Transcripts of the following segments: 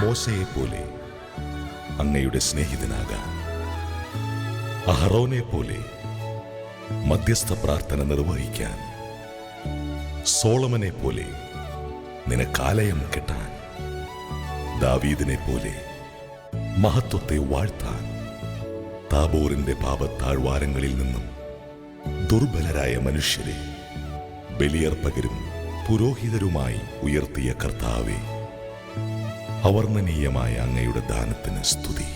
മോശയെപ്പോലെ അങ്ങയുടെ സ്നേഹിതനാകാൻ, അഹറോനെ പോലെ മധ്യസ്ഥ പ്രാർത്ഥന നിർവഹിക്കാൻ, സോളമനെ പോലെ നിനക്കാലയം കെട്ടാൻ, ദാവീദിനെ പോലെ മഹത്വത്തെ വാഴ്ത്താൻ, താബോറിന്റെ പാപത്താഴ്വാരങ്ങളിൽ നിന്നും ദുർബലരായ മനുഷ്യരെ ബലിയർപ്പകരും പുരോഹിതരുമായി ഉയർത്തിയ കർത്താവേ, അവർണ്ണനീയമായ അങ്ങയുടെ ദാനത്തിന് സ്തുതി.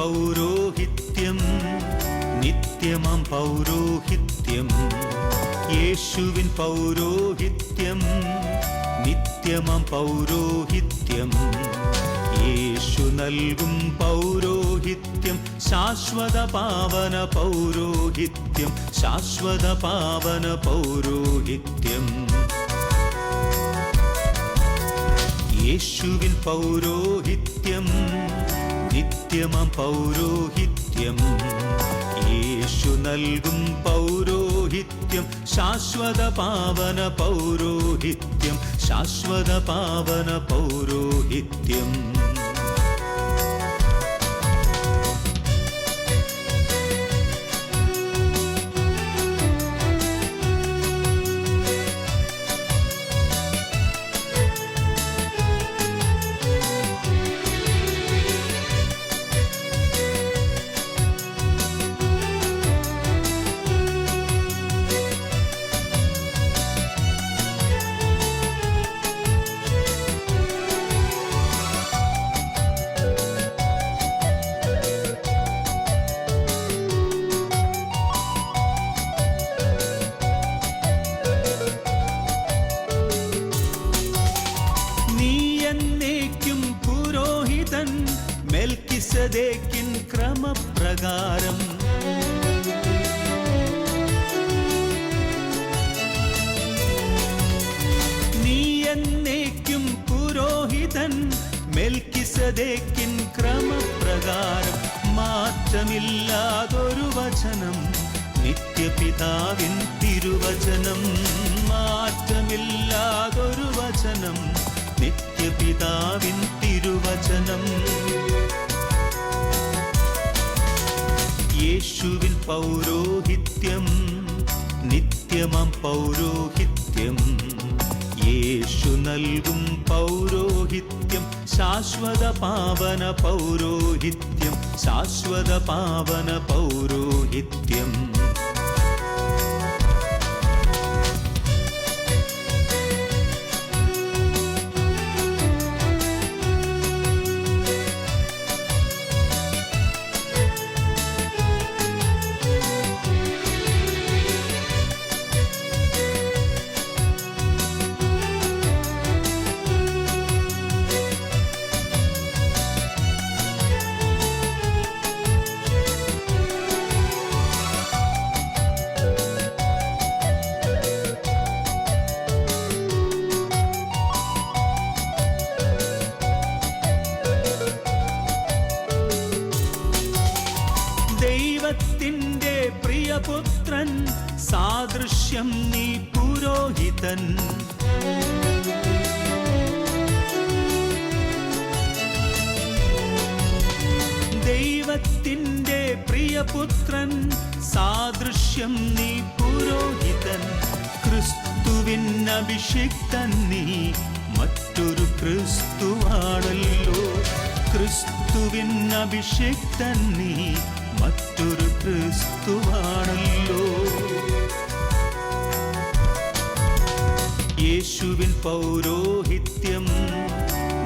പൗരോഹിത്യം, നിത്യമം പൗരോഹിത്യം. യേശുവിൻ പൗരോഹിത്യം, നിത്യമം പൗരോഹിത്യം. യേശു നൽകും പൗരോഹിത്യം, ശാശ്വത പാവന പൗരോഹിത്യം, ശാശ്വത പാവന പൗരോഹിത്യം. യേശുവിൻ പൗരോഹിത്യം, നിത്യമം പൗരോഹിത്യം. യേശു നൽകും പൗരോഹിത്യം, ശാശ്വത പാവന പൗരോഹിത്യം, ശാശ്വത പാവന പൗരോഹിത്യം. മെൽക്കിസദേക്കിൻ ക്രമപ്രകാരം നീ എന്നേക്കും പുരോഹിതൻ, മെൽക്കിസദേക്കിൻ ക്രമപ്രകാരം. മാറ്റമില്ലാതൊരു വചനം, നിത്യപിതാവിൻ തിരുവചനം. മാറ്റമില്ലാതൊരു വചനം, നിത്യപിതാവിൻ തിരുവചനം. യേശുവിൻ പൗരോഹിത്യം, നിത്യമം പൗരോഹിത്യം. യേശു നൽകും പൗരോഹിത്യം, ശാശ്വത പാവന പൗരോഹിത്യം, ശാശ്വത പാവന പൗരോഹിത്യം. ദൈവത്തിൻ്റെ പ്രിയപുത്രൻ, സാദൃശ്യം നീ പുരോഹിതൻ. ദൈവത്തിൻ്റെ പ്രിയപുത്രൻ, സാദൃശ്യം നീ പുരോഹിതൻ. ക്രിസ്തുവിൻ അഭിഷിക്തൻ നീ, മറ്റൊരു ക്രിസ്തുവാണല്ലോ. ക്രിസ്തുവിൻ അഭിഷിക്തൻ നീ, മറ്റൊരു ക്രിസ്തുവാണല്ലോ. യേശുവിൻ പൗരോഹിത്യം,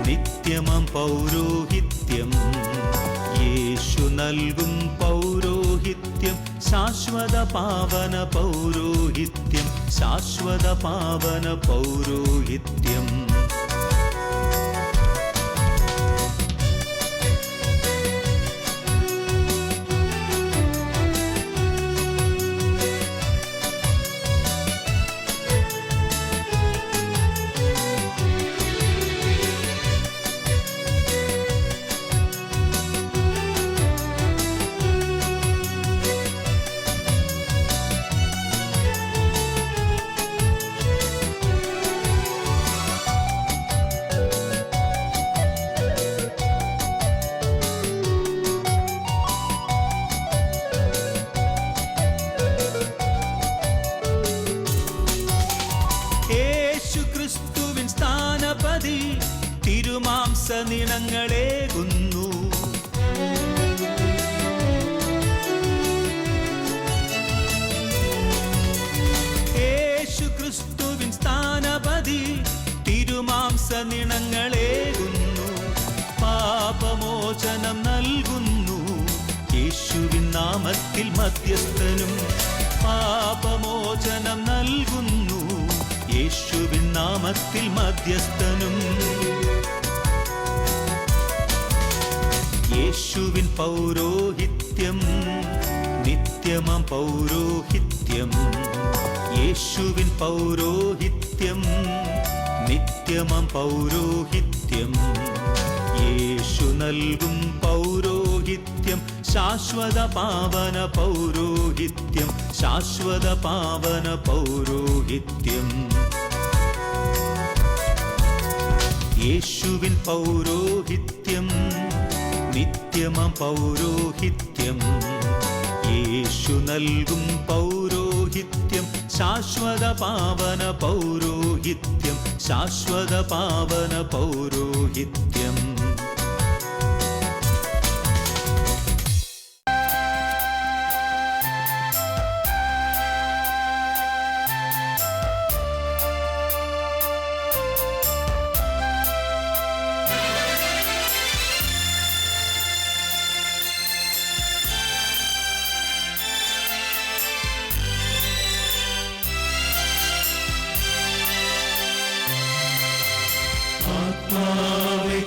നിത്യമം പൗരോഹിത്യം. യേശു നൽകും പൗരോഹിത്യം, ശാശ്വത പാവന പൗരോഹിത്യം, ശാശ്വത പാവന പൗരോഹിത്യം. തിരുമാംസനിണങ്ങളേകുന്നു. യേശുക്രിസ്തുവിൻ സ്ഥാനപതി തിരുമാംസനിണങ്ങളേകുന്നു. പാപമോചനം നൽകുന്നു, യേശുവിൻ നാമത്തിൽ മധ്യസ്ഥനും പാപമോചനം നൽകുന്നു. യേശുവിൻ നാമത്തിൽ മധ്യസ്ഥനും യേശുവിൻ പൗരോഹിത്യം നിത്യമം പൗരോഹിത്യം. യേശുവിൻ പൗരോഹിത്യം നിത്യമം പൗരോഹിത്യം. യേശു നൽകും പൗരോഹിത്യം ശാശ്വത പാവന പൗരോഹിത്യം. ശാശ്വത പാവന പൗരോഹിത്യം. യേശുവിൻ പൗരോഹിത്യം നിത്യമം പൗരോഹിത്യം. യേശു നൽകും പൗരോഹിത്യം ശാശ്വത പാവന പൗരോഹിത്യം. ശാശ്വത പാവന പൗരോഹിത്യം.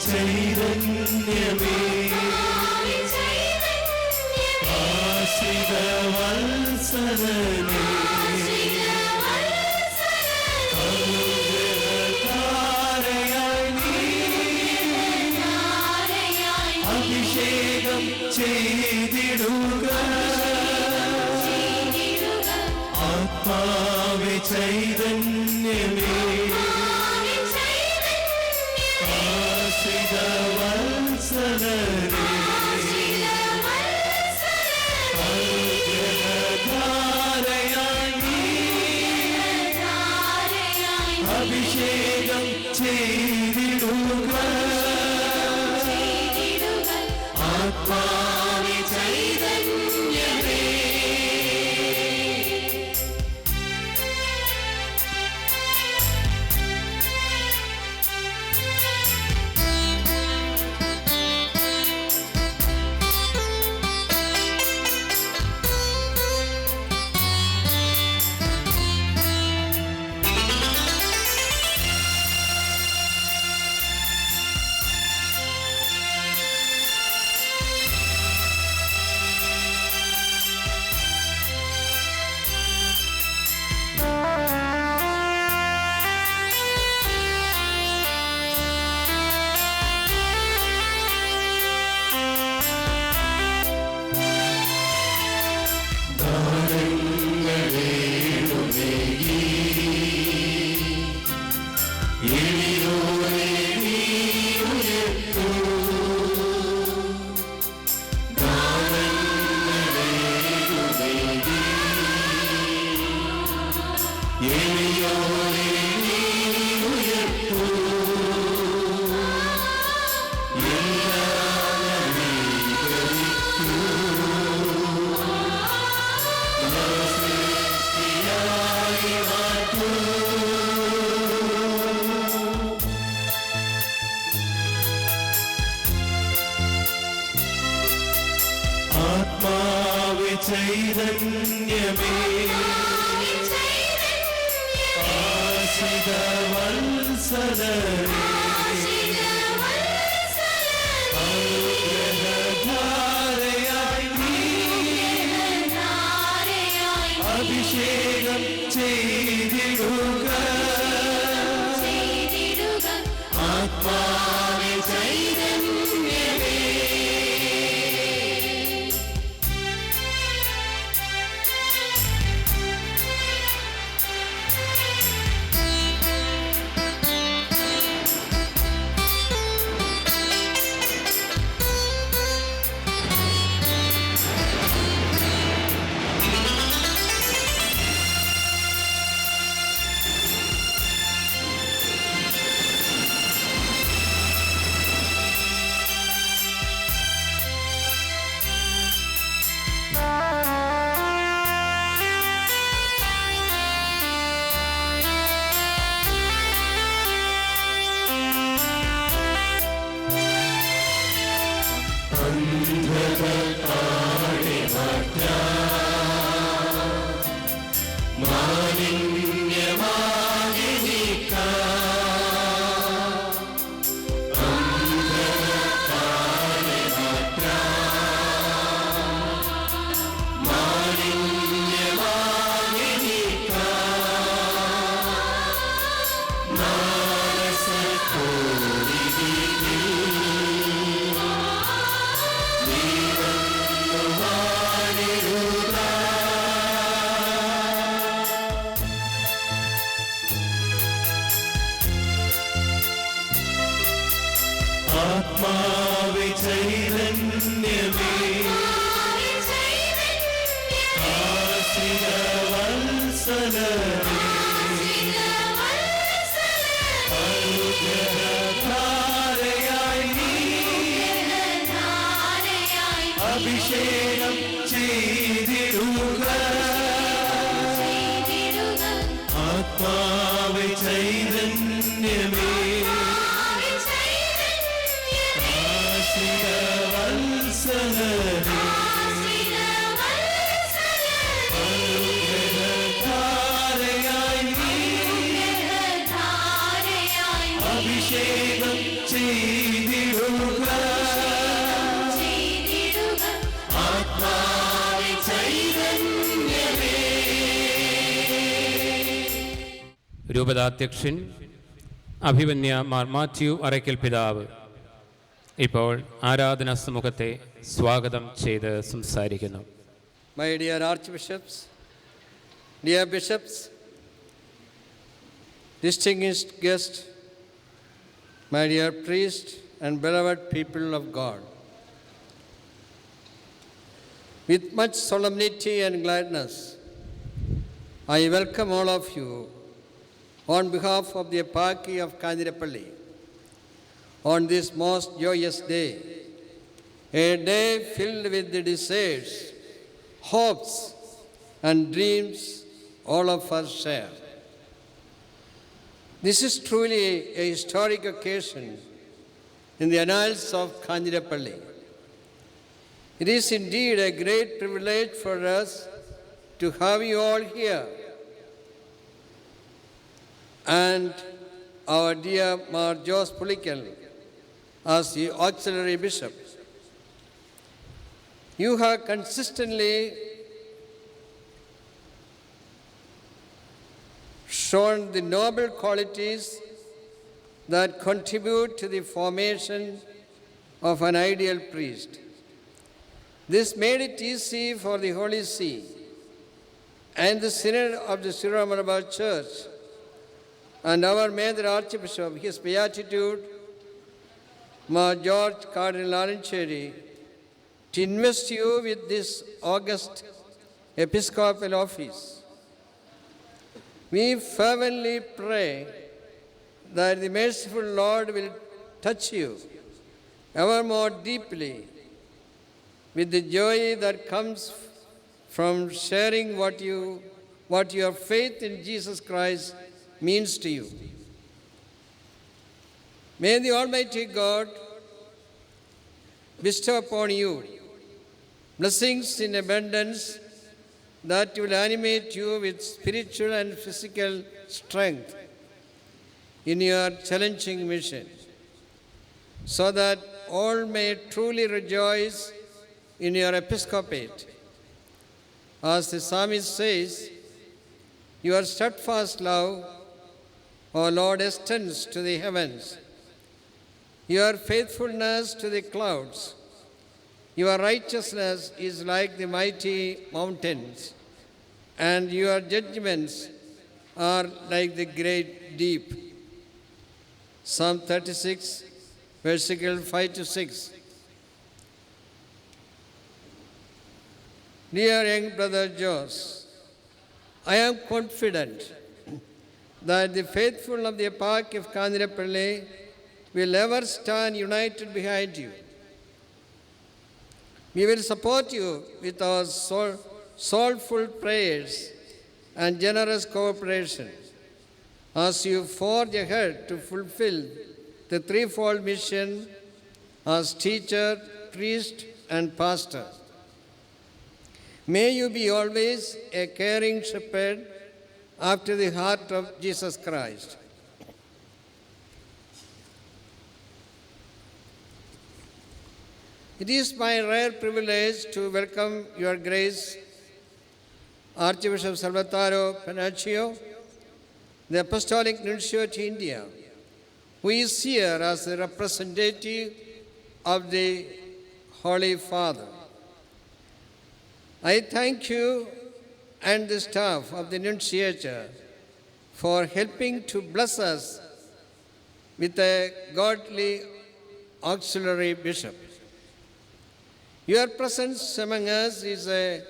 ചൈതന്യമേ ആശ്രിതവത്സലനേ അനുഗ്രഹധാരയായി നീ അഭിഷേകം ചെയ്തിടുക. ആത്മാവേ ചൈതന്യമേ ആശ്രിതവത്സലനേ അനുഗ്രഹധാരയായി നീ അഭിഷേകം ചെയ്തിടുക. ആത്മാവേ ചൈതന്യമേ ആത്മാവേ ചൈതന്യമേ ആശ്രിതവത്സലനേ അനുഗ്രഹധാരയായി നീ അഭിഷേകം ചെയ്തിടുക. ആത്മാവേ ചൈതന്യമേ ധാരയായി നീ അഭിഷേകം ചെയ്തിടുക. ആത്മാവേ ചൈതന്യമേ ആശ്രിതവത്സലനേ ധാരയായി നീ അഭിഷേകം ചെയ്തിടുക. ആത്മാവേ ചൈതന്യമേ. രൂപതാധ്യക്ഷൻ അഭിമന്യ മാർ മാത്യു അറയ്ക്കൽ പിതാവ് ഇപ്പോൾ ആരാധനാ സമൂഹത്തെ സ്വാഗതം ചെയ്ത് സംസാരിക്കുന്നു. My dear archbishops, dear bishops, distinguished guests, my dear priests and beloved people of God, with much solemnity and gladness, I welcome all of you on behalf of the Eparchy of Kandirapalli on this most joyous day, a day filled with the desires, hopes and dreams all of us share. This is truly a historic occasion in the annals of Kandirapalli. It is indeed a great privilege for us to have you all here, and our dear Mar Jose Pulikal as the auxiliary bishop. You have consistently shown the noble qualities that contribute to the formation of an ideal priest. This made it easy for the Holy See and the Synod of the Syro-Malabar Church and our Major Archbishop, His Beatitude, Mar George Cardinal Arancheri, to invest you with this august episcopal office. We fervently pray that the merciful Lord will touch you ever more deeply with the joy that comes from sharing what your faith in Jesus Christ means to you. May the Almighty God bestow upon you blessings in abundance that will animate you with spiritual and physical strength in your challenging mission, so that all may truly rejoice in your episcopate. As the psalmist says, your steadfast love, O Lord, extends to the heavens, your faithfulness to the clouds. Your righteousness is like the mighty mountains, and your judgments are like the great deep. Psalm 36, versicle 5 to 6. Dear young brother Jose, I am confident that the faithful of the Eparchy of Kandirapalli will ever stand united behind you. We will support you with our soulful prayers and generous cooperation as you forge ahead to fulfill the threefold mission as teacher, priest, and pastor. May you be always a caring shepherd after the heart of Jesus Christ. It is my rare privilege to welcome Your Grace, Archbishop Salvatore Pennacchio, the Apostolic Nuncio to India, who is here as the representative of the Holy Father. I thank you and the staff of the Nunciature for helping to bless us with a godly auxiliary bishop. Your presence among us is a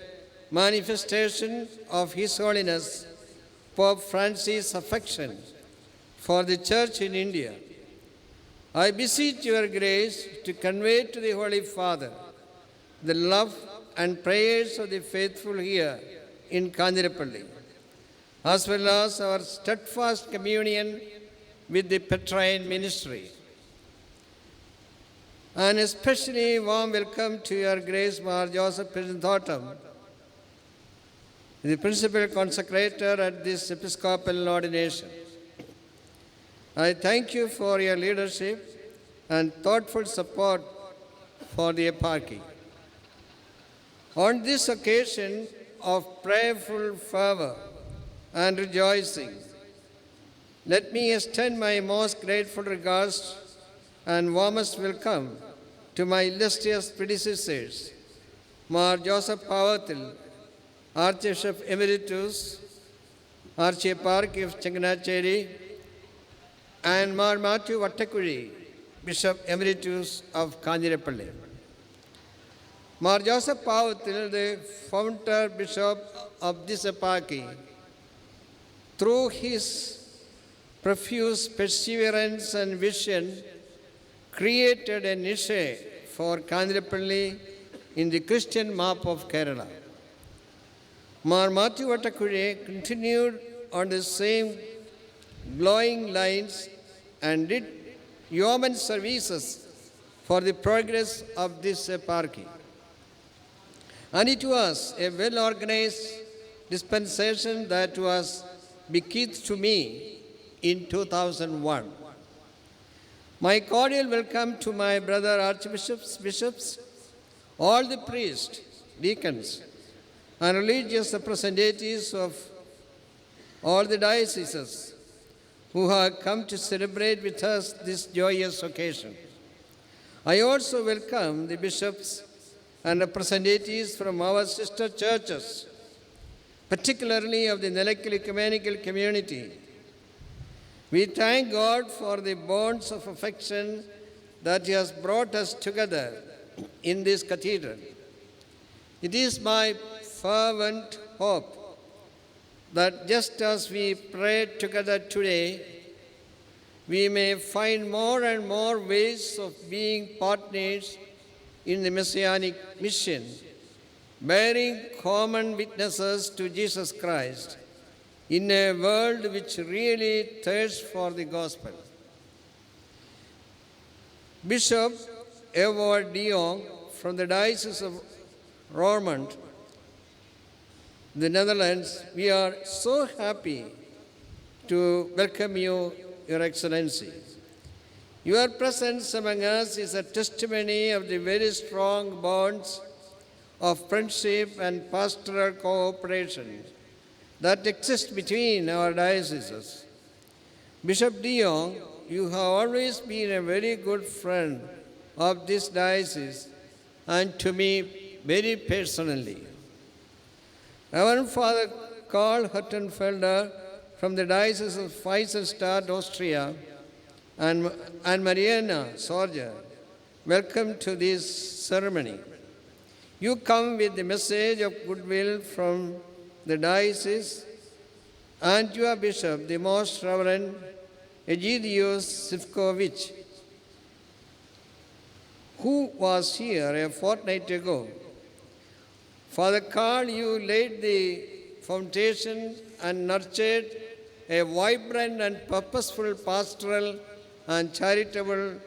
manifestation of His Holiness Pope Francis' affection for the Church in India, I beseech your grace to convey to the Holy Father the love and prayers of the faithful here in Kandirapalli, as well as our steadfast communion with the Petrine ministry. An especially warm welcome to your grace, Mar Joseph Pirinthottam, the principal consecrator at this episcopal ordination. I thank you for your leadership and thoughtful support for the eparchy. On this occasion of prayerful fervor and rejoicing, let me extend my most grateful regards and warmest welcome to my illustrious predecessors, Mar Joseph Pavathil, Archbishop Emeritus, Archieparch of Changanacheri, and Mar Matthew Vattakuri, Bishop Emeritus of Kandirapalli. Mar Joseph Pavathil, the founder bishop of this eparchy, through his profuse perseverance and vision, created a niche for Kandirapalli in the Christian map of Kerala. Mar Matthew Vattakuri continued on the same glowing lines and did yeoman services for the progress of this eparchy. And it was a well-organized dispensation that was bequeathed to me in 2001. My cordial welcome to my brother archbishops, bishops, all the priests, deacons, and religious representatives of all the dioceses who have come to celebrate with us this joyous occasion. I also welcome the bishops and representatives from our sister churches, particularly of the Nellakil Ecumenical Community. We thank God for the bonds of affection that He has brought us together in this cathedral. It is my fervent hope that just as we pray together today, we may find more and more ways of being partners in the Messianic mission, bearing common witnesses to Jesus Christ in a world which really thirsts for the gospel. Bishop Evert de Jong from the Diocese of Roermond, the Netherlands, we are so happy to welcome you, Your Excellency. Your presence among us is a testimony of the very strong bonds of friendship and pastoral cooperation that exist between our dioceses. Bishop de Jong, you have always been a very good friend of this diocese and to me very personally. Reverend Father Karl Huttenfelder from the Diocese of Weissenstadt, Austria, and Mariana Sorger, welcome to this ceremony. You come with the message of goodwill from the diocese and your bishop, the Most Reverend Egidius Sivkovic, who was here a fortnight ago. Father Karl, you laid the foundation and nurtured a vibrant and purposeful pastoral and charitable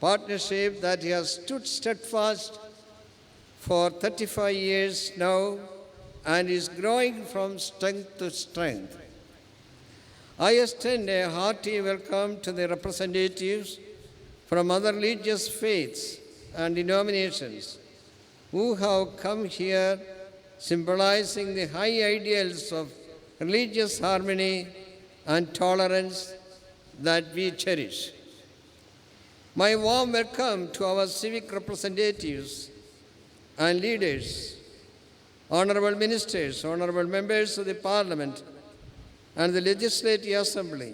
partnership that has stood steadfast for 35 years now and is growing from strength to strength. I extend a hearty welcome to the representatives from other religious faiths and denominations who have come here symbolizing the high ideals of religious harmony and tolerance that we cherish. My warm welcome to our civic representatives and leaders, honorable ministers, honorable members of the Parliament and the Legislative Assembly,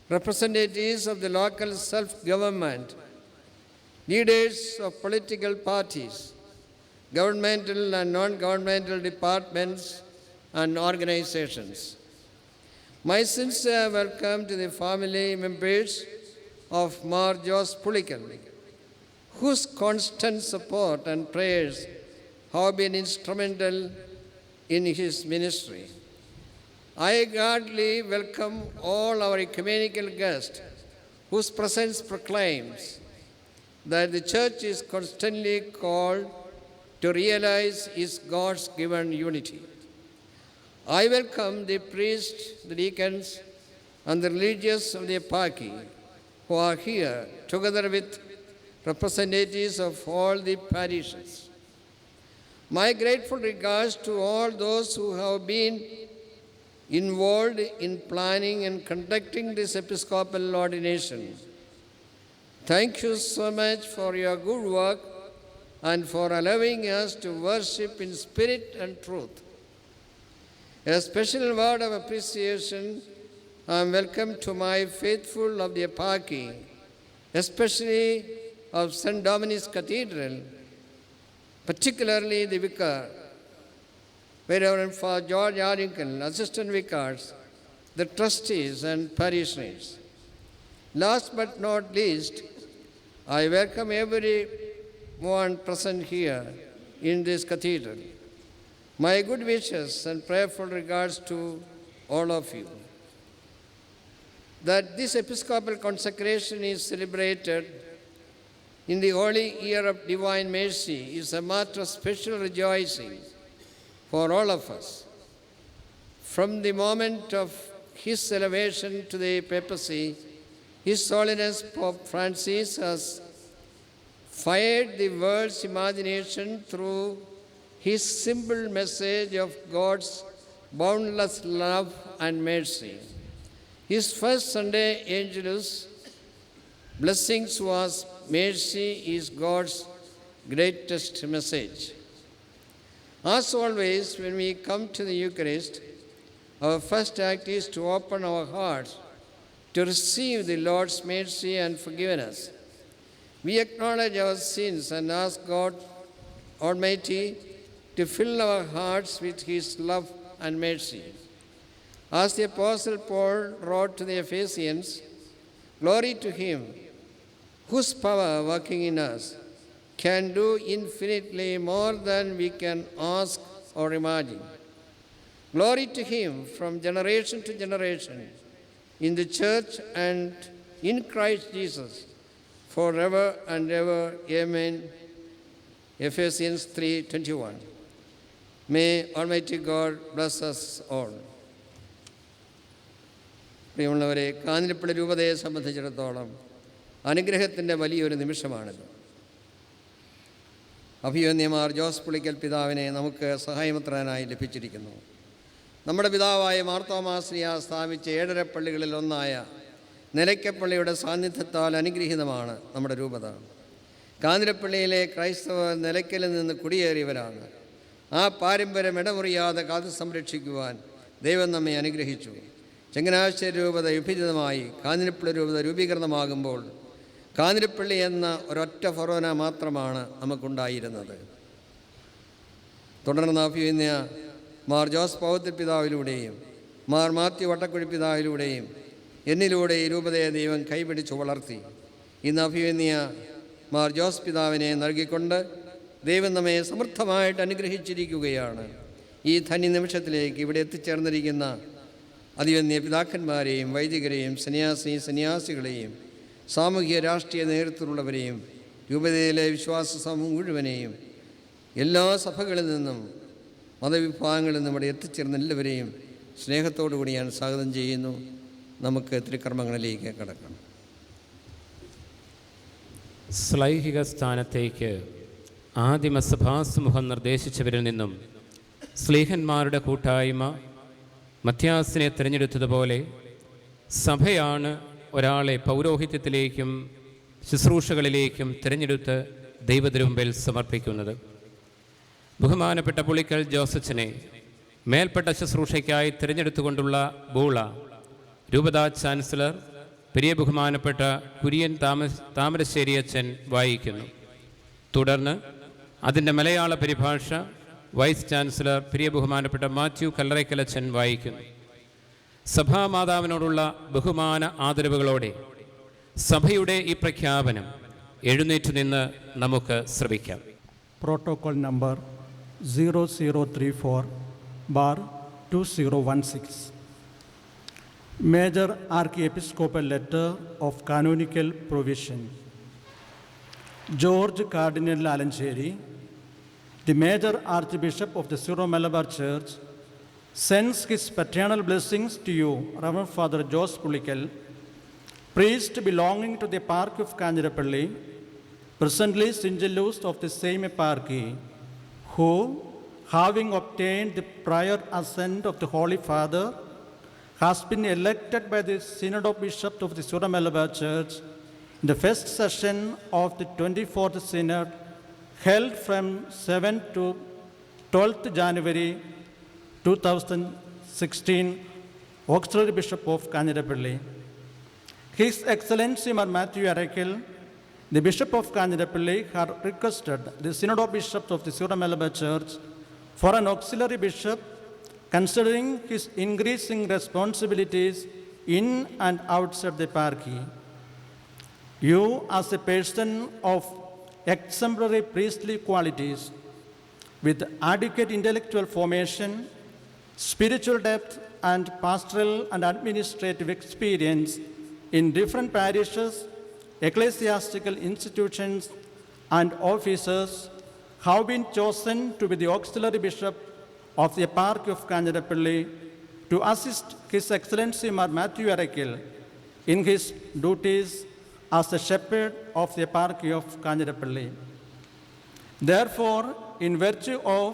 representatives of the local self-government, leaders of political parties, governmental and non-governmental departments, and organizations. My sincere welcome to the family members of Mar Jos Pulikal, whose constant support and prayers have been instrumental in his ministry. I gladly welcome all our ecumenical guests whose presence proclaims that the Church is constantly called to realize its God's given unity. I welcome the priests, the deacons, and the religious of the eparchy who are here together with representatives of all the parishes. My grateful regards to all those who have been involved in planning and conducting this Episcopal ordination. Thank you so much for your good work and for allowing us to worship in spirit and truth. A special word of appreciation and welcome to my faithful of the eparchy, especially of St. Dominic's Cathedral, particularly the vicar, Reverend Father George Arrington, assistant vicars, the trustees and parishioners. Last but not least, I welcome everyone present here in this cathedral. My good wishes and prayerful regards to all of you. That this Episcopal consecration is celebrated in the holy year of divine mercy is a matter of special rejoicing for all of us. From the moment of his elevation to the papacy, His Holiness Pope Francis has fired the world's imagination through his simple message of God's boundless love and mercy. His first Sunday Angelus blessings was mercy is God's greatest message. As always, when we come to the Eucharist, our first act is to open our hearts to receive the Lord's mercy and forgiveness. We acknowledge our sins and ask God Almighty to fill our hearts with His love and mercy. As the Apostle Paul wrote to the Ephesians, "Glory to Him whose power working in us can do infinitely more than we can ask or imagine. Glory to Him from generation to generation in the Church and in Christ Jesus forever and ever. Amen." Ephesians 3:21. May Almighty God bless us all. പ്രിയമുള്ളവരെ, കാഞ്ഞിരപ്പള്ളി രൂപതയെ സംബന്ധിച്ചിടത്തോളം അനുഗ്രഹത്തിൻ്റെ വലിയൊരു നിമിഷമാണിത്. അഭിവന്യമാർ ജോസ് പുളിക്കൽ പിതാവിനെ നമുക്ക് സഹായമിത്രാനായി ലഭിച്ചിരിക്കുന്നു. നമ്മുടെ പിതാവായ മാർത്തോമാ ശ്ലീഹ സ്ഥാപിച്ച 7 പള്ളികളിൽ ഒന്നായ നിലയ്ക്കപ്പള്ളിയുടെ സാന്നിധ്യത്താൽ അനുഗ്രഹീതമാണ് നമ്മുടെ രൂപത. കാഞ്ഞിരപ്പള്ളിയിലെ ക്രൈസ്തവർ നിലയ്ക്കലിൽ നിന്ന് കുടിയേറിയവരാണ്. ആ പാരമ്പര്യം ഇടമുറിയാതെ കാത്തു സംരക്ഷിക്കുവാൻ ദൈവം നമ്മെ അനുഗ്രഹിച്ചു. ചങ്ങനാശ്ശേരി രൂപത വിഭജിതമായി കാഞ്ഞിരപ്പള്ളി രൂപത രൂപീകൃതമാകുമ്പോൾ കാഞ്ഞിരപ്പള്ളി എന്ന ഒരൊറ്റ ഫൊറോന മാത്രമാണ് നമുക്കുണ്ടായിരുന്നത്. തുടർന്ന് അഭിവന്യ മാർ ജോസ് പൗത്തിൽ പിതാവിലൂടെയും മാർ മാത്യു വട്ടക്കുഴി പിതാവിലൂടെയും എന്നിലൂടെ ഈ രൂപതയെ ദൈവം കൈപിടിച്ചു വളർത്തി. ഇന്ന് അഭിവന്യ മാർ ജോസ് പിതാവിനെ നൽകിക്കൊണ്ട് ദൈവം നമ്മെ സമൃദ്ധമായിട്ട് അനുഗ്രഹിച്ചിരിക്കുകയാണ്. ഈ ധന്യ നിമിഷത്തിലേക്ക് ഇവിടെ എത്തിച്ചേർന്നിരിക്കുന്ന അതിവന്യ പിതാക്കന്മാരെയും വൈദികരെയും സന്യാസികളെയും സാമൂഹിക രാഷ്ട്രീയ നേതൃത്വത്തിലുള്ളവരെയും രൂപതയിലെ വിശ്വാസ സമൂഹം മുഴുവനെയും എല്ലാ സഭകളിൽ നിന്നും മതവിഭാഗങ്ങളിൽ നിന്നും ഇവിടെ എത്തിച്ചേർന്ന എല്ലാവരെയും സ്നേഹത്തോടു കൂടി ഞാൻ സ്വാഗതം ചെയ്യുന്നു. നമുക്ക് തിരുക്കർമ്മങ്ങളിലേക്ക് കടക്കണം. ശ്ലൈഹിക സ്ഥാനത്തേക്ക് ആദിമസഭാസമൂഹം നിർദ്ദേശിച്ചവരിൽ നിന്നും ശ്ലീഹന്മാരുടെ കൂട്ടായ്മ മത്യാസിനെ തിരഞ്ഞെടുത്തതുപോലെ സഭയാണ് ഒരാളെ പൗരോഹിത്യത്തിലേക്കും ശുശ്രൂഷകളിലേക്കും തിരഞ്ഞെടുത്ത് ദൈവത്തിനുമുമ്പിൽ സമർപ്പിക്കുന്നത്. ബഹുമാനപ്പെട്ട പുളിക്കൽ ജോസച്ചനെ മേൽപ്പെട്ട ശുശ്രൂഷയ്ക്കായി തിരഞ്ഞെടുത്തുകൊണ്ടുള്ള ബൂള രൂപതാ ചാൻസലർ പ്രിയ ബഹുമാനപ്പെട്ട കുര്യൻ താമരശ്ശേരി അച്ഛൻ വായിക്കുന്നു. തുടർന്ന് അതിൻ്റെ മലയാള പരിഭാഷ വൈസ് ചാൻസലർ പ്രിയ ബഹുമാനപ്പെട്ട മാത്യു കല്ലറയ്ക്കലച്ചൻ വായിക്കുന്നു. സഭാമാതാവിനോടുള്ള ബഹുമാന ആദരവുകളോടെ സഭയുടെ ഈ പ്രഖ്യാപനം എഴുന്നേറ്റു നിന്ന് നമുക്ക് ശ്രവിക്കാം. Protocol number 0034/2016. Major Archiepiscopal Letter of Canonical Provision. George Cardinal Alancheri, the Major Archbishop of the Syro-Malabar Church, sends his paternal blessings to you, Reverend Father Jose Pulikal, priest belonging to the eparchy of Kanjirappalli, presently Sinjalus of the same eparchy, who, having obtained the prior assent of the Holy Father, has been elected by the Synod of Bishops of the Syro-Malabar Church in the first session of the 24th Synod, held from 7th to 12th January 2016, Auxiliary Bishop of Kanjirappalli. His Excellency Mar Matthew Arakil, the Bishop of Kanjirappalli, had requested the Synod of Bishops of the Syro-Malabar Church for an auxiliary bishop, considering his increasing responsibilities in and outside the eparchy. You, as a person of exemplary priestly qualities, with adequate intellectual formation, spiritual depth, and pastoral and administrative experience in different parishes, ecclesiastical institutions, and offices, have been chosen to be the auxiliary bishop of the eparchy of Kanjirappalli to assist His Excellency Mar Matthew Arakil in his duties as the shepherd of the eparchy of Kanjirappalli. Therefore, in virtue of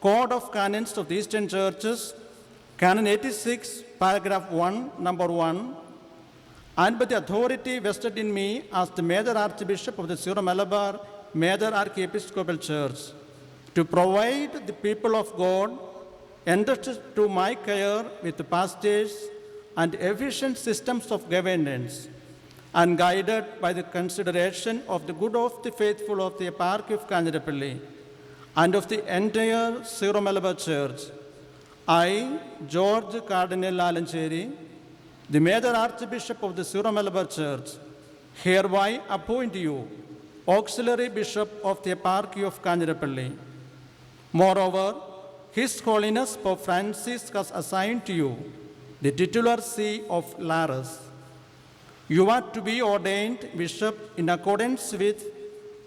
Code of Canons of the Eastern Churches, Canon 86, paragraph 1, number 1, and by the authority vested in me as the Major Archbishop of the Syro-Malabar Major Archiepiscopal Church, to provide the people of God entrusted to my care with pastors and efficient systems of governance, and guided by the consideration of the good of the faithful of the eparchy of Kanjirappalli and of the entire Syro-Malabar Church, I, George Cardinal Alancheri, the Major Archbishop of the Syro-Malabar Church, hereby appoint you Auxiliary Bishop of the eparchy of Kanjirappalli. Moreover, His Holiness Pope Francis has assigned to you the titular see of Lares. You are to be ordained bishop in accordance with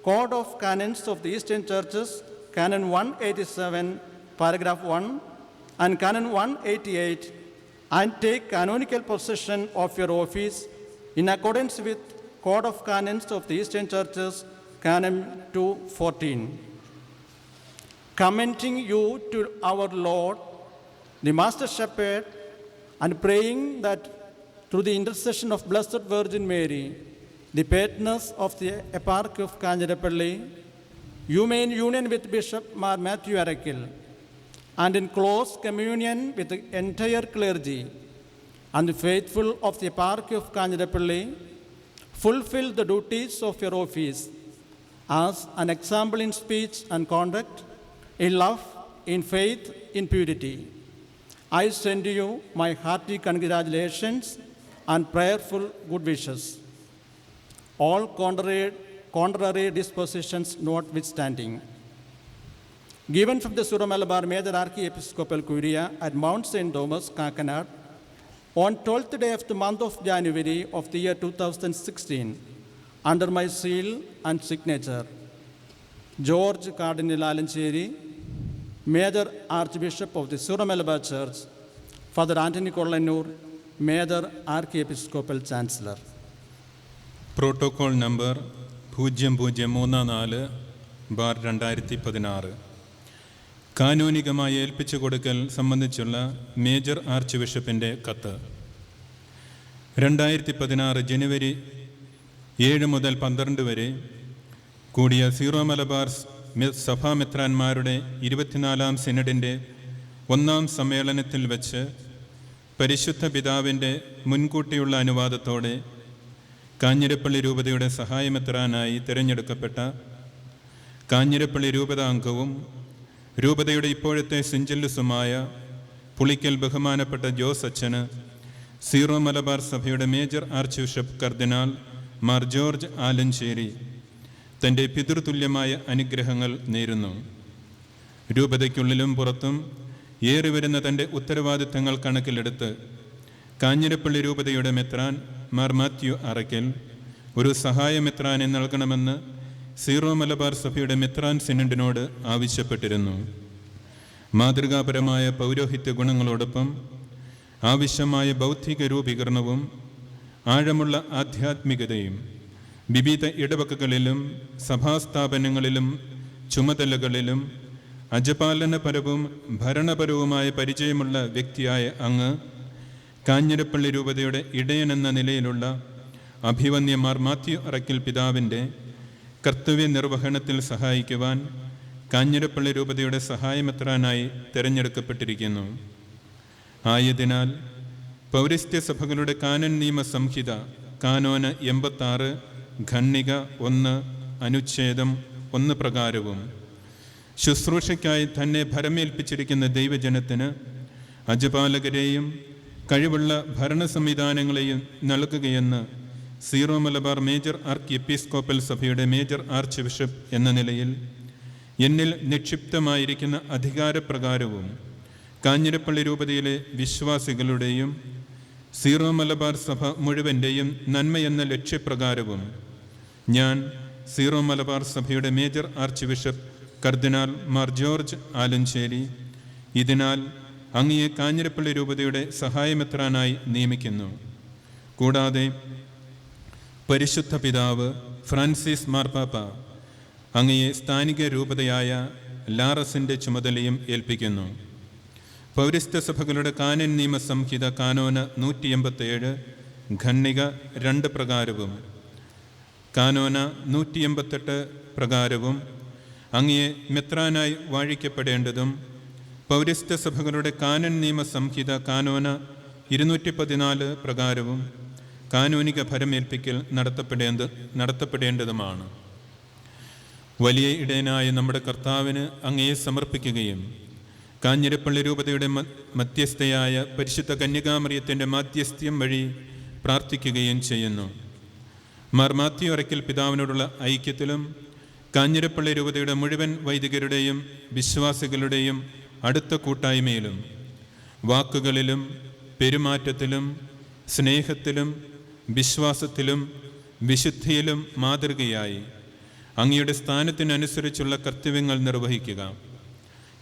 Code of Canons of the Eastern Churches, Canon 187, paragraph 1, and Canon 188, and take canonical possession of your office in accordance with Code of Canons of the Eastern Churches, Canon 214. Commending you to our Lord, the Master Shepherd, and praying that through the intercession of Blessed Virgin Mary, the patroness of the eparchy of Kanjirappalli, you may in union with Bishop Mar Matthew Arakil and in close communion with the entire clergy and the faithful of the eparchy of Kanjirappalli, fulfill the duties of your office as an example in speech and conduct, in love, in faith, in purity. I send you my hearty congratulations and prayerful good wishes. All contrary dispositions notwithstanding. Given from the Syro-Malabar Major Archiepiscopal Curia at Mount St. Thomas, Kakanad, on 12th day of the month of January of the year 2016, under my seal and signature, George Cardinal Alancheri, Major Archbishop of the Syro-Malabar Church, Father Anthony Kollanur, Major Archiepiscopal Chancellor. Protocol number 0034/2016 കാനോനികമായി ഏൽപ്പിച്ചു കൊടുക്കൽ സംബന്ധിച്ചുള്ള major arch ബിഷപ്പിൻ്റെ കത്ത്. 2016 ജനുവരി 7 മുതൽ 12 വരെ കൂടിയ zero Malabar സഭാമെത്രാന്മാരുടെ 24ാം സിനഡിൻ്റെ 1ാം സമ്മേളനത്തിൽ വച്ച് പരിശുദ്ധ പിതാവിൻ്റെ മുൻകൂട്ടിയുള്ള അനുവാദത്തോടെ കാഞ്ഞിരപ്പള്ളി രൂപതയുടെ സഹായമെത്രാനായി തിരഞ്ഞെടുക്കപ്പെട്ട കാഞ്ഞിരപ്പള്ളി രൂപത അംഗവും രൂപതയുടെ ഇപ്പോഴത്തെ സെഞ്ചല്ലസുമായ പുളിക്കൽ ബഹുമാനപ്പെട്ട ജോസ് അച്ഛന് സീറോ മലബാർ സഭയുടെ മേജർ ആർച്ച് ബിഷപ്പ് കർദിനാൾ മാർ ജോർജ് ആലഞ്ചേരി തൻ്റെ പിതൃതുല്യമായ അനുഗ്രഹങ്ങൾ നേരുന്നു. രൂപതയ്ക്കുള്ളിലും പുറത്തും ഏറിവരുന്ന തൻ്റെ ഉത്തരവാദിത്തങ്ങൾ കണക്കിലെടുത്ത് കാഞ്ഞിരപ്പള്ളി രൂപതയുടെ മെത്രാൻ മാർ മാത്യു അറയ്ക്കൽ ഒരു സഹായ മെത്രാനെ നൽകണമെന്ന് സീറോ മലബാർ സഭയുടെ മെത്രാൻ സിനഡിനോട് ആവശ്യപ്പെട്ടിരുന്നു. മാതൃകാപരമായ പൗരോഹിത്യ ഗുണങ്ങളോടൊപ്പം ആവശ്യമായ ബൗദ്ധിക രൂപീകരണവും ആഴമുള്ള ആധ്യാത്മികതയും വിവിധ ഇടവകകളിലും സഭാസ്ഥാപനങ്ങളിലും ചുമതലകളിലും അജപാലനപരവും ഭരണപരവുമായ പരിചയമുള്ള വ്യക്തിയായ അങ്ങ് കാഞ്ഞിരപ്പള്ളി രൂപതയുടെ ഇടയനെന്ന നിലയിലുള്ള അഭിവന്യ മാർ മാത്യു അറയ്ക്കൽ പിതാവിൻ്റെ കർത്തവ്യ നിർവഹണത്തിൽ സഹായിക്കുവാൻ കാഞ്ഞിരപ്പള്ളി രൂപതയുടെ സഹായമെത്രാനായി തിരഞ്ഞെടുക്കപ്പെട്ടിരിക്കുന്നു. ആയതിനാൽ പൗരസ്ത്യ സഭകളുടെ കാനൻ നിയമ സംഹിത കാനോന് 86 ഖണ്ഡിക 1 അനുച്ഛേദം 1 പ്രകാരവും ശുശ്രൂഷയ്ക്കായി തന്നെ ഭരമേൽപ്പിച്ചിരിക്കുന്ന ദൈവജനത്തിന് അജപാലകരെയും കഴിവുള്ള ഭരണ സംവിധാനങ്ങളെയും നൽകുകയെന്ന് zero Malabar major arch episcopal സഭയുടെ മേജർ ആർച്ച് ബിഷപ്പ് എന്ന നിലയിൽ എന്നിൽ നിക്ഷിപ്തമായിരിക്കുന്ന അധികാരപ്രകാരവും കാഞ്ഞിരപ്പള്ളി രൂപതയിലെ വിശ്വാസികളുടെയും സീറോ മലബാർ സഭ മുഴുവൻ്റെയും നന്മയെന്ന ലക്ഷ്യപ്രകാരവും ഞാൻ സീറോ മലബാർ സഭയുടെ മേജർ ആർച്ച് ബിഷപ്പ് കർദിനാൾ മാർ ജോർജ് ആലഞ്ചേരി ഇതിനാൽ അങ്ങയെ കാഞ്ഞിരപ്പള്ളി രൂപതയുടെ സഹായമെത്രാനായി നിയമിക്കുന്നു. കൂടാതെ പരിശുദ്ധ പിതാവ് ഫ്രാൻസിസ് മാർപ്പാപ്പ അങ്ങയെ സ്ഥാനിക രൂപതയായ ലാറസിൻ്റെ ചുമതലയും ഏൽപ്പിക്കുന്നു. പൗരസ്ത്യ സഭകളുടെ കാനൻ നിയമ സംഹിത കാനോന് 187 ഖണ്ഡിക 2 പ്രകാരവും കാനോന 188 പ്രകാരവും അങ്ങയെ മെത്രാനായി വാഴിക്കപ്പെടേണ്ടതും പൗരസ്ത്യ സഭകളുടെ കാനൻ നിയമ സംഹിത കാനോന 214 പ്രകാരവും കാനോനിക ഭരമേൽപ്പിക്കൽ നടത്തപ്പെടേണ്ടതുമാണ്. വലിയ ഇടയനായ നമ്മുടെ കർത്താവിന് അങ്ങയെ സമർപ്പിക്കുകയും കാഞ്ഞിരപ്പള്ളി രൂപതയുടെ മധ്യസ്ഥയായ പരിശുദ്ധ കന്യകാമറിയത്തിൻ്റെ മാധ്യസ്ഥ്യം വഴി പ്രാർത്ഥിക്കുകയും ചെയ്യുന്നു. മാർ മാത്യു അറയ്ക്കൽ പിതാവിനോടുള്ള ഐക്യത്തിലും കാഞ്ഞിരപ്പള്ളി രൂപതയുടെ മുഴുവൻ വൈദികരുടെയും വിശ്വാസികളുടെയും അടുത്ത കൂട്ടായ്മയിലും വാക്കുകളിലും പെരുമാറ്റത്തിലും സ്നേഹത്തിലും വിശ്വാസത്തിലും വിശുദ്ധിയിലും മാതൃകയായി അങ്ങയുടെ സ്ഥാനത്തിനനുസരിച്ചുള്ള കർത്തവ്യങ്ങൾ നിർവഹിക്കുക.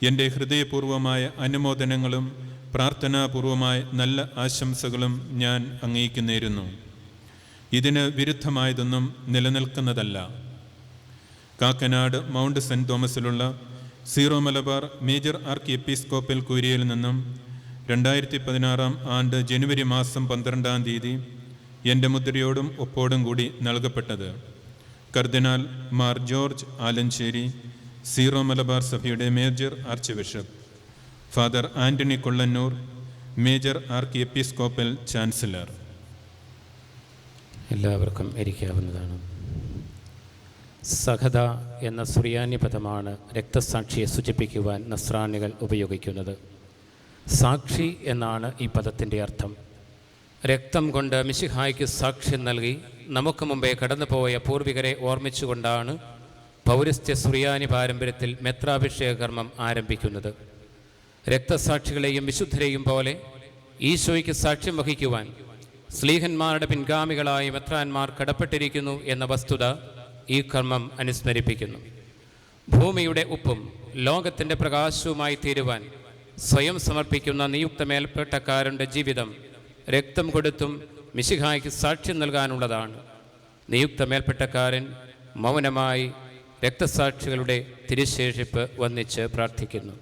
എൻ്റെ ഹൃദയപൂർവമായ അനുമോദനങ്ങളും പ്രാർത്ഥനാപൂർവമായ നല്ല ആശംസകളും ഞാൻ അങ്ങേക്ക് നേരുന്നു. ഇതിന് വിരുദ്ധമായതൊന്നും നിലനിൽക്കുന്നതല്ല. കാക്കനാട് മൗണ്ട് സെൻറ് തോമസിലുള്ള Syro Malabar major arch episcopal കൂരിയയിൽ നിന്നും 2016 ആണ്ട് ജനുവരി മാസം 12-ാം തീയതി എൻ്റെ മുദ്രയോടും ഒപ്പോടും കൂടി നൽകപ്പെട്ടത്. കർദിനാൾ മാർ ജോർജ് ആലഞ്ചേരി, സീറോ മലബാർ സഭയുടെ major archbishop. Father Antony Kollannur, major arch episcopal chancellor. എല്ലാവർക്കും ഇരിക്കാവുന്നതാണ്. സഹദ എന്ന സുറിയാനി പദമാണ് രക്തസാക്ഷിയെ സൂചിപ്പിക്കുവാൻ നസ്രാനികൾ ഉപയോഗിക്കുന്നത്. സാക്ഷി എന്നാണ് ഈ പദത്തിൻ്റെ അർത്ഥം. രക്തം കൊണ്ട് മിശിഹായ്ക്ക് സാക്ഷ്യം നൽകി നമുക്ക് മുമ്പേ കടന്നുപോയ പൂർവികരെ ഓർമ്മിച്ചുകൊണ്ടാണ് പൗരസ്ത്യ സുറിയാനി പാരമ്പര്യത്തിൽ മെത്രാഭിഷേക കർമ്മം ആരംഭിക്കുന്നത്. രക്തസാക്ഷികളെയും വിശുദ്ധരെയും പോലെ ഈശോയ്ക്ക് സാക്ഷ്യം വഹിക്കുവാൻ സ്ലീഹന്മാരുടെ പിൻഗാമികളായ മെത്രാന്മാർ കടപ്പെട്ടിരിക്കുന്നു എന്ന വസ്തുത ഈ കർമ്മം അനുസ്മരിപ്പിക്കുന്നു. ഭൂമിയുടെ ഉപ്പും ലോകത്തിൻ്റെ പ്രകാശവുമായി തീരുവാൻ സ്വയം സമർപ്പിക്കുന്ന നിയുക്ത മേൽപ്പെട്ടക്കാരൻ്റെ ജീവിതം രക്തം കൊടുത്തും മിശിഹായ്ക്ക് സാക്ഷ്യം നൽകാനുള്ളതാണ്. നിയുക്ത മേൽപ്പെട്ടക്കാരൻ മൗനമായി രക്തസാക്ഷികളുടെ തിരുശേഷിപ്പ് വന്ദിച്ച് പ്രാർത്ഥിക്കുന്നു.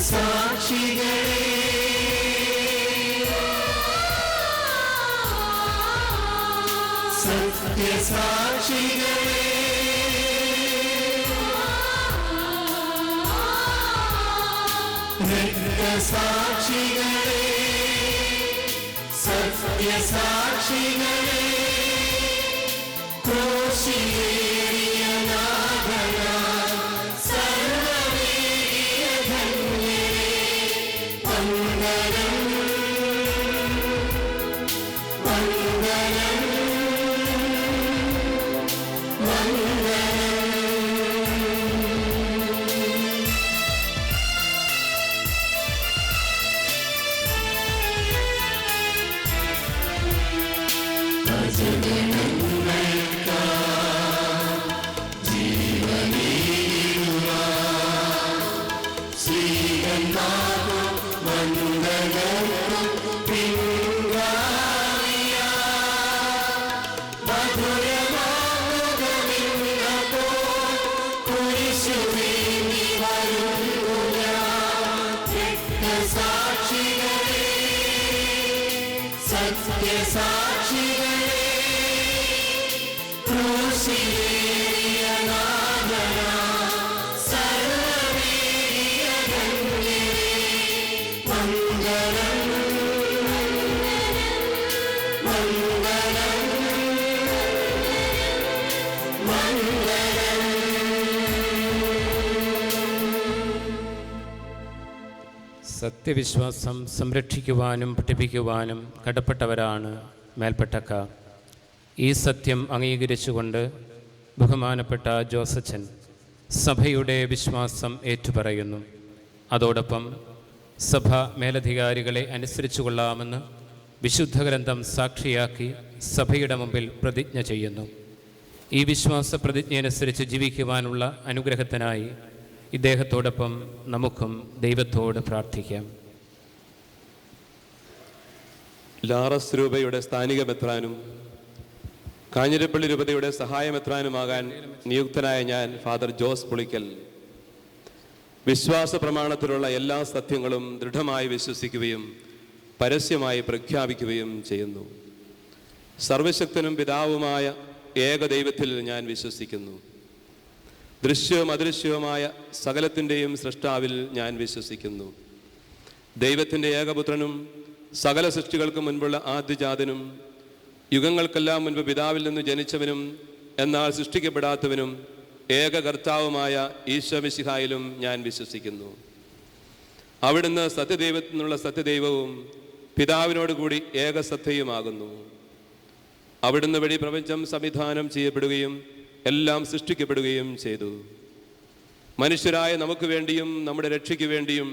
സത്യസാക്ഷികളെ രക്തസാക്ഷികളെ, സത്യസാക്ഷികളെ, ക്രൂശിലേറിയ നാഥനാം സർവ്വവേദിയ ധന്യരേ, വന്ദനം വന്ദനം വന്ദനം. സത്യസാക്ഷികളെ, ക്രൂശിലേറിയ നാഥനാം സർവ്വവേദിയ ധന്യരേ, വന്ദനം വന്ദനം വന്ദനം. സത്യവിശ്വാസം സംരക്ഷിക്കുവാനും പഠിപ്പിക്കുവാനും കടപ്പെട്ടവരാണ് മേൽപ്പെട്ടക്കാർ. ഈ സത്യം അംഗീകരിച്ചുകൊണ്ട് ബഹുമാനപ്പെട്ട ജോസച്ചൻ സഭയുടെ വിശ്വാസം ഏറ്റുപറയുന്നു. അതോടൊപ്പം സഭ മേലധികാരികളെ അനുസരിച്ചു കൊള്ളാമെന്ന് വിശുദ്ധ ഗ്രന്ഥം സാക്ഷിയാക്കി സഭയുടെ മുമ്പിൽ പ്രതിജ്ഞ ചെയ്യുന്നു. ഈ വിശ്വാസ പ്രതിജ്ഞയനുസരിച്ച് ജീവിക്കുവാനുള്ള അനുഗ്രഹത്തിനായി ഇദ്ദേഹത്തോടൊപ്പം നമുക്കും ദൈവത്തോട് പ്രാർത്ഥിക്കാം. ലാറസ് രൂപയുടെ സ്ഥാനിക മെത്രാനും കാഞ്ഞിരപ്പള്ളി രൂപതയുടെ സഹായമെത്രാനുമാകാൻ നിയുക്തനായ ഞാൻ ഫാദർ ജോസ് പുളിക്കൽ വിശ്വാസ പ്രമാണത്തിലുള്ള എല്ലാ സത്യങ്ങളും ദൃഢമായി വിശ്വസിക്കുകയും പരസ്യമായി പ്രഖ്യാപിക്കുകയും ചെയ്യുന്നു. സർവശക്തനും പിതാവുമായ ഏകദൈവത്തിൽ ഞാൻ വിശ്വസിക്കുന്നു. ദൃശ്യവും അദൃശ്യവുമായ സകലത്തിൻ്റെയും സൃഷ്ടാവിൽ ഞാൻ വിശ്വസിക്കുന്നു. ദൈവത്തിൻ്റെ ഏകപുത്രനും സകല സൃഷ്ടികൾക്ക് മുൻപുള്ള ആദ്യജാതനും യുഗങ്ങൾക്കെല്ലാം മുൻപ് പിതാവിൽ നിന്ന് ജനിച്ചവനും എന്നാൽ സൃഷ്ടിക്കപ്പെടാത്തവനും ഏക കർത്താവുമായ ഈശോ മിശിഹായിലും ഞാൻ വിശ്വസിക്കുന്നു. അവിടുന്ന് സത്യദൈവത്തിൽ നിന്നുള്ള സത്യദൈവവും പിതാവിനോട് കൂടി ഏകസത്തയുമാകുന്നു. അവിടുന്ന് വഴി പ്രപഞ്ചം സംവിധാനം ചെയ്യപ്പെടുകയും എല്ലാം സൃഷ്ടിക്കപ്പെടുകയും ചെയ്തു. മനുഷ്യരായ നമുക്ക് വേണ്ടിയും നമ്മുടെ രക്ഷയ്ക്ക് വേണ്ടിയും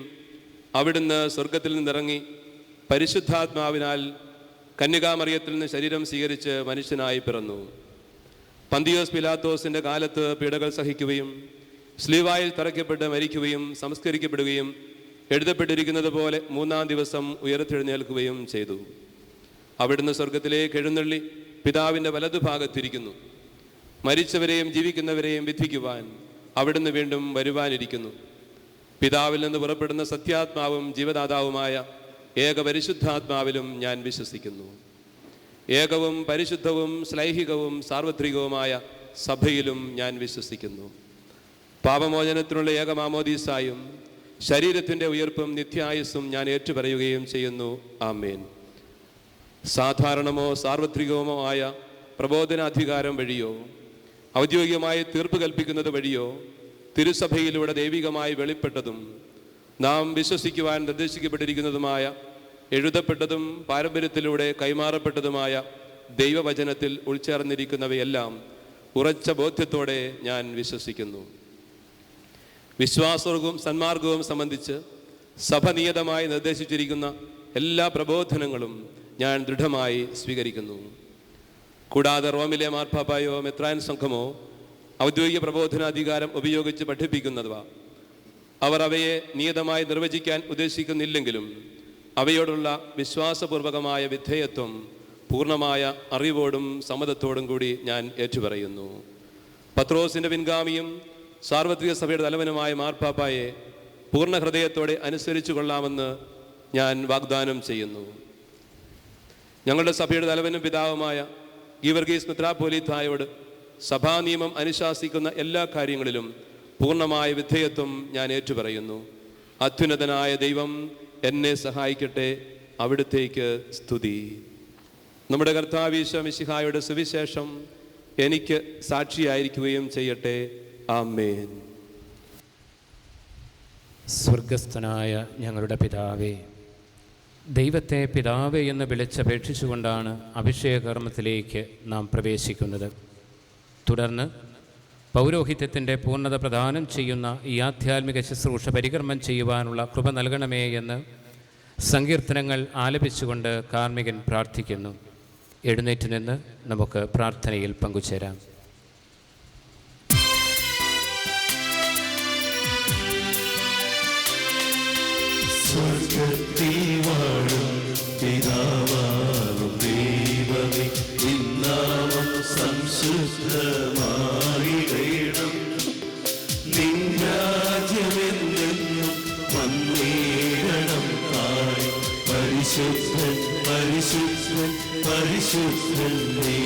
അവിടുന്ന് സ്വർഗത്തിൽ നിന്നിറങ്ങി പരിശുദ്ധാത്മാവിനാൽ കന്യകാമറിയത്തിൽ നിന്ന് ശരീരം സ്വീകരിച്ച് മനുഷ്യനായി പിറന്നു. പന്തിയോസ് പിലാത്തോസിൻ്റെ കാലത്ത് പീഡകൾ സഹിക്കുകയും സ്ലീവായിൽ തറയ്ക്കപ്പെട്ട് മരിക്കുകയും സംസ്കരിക്കപ്പെടുകയും എഴുതപ്പെട്ടിരിക്കുന്നത് പോലെ മൂന്നാം ദിവസം ഉയർത്തെഴുന്നേൽക്കുകയും ചെയ്തു. അവിടുന്ന് സ്വർഗത്തിലേക്ക് എഴുന്നള്ളി പിതാവിൻ്റെ വലതുഭാഗത്തിരിക്കുന്നു. മരിച്ചവരെയും ജീവിക്കുന്നവരെയും വിധിക്കുവാൻ അവിടുന്ന് വീണ്ടും വരുവാനിരിക്കുന്നു. പിതാവിൽ നിന്ന് പുറപ്പെടുന്ന സത്യാത്മാവും ജീവദാതാവുമായ ഏക പരിശുദ്ധാത്മാവിലും ഞാൻ വിശ്വസിക്കുന്നു. ഏകവും പരിശുദ്ധവും ശ്ലൈഹികവും സാർവത്രികവുമായ സഭയിലും ഞാൻ വിശ്വസിക്കുന്നു. പാപമോചനത്തിനുള്ള ഏക മാമോദീസായും ശരീരത്തിൻ്റെ ഉയർപ്പും നിത്യായുസ്സും ഞാൻ ഏറ്റുപറയുകയും ചെയ്യുന്നു. ആമേൻ. സാധാരണമോ സാർവത്രികവുമോ ആയ പ്രബോധനാധികാരം വഴിയോ ഔദ്യോഗികമായി തീർപ്പ് കൽപ്പിക്കുന്നത് വഴിയോ തിരുസഭയിലൂടെ ദൈവികമായി വെളിപ്പെട്ടതും നാം വിശ്വസിക്കുവാൻ നിർദ്ദേശിക്കപ്പെട്ടിരിക്കുന്നതുമായ എഴുതപ്പെട്ടതും പാരമ്പര്യത്തിലൂടെ കൈമാറപ്പെട്ടതുമായ ദൈവവചനത്തിൽ ഉൾച്ചേർന്നിരിക്കുന്നവയെല്ലാം ഉറച്ച ബോധ്യത്തോടെ ഞാൻ വിശ്വസിക്കുന്നു. വിശ്വാസവും സന്മാർഗവും സംബന്ധിച്ച് സഭ നിയതമായി നിർദ്ദേശിച്ചിരിക്കുന്ന എല്ലാ പ്രബോധനങ്ങളും ഞാൻ ദൃഢമായി സ്വീകരിക്കുന്നു. കൂടാതെ റോമിലെ മാർപ്പാപ്പായോ മെത്രാൻ സംഘമോ ഔദ്യോഗിക പ്രബോധനാധികാരം ഉപയോഗിച്ച് പഠിപ്പിക്കുന്നവ അവർ അവയെ നിയതമായി നിർവചിക്കാൻ ഉദ്ദേശിക്കുന്നില്ലെങ്കിലും അവയോടുള്ള വിശ്വാസപൂർവകമായ വിധേയത്വം പൂർണ്ണമായ അറിവോടും സമ്മതത്തോടും കൂടി ഞാൻ ഏറ്റുപറയുന്നു. പത്രോസിൻ്റെ പിൻഗാമിയും സാർവത്രിക സഭയുടെ തലവനുമായ മാർപ്പാപ്പായെ പൂർണ്ണ ഹൃദയത്തോടെ അനുസരിച്ചു കൊള്ളാമെന്ന് ഞാൻ വാഗ്ദാനം ചെയ്യുന്നു. ഞങ്ങളുടെ സഭയുടെ തലവനും പിതാവുമായ ഗീവർഗീസ് മെത്രാപ്പോലീത്തായോട് സഭാനിയമം അനുശാസിക്കുന്ന എല്ലാ കാര്യങ്ങളിലും പൂർണ്ണമായ വിധേയത്വം ഞാൻ ഏറ്റുപറയുന്നു. അത്യുന്നതനായ ദൈവം എന്നെ സഹായിക്കട്ടെ. അവിടുത്തേക്ക് സ്തുതി. നമ്മുടെ കർത്താവ് ഈശോ മിശിഹായുടെ സുവിശേഷം എനിക്ക് സാക്ഷിയായിരിക്കുകയും ചെയ്യട്ടെ. ആമേൻ. സ്വർഗസ്ഥനായ ഞങ്ങളുടെ പിതാവേ, ദൈവത്തെ പിതാവേ എന്ന് വിളിച്ചപേക്ഷിച്ചുകൊണ്ടാണ് അഭിഷേകകർമ്മത്തിലേക്ക് നാം പ്രവേശിക്കുന്നത്. തുടർന്ന് പൗരോഹിത്യത്തിൻ്റെ പൂർണ്ണത പ്രദാനം ചെയ്യുന്ന ഈ ആധ്യാത്മിക ശുശ്രൂഷ പരികർമ്മം ചെയ്യുവാനുള്ള കൃപ നൽകണമേ എന്ന് സങ്കീർത്തനങ്ങൾ ആലപിച്ചുകൊണ്ട് കാർമ്മികൻ പ്രാർത്ഥിക്കുന്നു. എഴുന്നേറ്റ് നിന്ന് നമുക്ക് പ്രാർത്ഥനയിൽ പങ്കുചേരാം. സ്വർഗത്തിൽ വാഴും പിതാവാകും ദൈവമേ, നിന്നാമം സംശുദ്ധമായിടേണം. നിൻ രാജ്യമെന്നെന്നും വന്നിടണം. താഴെ പരിശുദ്ധൻ പരിശുദ്ധൻ പരിശുദ്ധൻ നീ.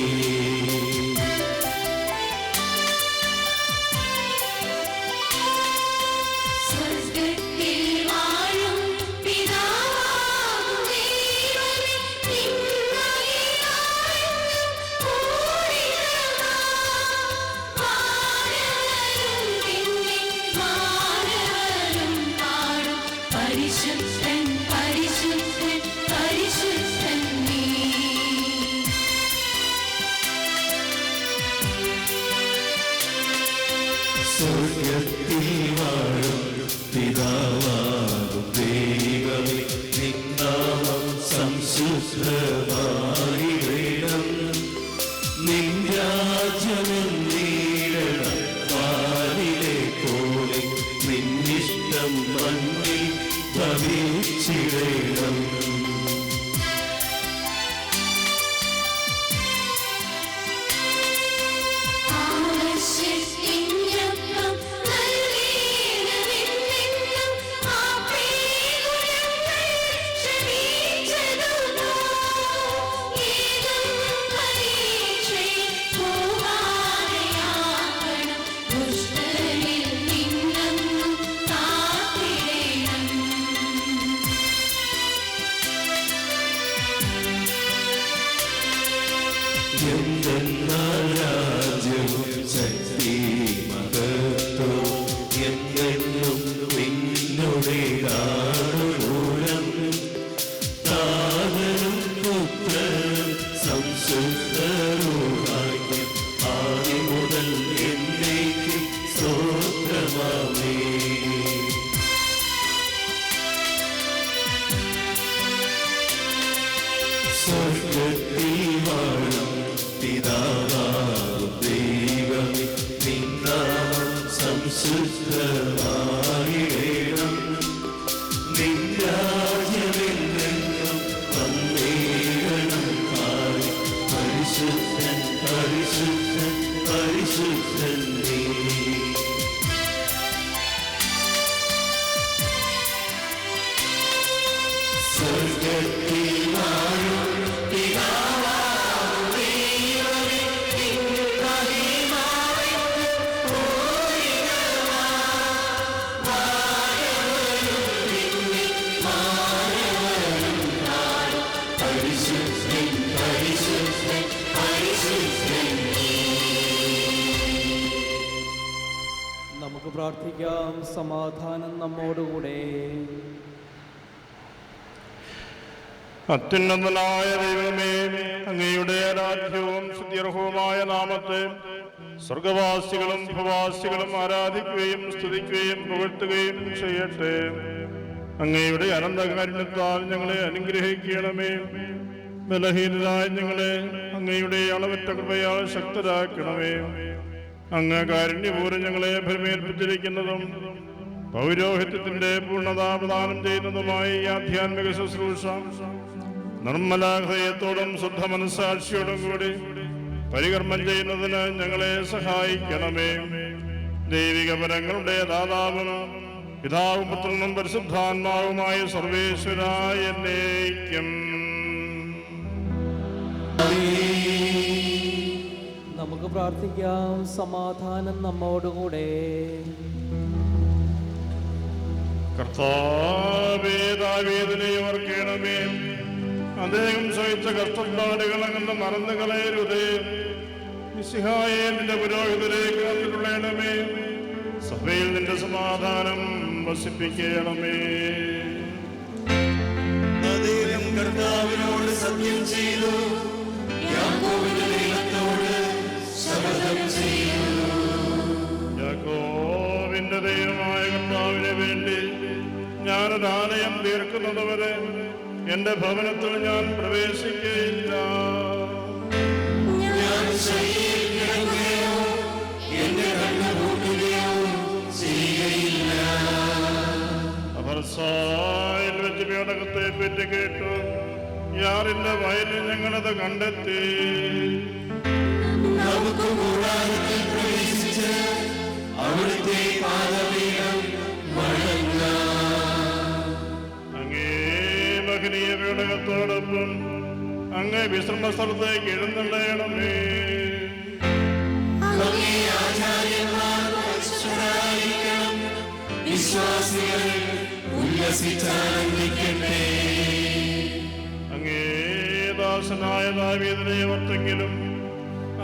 സ്വർഗത്തിൽ വാഴും പിതാവാകും ദൈവമേ, നിന്നാമം സംശുദ്ധമായിടേണം. നിൻ രാജ്യമെന്നീടണം. വാനിലെ പോലെ നിന്നിഷ്ടം മണ്ണിൽ ഭവിച്ചിടണം. എന്തെന്നാൽ രാജ്യവും ശക്തി മഹത്വവും എന്നെന്നും നിന്നുടേതാണൂരം. താതനും പുത്രനും സംശുദ്ധരുമായും ആദ്യം മുതൽ എന്നേക്കും സ്തോത്രമാമേ. സ്വർഗത്തിൽ വാഴും പിതാവാകും ദൈവമേ, നിന്നാമം സംശുദ്ധമായിടേണം. നിൻ രാജ്യമെന്നെന്നും വന്നിടണം. താഴെ പരിശുദ്ധൻ പരിശുദ്ധൻ പരിശുദ്ധൻ നീ. സ്വർഗത്തിൽ വാഴും പിതാവാകും ദൈവമേ, നിൻ മഹിമാവിൻ പൂരിതമാം വാഴവരും നിന്നിൽ മാനവരും നാടും. പരിശുദ്ധൻ പരിശുദ്ധൻ പരിശുദ്ധൻ നീ. നമുക്ക് പ്രാർത്ഥിക്കാം. സമാധാനം നമ്മോടുകൂടെ. അത്യുന്നതനായ ദൈവമേ, അങ്ങയുടെ ആരാധ്യവും സ്തുത്യർഹവുമായ നാമത്തെ സ്വർഗവാസികളും ഭൂവാസികളും ആരാധിക്കുകയും സ്തുതിക്കുകയും പുകഴ്ത്തുകയും ചെയ്യട്ടെ. അങ്ങയുടെ അനന്തകാരുണ്യത്താൽ ഞങ്ങളെ അനുഗ്രഹിക്കണമേ. ബലഹീനരായ ഞങ്ങളെ അങ്ങയുടെ അളവറ്റ കൃപയാൽ ശക്തരാക്കണമേ. അങ്ങ് കാരുണ്യപൂർവ്വം ഞങ്ങളെ ഭരമേൽപ്പിച്ചിരിക്കുന്നതും പൗരോഹിത്യത്തിന്റെ പൂർണ്ണത പ്രദാനം ചെയ്യുന്നതുമായ ഈ ആധ്യാത്മിക ശുശ്രൂഷ നിർമ്മല ഹൃദയത്തോടും ശുദ്ധ മനസ്സാക്ഷിയോടും കൂടി പരികർമ്മം ചെയ്യുന്നതിന് ഞങ്ങളെ സഹായിക്കണമേ. ദൈവിക പരങ്ങളുടെ ദാതാവും പിതാവും പുത്രനും പരിശുദ്ധാത്മാവുമായ സർവേശ്വരായ എന്നേക്കും. നമുക്ക് പ്രാർത്ഥിക്കാം. സമാധാനം നമ്മോടുകൂടെ. കർത്താവേ, ദാവീദിനെ ഓർക്കണമേ. അദ്ദേഹം സഹിച്ച കഷ്ടപ്പാടുകൾ അങ്ങനെ മറന്നു കളയരുതേ. മിശിഹായെ, നിന്റെ പുരോഹിതരെ കാത്തിട്ടുള്ളണമേ. സഭയിൽ നിന്റെ സമാധാനം വസിപ്പിക്കണമേ. അദ്ദേഹം കർത്താവിനോട് സത്യം ചെയ്തു, യാക്കോബിന്റെ ദൈവത്തോട് ശപഥം ചെയ്തു. യാക്കോബിന്റെ ദൈവമായ കർത്താവിന് വേണ്ടി ഞാനൊരാലയം തീർക്കുന്നതുവരെ എന്റെ ഭവനത്തിൽ ഞാൻ പ്രവേശിക്കുകയില്ല. ഞാൻ ശയ്യയിൽ കിടക്കുകയോ എന്റെ കണ്ണ് പൂട്ടുകയോ ചെയ്യുകയില്ല. അവർസായിൽ വെച്ച് പേടകത്തെ പറ്റി കേട്ടു. യാറിന്റെ വയലിൽ ഞങ്ങളത് കണ്ടെത്തി. നമുക്ക് കൂടാരത്തിൽ പ്രവേശിച്ച് അവിടുത്തെ പാദപീഠം വണങ്ങാം. അങ്ങേ മഹനീയ പേടകത്തോടൊപ്പം അങ്ങേ വിശ്രമ സ്ഥലത്തേക്ക് എഴുന്നള്ളണമേ. അങ്ങേ ആചാര്യന്മാർ പരിശുദ്ധരായിരിക്കണം, വിശ്വാസികൾ ഉല്ലസിച്ചാനന്ദിക്കട്ടെ. അങ്ങേ ദാസനായ ദാവീദിനെ ഓർത്തെങ്കിലും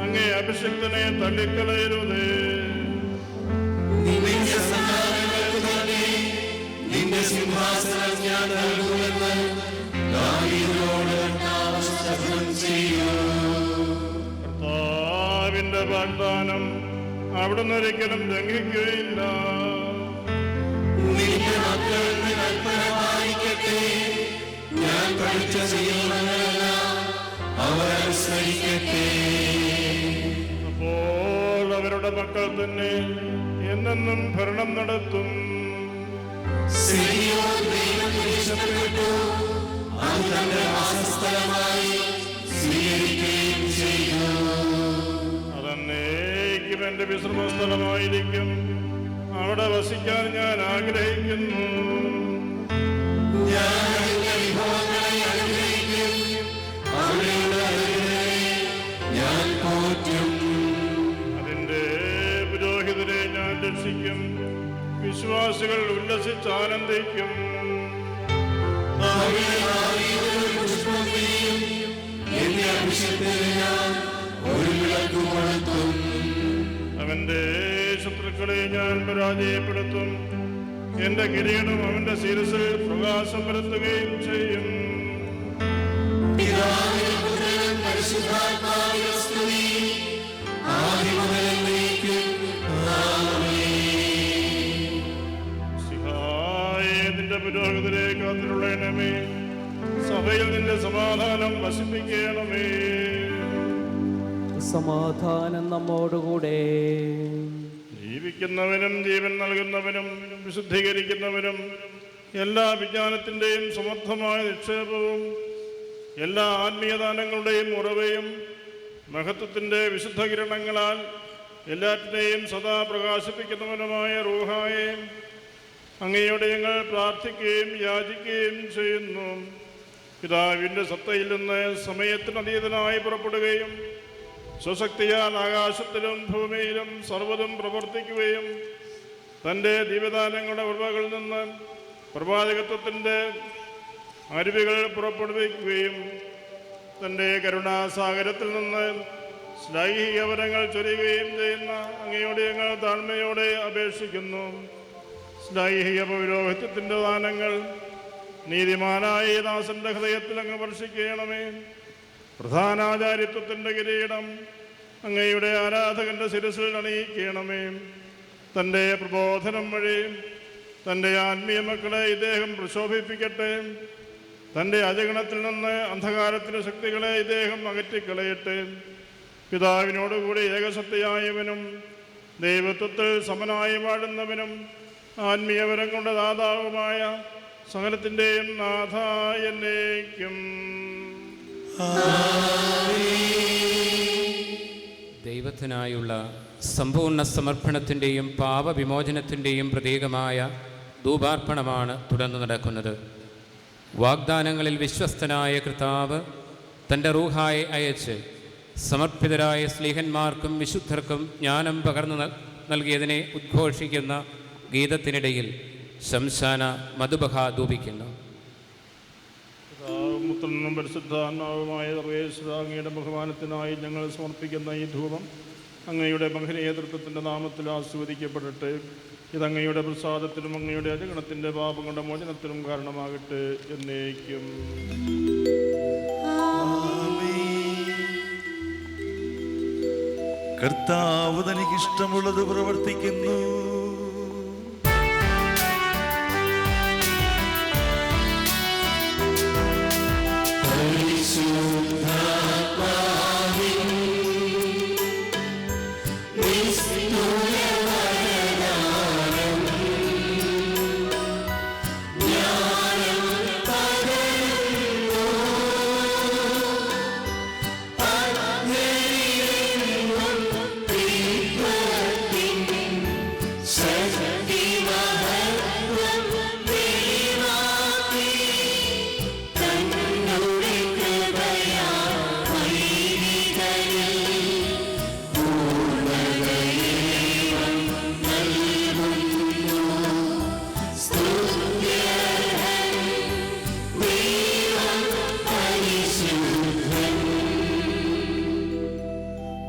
അങ്ങേ അഭിഷിക്തനെ തള്ളിക്കളയരുതേ. നിന്റെ സന്താനങ്ങൾക്ക് തന്നെ നിന്റെ സിംഹാസനം ഞാൻ നൽകുമെന്ന് ദാവീദിനോട് കർത്താവ് ശപഥം ചെയ്തു. കർത്താവിന്റെ വാഗ്ദാനം അവിടുന്ന് ഒരിക്കലും ലംഘിക്കുകയില്ല. നിന്റെ മക്കളുടെ കൽപ്പന പാലിക്കട്ടെ. ഞാൻ പഠിച്ച നിയമങ്ങളെല്ലാം അവർ അനുസരിക്കട്ടെ. അപ്പോൾ അവരുടെ മക്കൾ തന്നെ എന്നെന്നും ഭരണം നടത്തും. സിറിയോൻ ദൈവത്തിന് ഇഷ്ടപ്പെട്ടു, അത് തന്റെ വാസസ്ഥലമായി സ്വീകരിക്കുകയും ചെയ്തു. അതന്നേക്കും എന്റെ വിശ്രമ സ്ഥലമായിരിക്കും. അവിടെ വസിക്കാൻ ഞാൻ ആഗ്രഹിക്കുന്നു. ഞാൻ അതിന്റെ വിഭവങ്ങളെ അനുഗ്രഹിക്കും, അവിടെയുള്ള അതിഥികളെ ഞാൻ പോറ്റും. അതിന്റെ പുരോഹിതരെ ഞാൻ രക്ഷിക്കും. വിശ്വാസികൾ ഉല്ലസിച്ച് ആനന്ദിക്കും. അവിടെ ദാവീദിനൊരു പുഷ്പം വിരിയും, എന്റെ അഭിഷേകത്തിന് ഞാൻ ഒരു വിളക്ക് കൊളുത്തും. അവന്റെ ശത്രുക്കളെ ഞാൻ പരാജയപ്പെടുത്തും. എന്റെ കിരീടം അവന്റെ ശിരസിൽ പ്രകാശം വരുത്തുകയും ചെയ്യും. പിതാവിനും പുത്രനും പരിശുദ്ധാത്മാവിനും സ്തുതി, ആദ്യം മുതൽ എന്നേക്കും. ആമേൻ. സിഹായേ, നിന്റെ പുരോഹിതരെ കാത്തിട്ടുള്ളണമേ. സഭയിൽ നിന്റെ സമാധാനം വസിപ്പിക്കണമേ. സമാധാനം നമ്മോടുകൂടെ. ജീവിക്കുന്നവനും ജീവൻ നൽകുന്നവനും വിശുദ്ധീകരിക്കുന്നവനും എല്ലാ വിജ്ഞാനത്തിൻ്റെയും സമർത്ഥമായ നിക്ഷേപവും എല്ലാ ആത്മീയദാനങ്ങളുടെയും ഉറവയും മഹത്വത്തിൻ്റെ വിശുദ്ധ കിരണങ്ങളാൽ എല്ലാറ്റിനെയും സദാ പ്രകാശിപ്പിക്കുന്നവനുമായ റൂഹായെ അങ്ങയോട് ഞങ്ങൾ പ്രാർത്ഥിക്കുകയും യാചിക്കുകയും ചെയ്യുന്നു. പിതാവിൻ്റെ സത്തയിൽ നിന്ന് സമയത്തിനതീതനായി പുറപ്പെടുകയും സ്വശക്തിയാൽ ആകാശത്തിലും ഭൂമിയിലും സർവ്വതും പ്രവർത്തിക്കുകയും തൻ്റെ ദിവ്യദാനങ്ങളുടെ ഉറവകളിൽ നിന്ന് പ്രവാചകത്വത്തിൻ്റെ അരുവികൾ പുറപ്പെടുവിക്കുകയും തൻ്റെ കരുണാസാഗരത്തിൽ നിന്ന് ശ്ലൈഹിക വരങ്ങൾ ചൊരിയുകയും ചെയ്യുന്ന അങ്ങയോട് ഞങ്ങൾ താഴ്മയോടെ അപേക്ഷിക്കുന്നു. ശ്ലൈഹിക പൗരോഹിത്യത്തിൻ്റെ ദാനങ്ങൾ നീതിമാനായ ഈ ദാസന്റെ ഹൃദയത്തിൽ അങ്ങ് വർഷിക്കണമേ. പ്രധാനാചാര്യത്വത്തിൻ്റെ കിരീടം അങ്ങയുടെ ആരാധകന്റെ ശിരസിൽ അണിയിക്കണമേ. തൻ്റെ പ്രബോധനം വഴി തൻ്റെ ആത്മീയ മക്കളെ ഇദ്ദേഹം പ്രശോഭിപ്പിക്കട്ടെ. തൻ്റെ അജഗണത്തിൽ നിന്ന് അന്ധകാരത്തിൻ്റെ ശക്തികളെ ഇദ്ദേഹം അകറ്റിക്കളയട്ടെ. പിതാവിനോടുകൂടി ഏകസത്യയായവനും ദൈവത്വത്തിൽ സമനായി വാഴുന്നവനും ആത്മീയവരം കൊണ്ട് ദാതാവുമായ സകലത്തിൻ്റെയും നാഥായ എന്നേക്കും. ദൈവത്തിനായുള്ള സമ്പൂർണ്ണ സമർപ്പണത്തിൻ്റെയും പാപവിമോചനത്തിൻ്റെയും പ്രതീകമായ ധൂപാർപ്പണമാണ് തുടർന്ന് നടക്കുന്നത്. വാഗ്ദാനങ്ങളിൽ വിശ്വസ്തനായ കർത്താവ് തൻ്റെ റൂഹായെ അയച്ച് സമർപ്പിതരായ സ്ലീഹന്മാർക്കും വിശുദ്ധർക്കും ജ്ഞാനം പകർന്നു നൽകിയതിനെ ഉദ്ഘോഷിക്കുന്ന ഗീതത്തിനിടയിൽ ശംശാന മധുബഹ ധൂപിക്കുന്നു. പുത്രനും പരിശുദ്ധാത്മാവുമായ സർവേശ്വര, അങ്ങയുടെ ബഹുമാനത്തിനായി ഞങ്ങൾ സമർപ്പിക്കുന്ന ഈ ധൂപം അങ്ങയുടെ മഹനീയതൃത്വത്തിൻ്റെ നാമത്തിൽ ആസ്വദിക്കപ്പെടട്ടെ. ഇതങ്ങയുടെ പ്രസാദത്തിനും അങ്ങയുടെ അജഗണത്തിൻ്റെ പാപങ്ങളുടെ മോചനത്തിനും കാരണമാകട്ടെ എന്നേക്കും. കർത്താവ് തനിക്കിഷ്ടമുള്ളത് പ്രവർത്തിക്കുന്നു.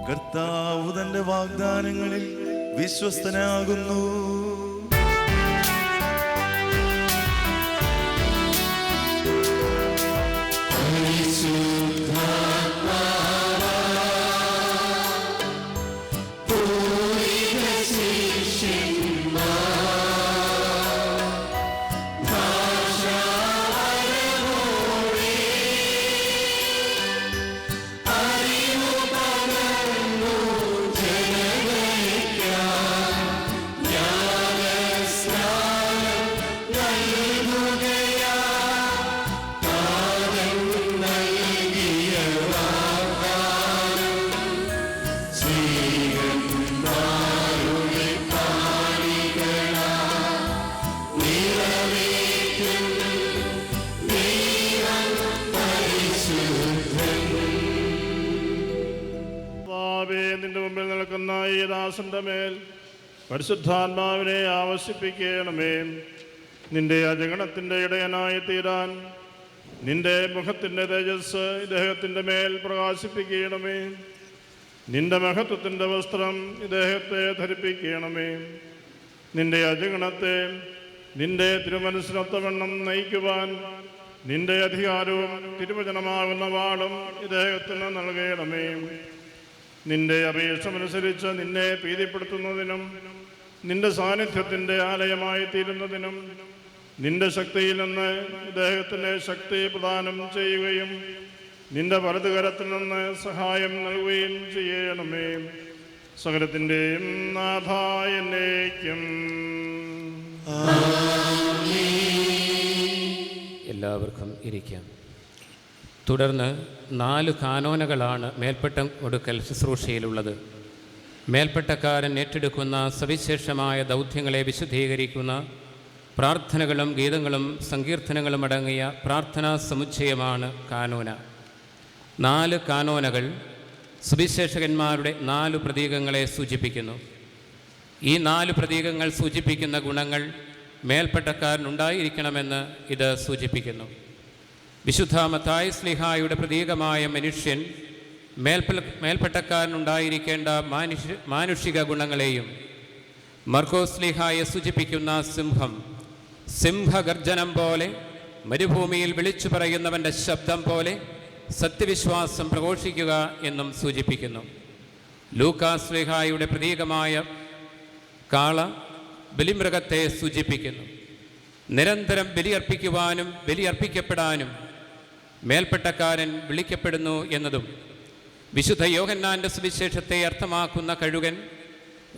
കർത്താവ് തന്റെ വാഗ്ദാനങ്ങളിൽ വിശ്വസ്തനാകുന്നു. നിന്റെ മുമ്പിൽ നിൽക്കുന്ന ഈ ദാസന്റെ മേൽ പരിശുദ്ധാത്മാവിനെ ആവശ്യിപ്പിക്കണമേ. നിന്റെ അജഗണത്തിൻ്റെ ഇടയനായി തീരാൻ നിന്റെ മുഖത്തിൻ്റെ തേജസ് ഇദ്ദേഹത്തിൻ്റെ മേൽ പ്രകാശിപ്പിക്കണമേ. നിന്റെ മഹത്വത്തിൻ്റെ വസ്ത്രം ഇദ്ദേഹത്തെ ധരിപ്പിക്കണമേ. നിന്റെ അജഗണത്തെ നിന്റെ തിരുമനസ്സിനൊത്തവണ്ണം നയിക്കുവാൻ നിന്റെ അധികാരവും തിരുവചനമാകുന്ന വാളും ഇദ്ദേഹത്തിന് നൽകണമേ. നിന്റെ അപേക്ഷമനുസരിച്ച് നിന്നെ പ്രീതിപ്പെടുത്തുന്നതിനും നിന്റെ സാന്നിധ്യത്തിൻ്റെ ആലയമായി തീരുന്നതിനും നിന്റെ ശക്തിയിൽ നിന്ന് ഇദ്ദേഹത്തിന് ശക്തി പ്രദാനം ചെയ്യുകയും നിന്റെ വലതുകരത്തിൽ നിന്ന് സഹായം നൽകുകയും ചെയ്യണമേ. സകലത്തിൻ്റെയും നാഥായ എന്നേക്കും. എല്ലാവർക്കും ഇരിക്കാം. തുടർന്ന് 4 കാനോനകളാണ് മേൽപ്പെട്ടം കൊടുക്കൽ ശുശ്രൂഷയിലുള്ളത്. മേൽപ്പെട്ടക്കാരൻ ഏറ്റെടുക്കുന്ന സവിശേഷമായ ദൗത്യങ്ങളെ വിശദീകരിക്കുന്ന പ്രാർത്ഥനകളും ഗീതങ്ങളും സങ്കീർത്തനങ്ങളും അടങ്ങിയ പ്രാർത്ഥനാ സമുച്ചയമാണ് കാനോന. 4 കാനോനകൾ സുവിശേഷകന്മാരുടെ 4 പ്രതീകങ്ങളെ സൂചിപ്പിക്കുന്നു. ഈ 4 പ്രതീകങ്ങൾ സൂചിപ്പിക്കുന്ന ഗുണങ്ങൾ മേൽപ്പെട്ടക്കാരനുണ്ടായിരിക്കണമെന്ന് ഇത് സൂചിപ്പിക്കുന്നു. വിശുദ്ധ മത്തായി ശ്ലീഹായുടെ പ്രതീകമായ മനുഷ്യൻ മേൽപ്പെട്ടക്കാരനുണ്ടായിരിക്കേണ്ട മാനുഷിക ഗുണങ്ങളെയും, മർക്കോസ് ശ്ലീഹായെ സൂചിപ്പിക്കുന്ന സിംഹം സിംഹഗർജനം പോലെ, മരുഭൂമിയിൽ വിളിച്ചു പറയുന്നവൻ്റെ ശബ്ദം പോലെ സത്യവിശ്വാസം പ്രഘോഷിക്കുക എന്നും സൂചിപ്പിക്കുന്നു. ലൂക്കാസ് ശ്ലീഹായുടെ പ്രതീകമായ കാള ബലിമൃഗത്തെ സൂചിപ്പിക്കുന്നു. നിരന്തരം ബലിയർപ്പിക്കുവാനും ബലിയർപ്പിക്കപ്പെടാനും മേൽപ്പെട്ടക്കാരൻ വിളിക്കപ്പെടുന്നു എന്നതും വിശുദ്ധ യോഹന്നാൻ്റെ സുവിശേഷത്തെ അർത്ഥമാക്കുന്ന കഴുകൻ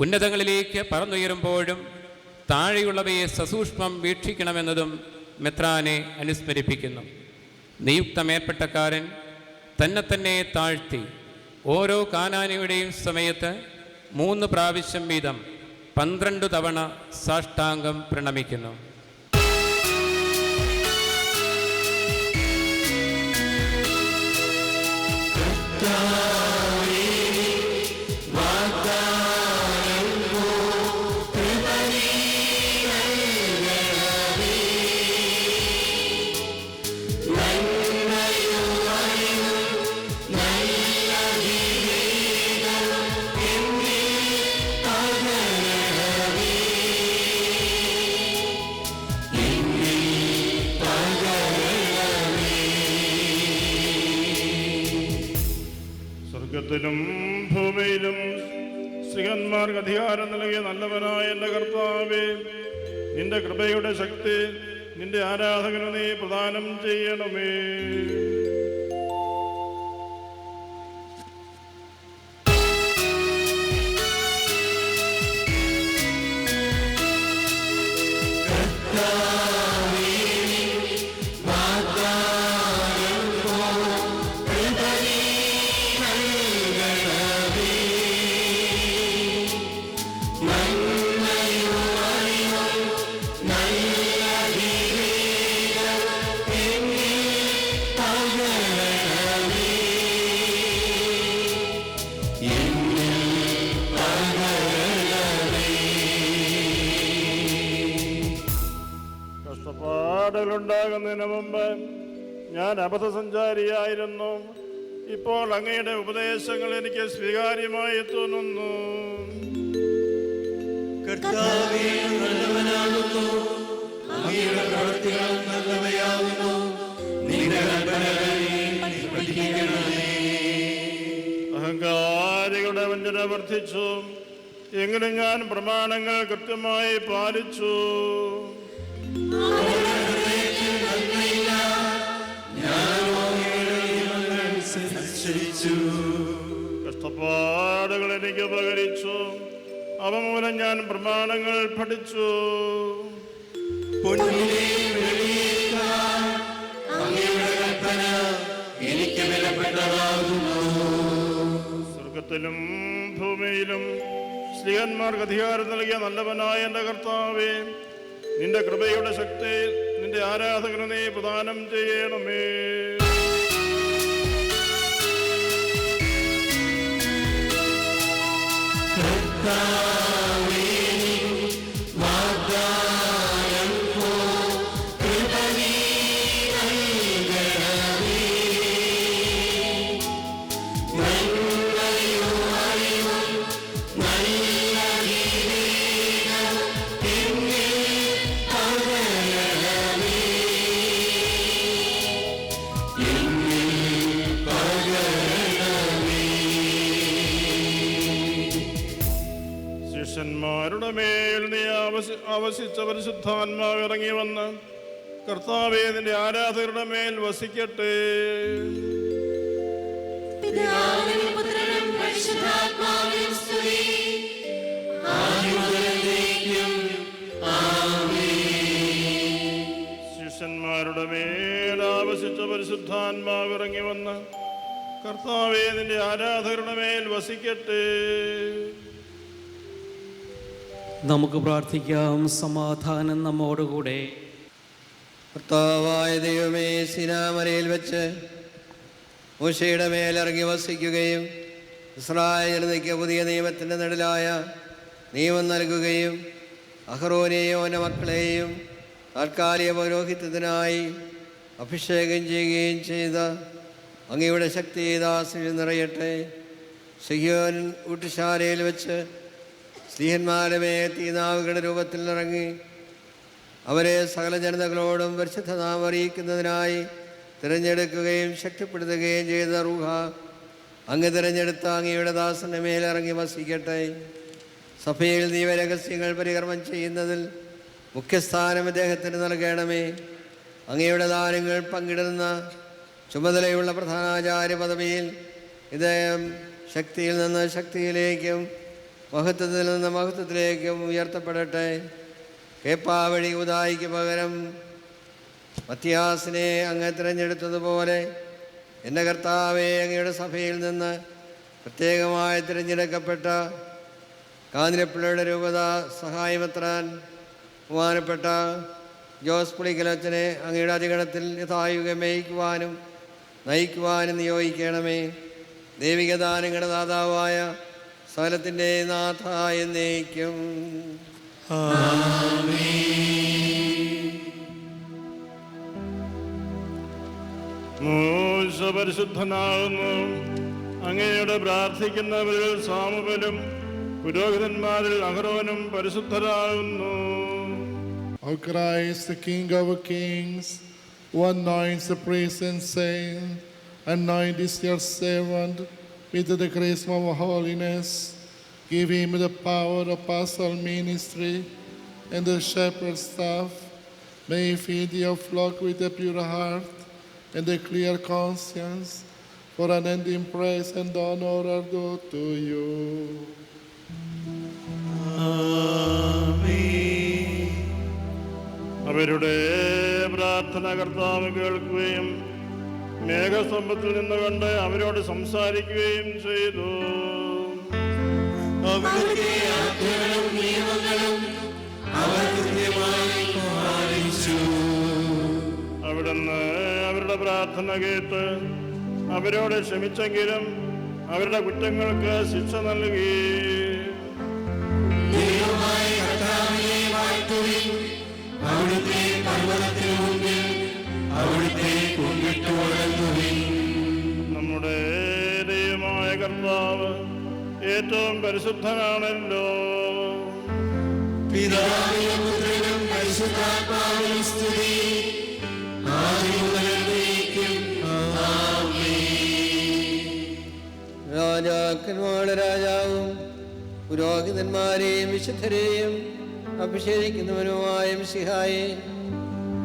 ഉന്നതങ്ങളിലേക്ക് പറന്നുയരുമ്പോഴും താഴെയുള്ളവയെ സസൂക്ഷ്മം വീക്ഷിക്കണമെന്നതും മെത്രാനെ അനുസ്മരിപ്പിക്കുന്നു. നിയുക്ത മേൽപ്പെട്ടക്കാരൻ തന്നെ താഴ്ത്തി ഓരോ കാനാനയുടെയും സമയത്ത് 3 പ്രാവശ്യം വീതം 12 തവണ സാഷ്ടാംഗം പ്രണമിക്കുന്നു. വാഗ്ദാനം സ്വർഗത്തിലും ഭൂമിയിലും സ്ത്രീകന്മാർക്ക് അധികാരം നൽകിയ നല്ലവനായ എൻ്റെ കർത്താവേ, നിന്റെ കൃപയുടെ ശക്തി നിന്റെ ആരാധകന് നീ പ്രദാനം ചെയ്യണമേ. കഷ്ടപ്പാടുകളുണ്ടാകുന്നതിന് മുമ്പ് ഞാൻ അബദ്ധസഞ്ചാരിയായിരുന്നു. ഇപ്പോൾ അങ്ങയുടെ ഉപദേശങ്ങൾ എനിക്ക് സ്വീകാര്യമായി തോന്നുന്നു. കർത്താവേ, നല്ലവനാകുന്നു, അങ്ങയുടെ പ്രവൃത്തികൾ നല്ലവയാകുന്നു. നിന്റെ കൽപ്പനകളെ പഠിപ്പിക്കണമേ. അഹങ്കാരികളുടെ വഞ്ചന വർദ്ധിച്ചു, എങ്കിലും ഞാൻ പ്രമാണങ്ങൾ കൃത്യമായി പാലിച്ചു. കഷ്ടപ്പാടുകൾ എനിക്ക് ഉപകരിച്ചു, അവ മൂലം ഞാൻ പ്രമാണങ്ങൾ പഠിച്ചു. എനിക്ക് വിലപ്പെട്ടതാകുന്നു. സ്വർഗത്തിലും ഭൂമിയിലും സ്ത്രീകന്മാർക്ക് അധികാരം നൽകിയ നല്ലവനായ എൻ്റെ കർത്താവേ, നിന്റെ കൃപയുടെ ശക്തി നിന്റെ ആരാധകന് നീ പ്രദാനം ചെയ്യണമേ. ശിഷ്യന്മാരുടെ മേൽ നീ ആവസിച്ച പരിശുദ്ധാത്മാവ് ഇറങ്ങി വന്ന് കർത്താവേ, നിന്റെ ആരാധകരുടെ മേൽ വസിക്കട്ടെ. ശിഷ്യന്മാരുടെ മേൽ ആവസിച്ച പരിശുദ്ധാത്മാവ് ഇറങ്ങി വന്ന് കർത്താവേ, നിന്റെ ആരാധകരുടെ മേൽ വസിക്കട്ടെ. നമുക്ക് പ്രാർത്ഥിക്കാം. സമാധാനം നമ്മോടുകൂടെ. കർത്താവായ ദൈവമേ, സിനാമലയിൽ വെച്ച് മൂശയുടെ മേലിറങ്ങി വസിക്കുകയും ഇസ്രായേൽ ജനതയ്ക്ക് പുതിയ നിയമത്തിൻ്റെ നെടലായ നിയമം നൽകുകയും അഹ്റോനെയും അവൻ്റെ മക്കളെയും താൽക്കാലിക പൗരോഹിത്യത്തിനായി അഭിഷേകം ചെയ്യുകയും ചെയ്ത അങ്ങയുടെ ശക്തി ദാസിൽ നിറയട്ടെ. സിഹിയോൻ ഊട്ടുശാലയിൽ വെച്ച് സ്ത്രീഹന്മാരുടെ മേൽ തീനാവുകളുടെ രൂപത്തിൽ ഇറങ്ങി അവരെ സകല ജനതകളോടും പരിശുദ്ധ നാമം അറിയിക്കുന്നതിനായി തിരഞ്ഞെടുക്കുകയും ശക്തിപ്പെടുത്തുകയും ചെയ്ത റൂഹ അങ്ങ് തിരഞ്ഞെടുത്ത അങ്ങയുടെ ദാസന്റെ മേലിറങ്ങി വസിക്കട്ടെ. സഭയിൽ ദൈവരഹസ്യങ്ങൾ പരികർമ്മം ചെയ്യുന്നതിൽ മുഖ്യസ്ഥാനം അദ്ദേഹത്തിന് നൽകണമേ. അങ്ങയുടെ ദാനങ്ങൾ പങ്കിടുന്ന ചുമതലയുള്ള പ്രധാനാചാര്യ പദവിയിൽ ഇദ്ദേഹം ശക്തിയിൽ നിന്ന് ശക്തിയിലേക്കും മഹത്വത്തിൽ നിന്ന് മഹത്വത്തിലേക്കും ഉയർത്തപ്പെടട്ടെ. കേപ്പാ വഴി ഉദായിക്ക് പകരം മത്തിയാസിനെ അങ്ങ് തിരഞ്ഞെടുത്തതുപോലെ എൻ്റെ കർത്താവെ, അങ്ങയുടെ സഭയിൽ നിന്ന് പ്രത്യേകമായി തിരഞ്ഞെടുക്കപ്പെട്ട കാഞ്ഞിരപ്പള്ളിയുടെ രൂപത സഹായമെത്രാൻ ബഹുമാനപ്പെട്ട ജോസ് പുളിക്കലച്ചനെ അങ്ങയുടെ അധികരണത്തിൽ യഥായുഗം മേയിക്കുവാനും നയിക്കുവാനും നിയോഗിക്കണമേ. ദൈവിക ദാനങ്ങളുടെ ദാതാവായ സകലത്തിൻ്റെ നാഥ എന്നേക്കും. മോശ പരിശുദ്ധനാകുന്നു. അങ്ങയുടെ പ്രാർത്ഥിക്കുന്നവരിൽ സാമുവലും പുരോഹിതന്മാരിൽ അഹ്റോനും പരിശുദ്ധരാകുന്നു. O Christ, the King of kings, who anoints the priest and saint, anoint this your servant with the grace of holiness. Give him the power of pastoral ministry and the shepherd's staff. May he feed your flock with a pure heart and a clear conscience, for unending praise and honor are due to you. അവരുടെ പ്രാർത്ഥന കർത്താവ് കേൾക്കുകയും മേഘസ്തംഭത്തിൽ നിന്നുകൊണ്ട് അവരോട് സംസാരിക്കുകയും ചെയ്തു. അവിടുത്തെ ആജ്ഞകളും നിയമങ്ങളും അവർ കൃത്യമായി പാലിച്ചു. അവിടുന്ന് അവരുടെ പ്രാർത്ഥന കേട്ട് അവരോട് ക്ഷമിച്ചെങ്കിലും അവരുടെ കുറ്റങ്ങൾക്ക് ശിക്ഷ നൽകി. ദൈവമായ കർത്താവിനെ വാഴ്ത്തുവിൻ. അവിടുത്തെ പർവ്വതത്തിനു മുമ്പിൽ അവിടുത്തെ കുമ്പിട്ട് വണങ്ങുവിൻ. നമ്മുടെ ദൈവമായ കർത്താവ് ഏറ്റവും പരിശുദ്ധനാണല്ലോ. പിതാവിനും പുത്രനും പരിശുദ്ധാത്മാവിനും സ്തുതി. രാജാക്കന്മാരുടെ രാജാവും പുരോഹിതന്മാരെയും വിശുദ്ധരെയും അഭിഷേകിക്കുന്നവനുമായ മിശിഹായെ,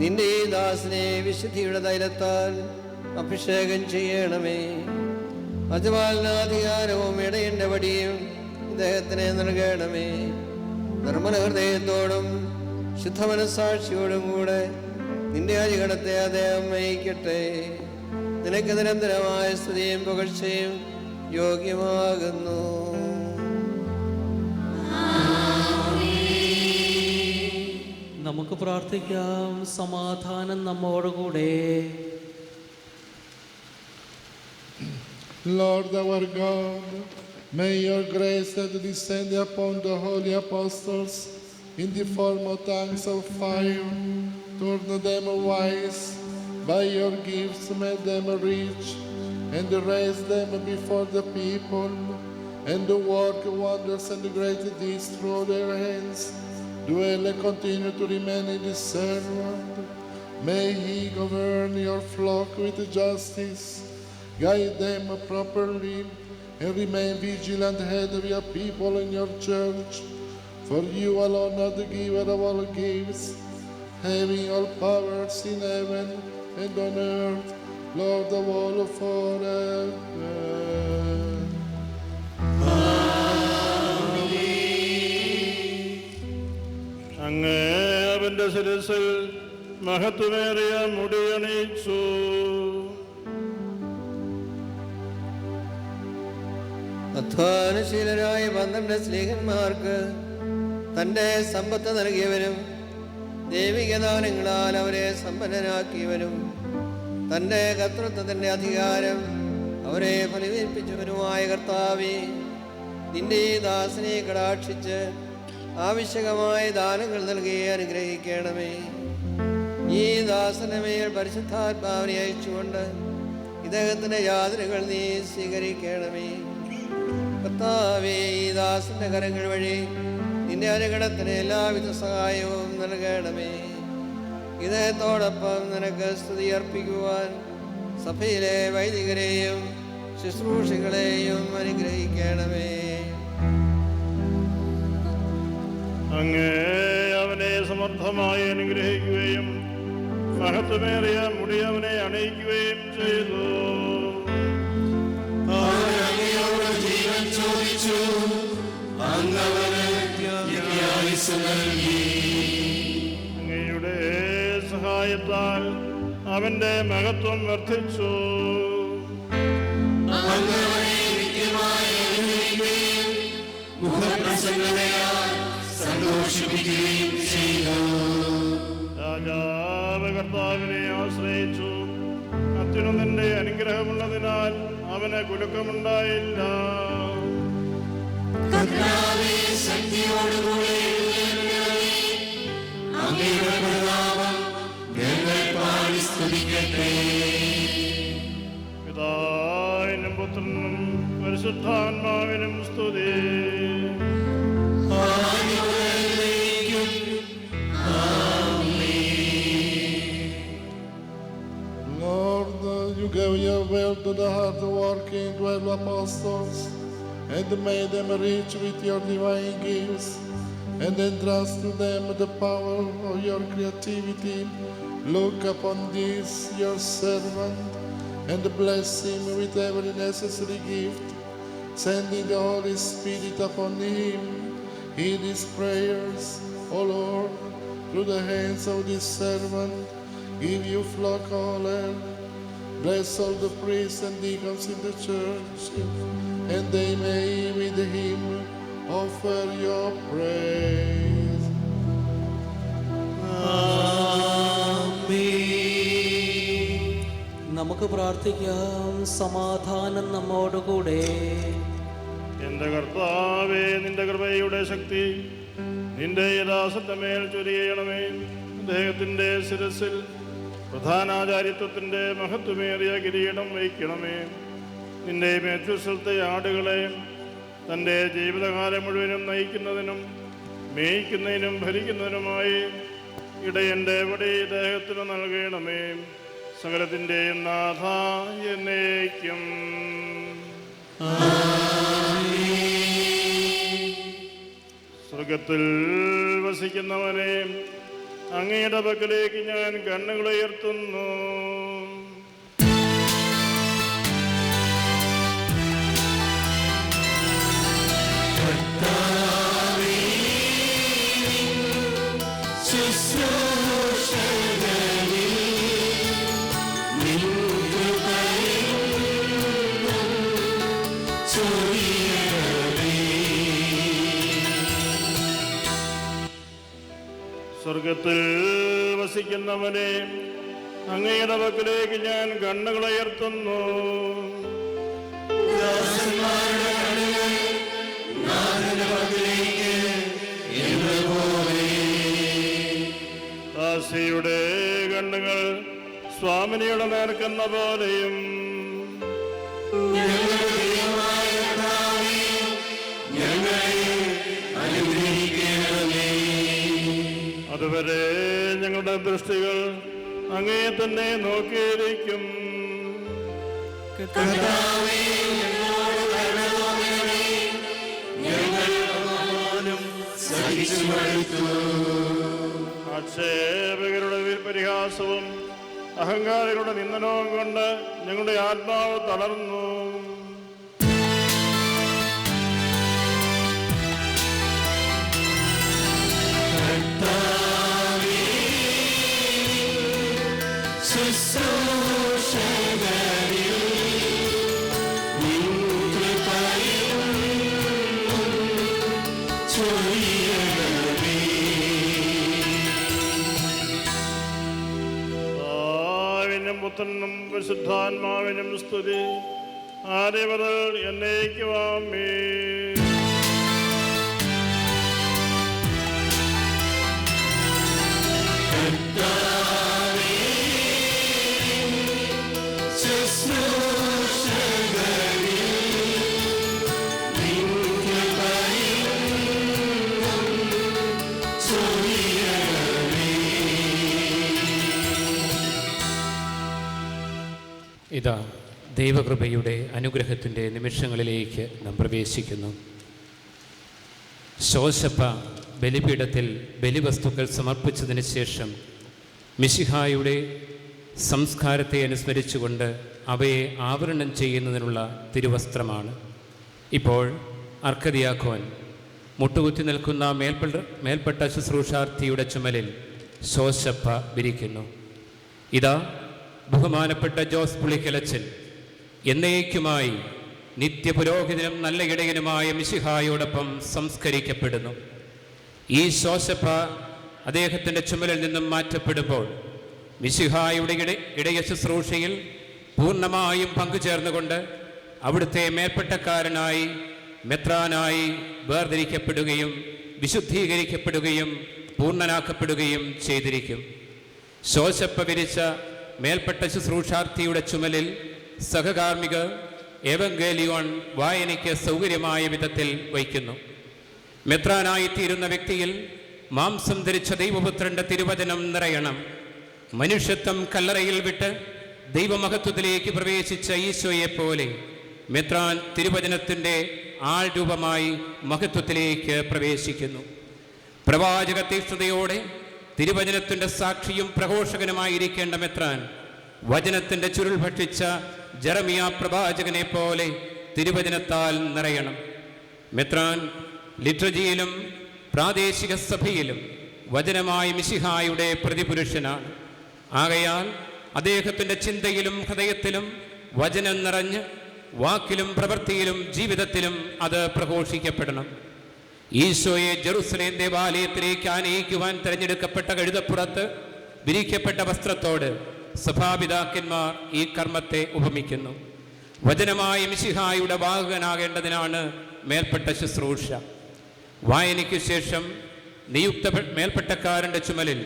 നിന്റെ ഈ ദാസനെ വിശുദ്ധിയുടെ തൈലത്താൽ അഭിഷേകം ചെയ്യണമേ. അജപാലനാധികാരവും ഇടയന്റെ വടിയും ഇദ്ദേഹത്തിന് നൽകണമേ. നിർമ്മല ഹൃദയത്തോടും ശുദ്ധമനസാക്ഷിയോടും കൂടെ നിന്റെ അധികടത്തെ അദ്ദേഹം വഹിക്കട്ടെ. നിനക്ക് നിരന്തരമായ സ്തുതിയും പുകഴ്ചയും യോഗ്യമാകുന്നു. നമുക്ക് പ്രാർത്ഥിക്കാം. സമാധാനം നമ്മോടുകൂടെ. Lord our God, may your grace that descend upon the holy apostles in the form of tongues of fire turn them wise. By your gifts make them rich and raise them before the people, and do work wonders and great deeds through their hands. Dwell and continue to remain in the servant. May he govern your flock with justice, guide them properly, and remain vigilant head of your people in your church. For you alone are the giver of all gifts, having all powers in heaven and on earth, Lord of all forever. അങ്ങേ അവന്റെ ശിരസിൽ മഹത്വമേറിയ മുടിയണിയിച്ചു. അധ്വാനശീലരായ 12 സ്നേഹന്മാർക്ക് തൻ്റെ സമ്പത്ത് നൽകിയവനും ദൈവികദാനങ്ങളാൽ അവരെ സമ്പന്നരാക്കിയവനും തൻ്റെ കർത്തൃത്വത്തിൻ്റെ അധികാരം അവരെ ഫലമേൽപ്പിച്ചവനുമായ കർത്താവേ, നിന്റെ ഈ ദാസനെ കടാക്ഷിച്ച് ആവശ്യകമായ ദാനങ്ങൾ നൽകി അനുഗ്രഹിക്കണമേ. ഈ ദാസന്റെ മേൽ പരിശുദ്ധാത്മാവിനെ അയച്ചുകൊണ്ട് ഇദ്ദേഹത്തിൻ്റെ യാതനകൾ നീ സ്വീകരിക്കണമേ. കർത്താവേ, ഈ ദാസന്റെ കരങ്ങൾ വഴി നിന്റെ അനുഗണത്തിന് എല്ലാവിധ സഹായവും നൽകണമേ. ഇദ്ദേഹത്തോടൊപ്പം നിനക്ക് സ്തുതി അർപ്പിക്കുവാൻ സഭയിലെ വൈദികരെയും ശുശ്രൂഷകളെയും അനുഗ്രഹിക്കണമേ. അങ്ങേ അവനെ സമർത്ഥമായി അനുഗ്രഹിക്കുകയും മഹത്വമേറിയ മുടി അവനെ അണിയിക്കുകയും ചെയ്തു. ജീവൻ ചോദിച്ചു, അങ്ങയുടെ സഹായത്താൽ അവന്റെ മഹത്വം വർദ്ധിച്ചു. രാജാവ് കർത്താവിനെ ആശ്രയിച്ചു. അത്യുന്നതന്റെ അനുഗ്രഹമുള്ളതിനാൽ അവന് കുലുക്കമുണ്ടായില്ല. പിതാവിനും പുത്രനും പരിശുദ്ധാത്മാവിനും സ്തുതി. Lord, you gave your will to the hard-working 12 apostles, and made them rich with your divine gifts, and entrust to them the power of your creativity. Look upon this, your servant, and bless him with every necessary gift, sending the Holy Spirit upon him. Hear his prayers, O Lord, through the hands of this servant. Give you flock all earth. Bless all the priests and deacons in the church, and they may with him offer your praise. നമുക്ക് പ്രാർത്ഥിക്കാം. സമാധാനം നമ്മോടുകൂടെ. എന്റെ കർത്താവേ, നിന്റെ കൃപയുടെ ശക്തി നിന്റെ യഥാസത്തെ മേൽ ചൊരിയണമേ. അദ്ദേഹത്തിന്റെ ശിരസിൽ പ്രധാനാചാര്യത്വത്തിന്റെ മഹത്വമേറിയ കിരീടം വഹിക്കണമേ. നിന്റെ മേത്യുസ്ഥലത്തെ ആടുകളെ തൻ്റെ ജീവിതകാലം മുഴുവനും നയിക്കുന്നതിനും മേയ്ക്കുന്നതിനും ഭരിക്കുന്നതിനുമായി ഇടയൻ്റെ വടി ഇദ്ദേഹത്തിന് നൽകണമേ. സകലത്തിൻ്റെയും നാഥ എന്നേക്കും. സ്വർഗത്തിൽ വസിക്കുന്നവനെ, അങ്ങയുടെ പക്കലേക്ക് ഞാൻ കണ്ണുകളുയർത്തുന്നു. സ്വർഗത്തിൽ വസിക്കുന്നവനെ, അങ്ങയുടെ പക്കലേക്ക് ഞാൻ കണ്ണുകളുയർത്തുന്നു. ദാസിയുടെ കണ്ണുകൾ സ്വാമിനിയുടെ നേർക്കുന്ന പോലെയും അതുവരെ ഞങ്ങളുടെ ദൃഷ്ടികൾ അങ്ങേ തന്നെ നോക്കിയിരിക്കും. ആക്ഷേപകരുടെ പരിഹാസവും അഹങ്കാരികളുടെ നിന്ദനവും കൊണ്ട് ഞങ്ങളുടെ ആത്മാവ് തളർന്നു. പുത്രനും പരിശുദ്ധാത്മാവിനും സ്തുതി, ആദ്യം മുതൽ എന്നേക്കും ആമേൻ. ഇതാ ദൈവകൃപയുടെ അനുഗ്രഹത്തിൻ്റെ നിമിഷങ്ങളിലേക്ക് നാം പ്രവേശിക്കുന്നു. ശോശപ്പ ബലിപീഠത്തിൽ ബലിവസ്തുക്കൾ സമർപ്പിച്ചതിന് ശേഷം മിശിഹായുടെ സംസ്കാരത്തെ അനുസ്മരിച്ചുകൊണ്ട് അവയെ ആവരണം ചെയ്യുന്നതിനുള്ള തിരുവസ്ത്രമാണ്. ഇപ്പോൾ അർക്കദിയാക്കോൻ മുട്ടുകുത്തി നിൽക്കുന്ന മേൽപ്പെട്ട ശുശ്രൂഷാർത്ഥിയുടെ ചുമലിൽ ശോശപ്പ വിരിക്കുന്നു. ഇതാ ബഹുമാനപ്പെട്ട ജോസ് പുളിക്കലച്ചൻ എന്നേക്കുമായി നിത്യപുരോഹിതനും നല്ല ഇടയനുമായ മിശിഹായോടൊപ്പം സംസ്കരിക്കപ്പെടുന്നു. ഈ ശോശപ്പ അദ്ദേഹത്തിൻ്റെ ചുമലിൽ നിന്നും മാറ്റപ്പെടുമ്പോൾ മിശിഹായുടെ ഇടയ ശുശ്രൂഷയിൽ പൂർണ്ണമായും പങ്കുചേർന്നുകൊണ്ട് അവിടുത്തെ മേൽപ്പെട്ടക്കാരനായി മെത്രാനായി വേർതിരിക്കപ്പെടുകയും വിശുദ്ധീകരിക്കപ്പെടുകയും പൂർണ്ണനാക്കപ്പെടുകയും ചെയ്തിരിക്കും. ശോശപ്പ വിരിച്ച മേൽപ്പെട്ട ശുശ്രൂഷാർത്ഥിയുടെ ചുമലിൽ സഹകാർമ്മിക ഏവങ്കേലിയോൺ വായനയ്ക്ക് സൗകര്യമായ വിധത്തിൽ വയ്ക്കുന്നു. മെത്രാനായിത്തീരുന്ന വ്യക്തിയിൽ മാംസം ധരിച്ച ദൈവപുത്രൻ്റെ തിരുവചനം നിറയണം. മനുഷ്യത്വം കല്ലറയിൽ വിട്ട് ദൈവമഹത്വത്തിലേക്ക് പ്രവേശിച്ച ഈശോയെപ്പോലെ മെത്രാൻ തിരുവചനത്തിൻ്റെ ആൾ രൂപമായി മഹത്വത്തിലേക്ക് പ്രവേശിക്കുന്നു. പ്രവാചക തീക്ഷ്ണതയോടെ തിരുവചനത്തിൻ്റെ സാക്ഷിയും പ്രഘോഷകനുമായിരിക്കേണ്ട മെത്രാൻ വചനത്തിൻ്റെ ചുരുൾ ഭക്ഷിച്ച ജെറമിയ പ്രവാചകനെ പോലെ തിരുവചനത്താൽ നിറയണം. മെത്രാൻ ലിറ്റർജിയിലും പ്രാദേശിക സഭയിലും വചനമായ മിശിഹായുടെ പ്രതിപുരുഷനാണ്. ആകയാൽ അദ്ദേഹത്തിൻ്റെ ചിന്തയിലും ഹൃദയത്തിലും വചനം നിറഞ്ഞ് വാക്കിലും പ്രവൃത്തിയിലും ജീവിതത്തിലും അത് പ്രഘോഷിക്കപ്പെടണം. ഈശോയെ ജെറുസലേം ദേവാലയത്തിലേക്ക് ആനയിക്കുവാൻ തിരഞ്ഞെടുക്കപ്പെട്ട കഴുതപ്പുറത്ത് വിരിക്കപ്പെട്ട വസ്ത്രത്തോട് സഭാപിതാക്കന്മാർ ഈ കർമ്മത്തെ ഉപമിക്കുന്നു. വചനമായ മിശിഹായുടെ വാഹകനാകേണ്ടതിനാണ് മേൽപ്പെട്ട ശുശ്രൂഷ. വായനയ്ക്കു ശേഷം നിയുക്ത മേൽപ്പെട്ടക്കാരൻ്റെ ചുമലിൽ